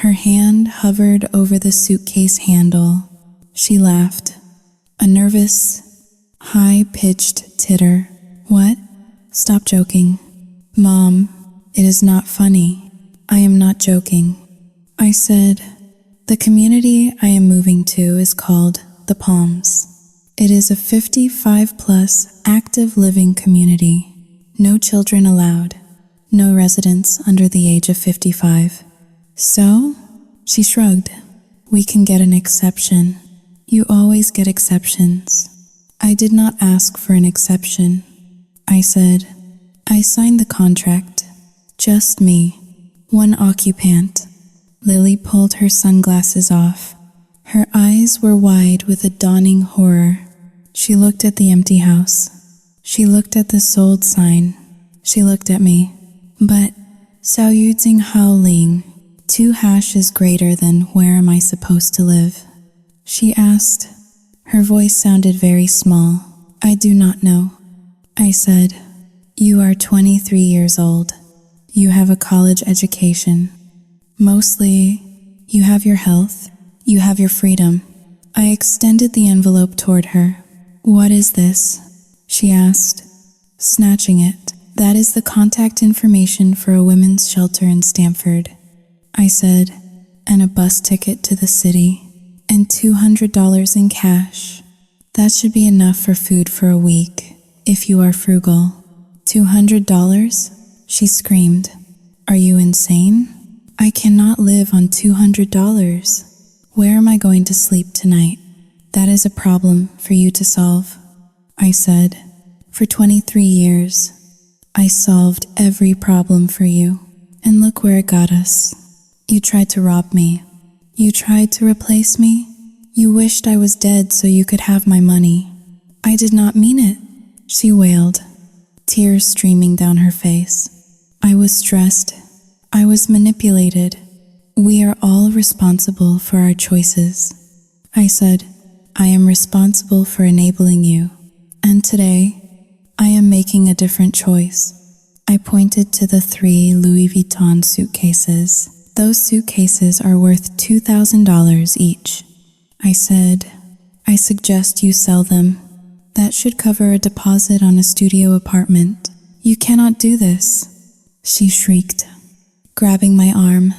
S1: Her hand hovered over the suitcase handle. She laughed, a nervous, high-pitched titter. What? Stop joking. Mom, it is not funny. I am not joking. I said, the community I am moving to is called The Palms. It is a 55-plus active living community. No children allowed. No residents under the age of 55. So? She shrugged. We can get an exception. You always get exceptions. I did not ask for an exception. I said, I signed the contract. Just me. One occupant. Lily pulled her sunglasses off. Her eyes were wide with a dawning horror. She looked at the empty house. She looked at the sold sign. She looked at me. But, Sao Yuzing Hao Ling, 2 hashes greater than where am I supposed to live? She asked. Her voice sounded very small. I do not know. I said, you are 23 years old. You have a college education. Mostly, you have your health. You have your freedom. I extended the envelope toward her. What is this? She asked, snatching it. That is the contact information for a women's shelter in Stamford. I said, and a bus ticket to the city, and $200 in cash. That should be enough for food for a week, if you are frugal. $200? She screamed. Are you insane? I cannot live on $200. Where am I going to sleep tonight? That is a problem for you to solve. I said, for 23 years, I solved every problem for you, and look where it got us. You tried to rob me. You tried to replace me. You wished I was dead so you could have my money. I did not mean it, she wailed, tears streaming down her face. I was stressed. I was manipulated. We are all responsible for our choices. I said, I am responsible for enabling you. And today, I am making a different choice. I pointed to the 3 Louis Vuitton suitcases. Those suitcases are worth $2,000 each. I said, I suggest you sell them. That should cover a deposit on a studio apartment. You cannot do this, she shrieked, grabbing my arm.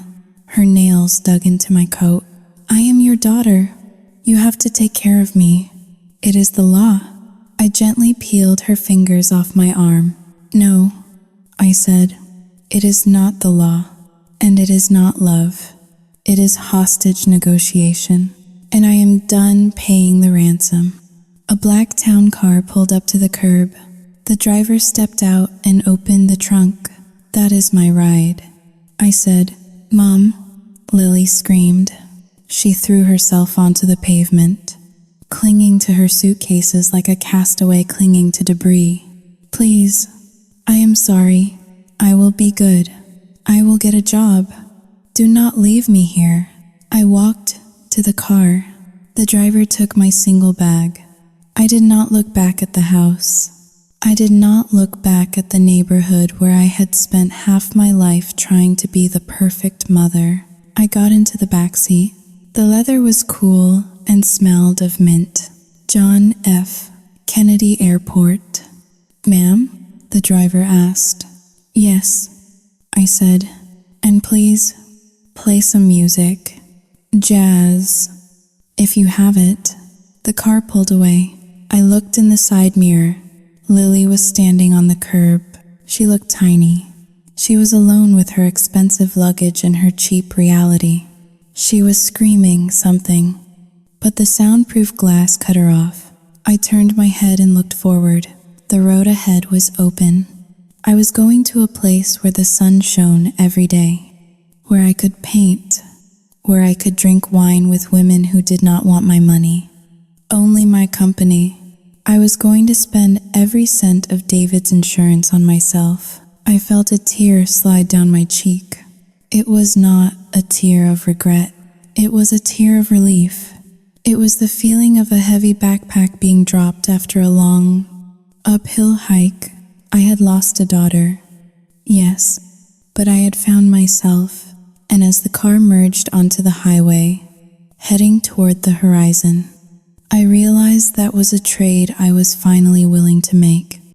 S1: Her nails dug into my coat. I am your daughter. You have to take care of me. It is the law. I gently peeled her fingers off my arm. No, I said, it is not the law, and it is not love. It is hostage negotiation, and I am done paying the ransom. A black town car pulled up to the curb. The driver stepped out and opened the trunk. That is my ride. I said, Mom, Lily screamed. She threw herself onto the pavement, clinging to her suitcases like a castaway clinging to debris. Please, I am sorry. I will be good. I will get a job. Do not leave me here. I walked to the car. The driver took my single bag. I did not look back at the house. I did not look back at the neighborhood where I had spent half my life trying to be the perfect mother. I got into the back seat. The leather was cool and smelled of mint. John F. Kennedy Airport. Ma'am? The driver asked. Yes, I said. And please, play some music. Jazz, if you have it. The car pulled away. I looked in the side mirror. Lily was standing on the curb. She looked tiny. She was alone with her expensive luggage and her cheap reality. She was screaming something, but the soundproof glass cut her off. I turned my head and looked forward. The road ahead was open. I was going to a place where the sun shone every day, where I could paint, where I could drink wine with women who did not want my money, only my company. I was going to spend every cent of David's insurance on myself. I felt a tear slide down my cheek. It was not a tear of regret. It was a tear of relief. It was the feeling of a heavy backpack being dropped after a long, uphill hike. I had lost a daughter. Yes, but I had found myself, and as the car merged onto the highway, heading toward the horizon, I realized that was a trade I was finally willing to make.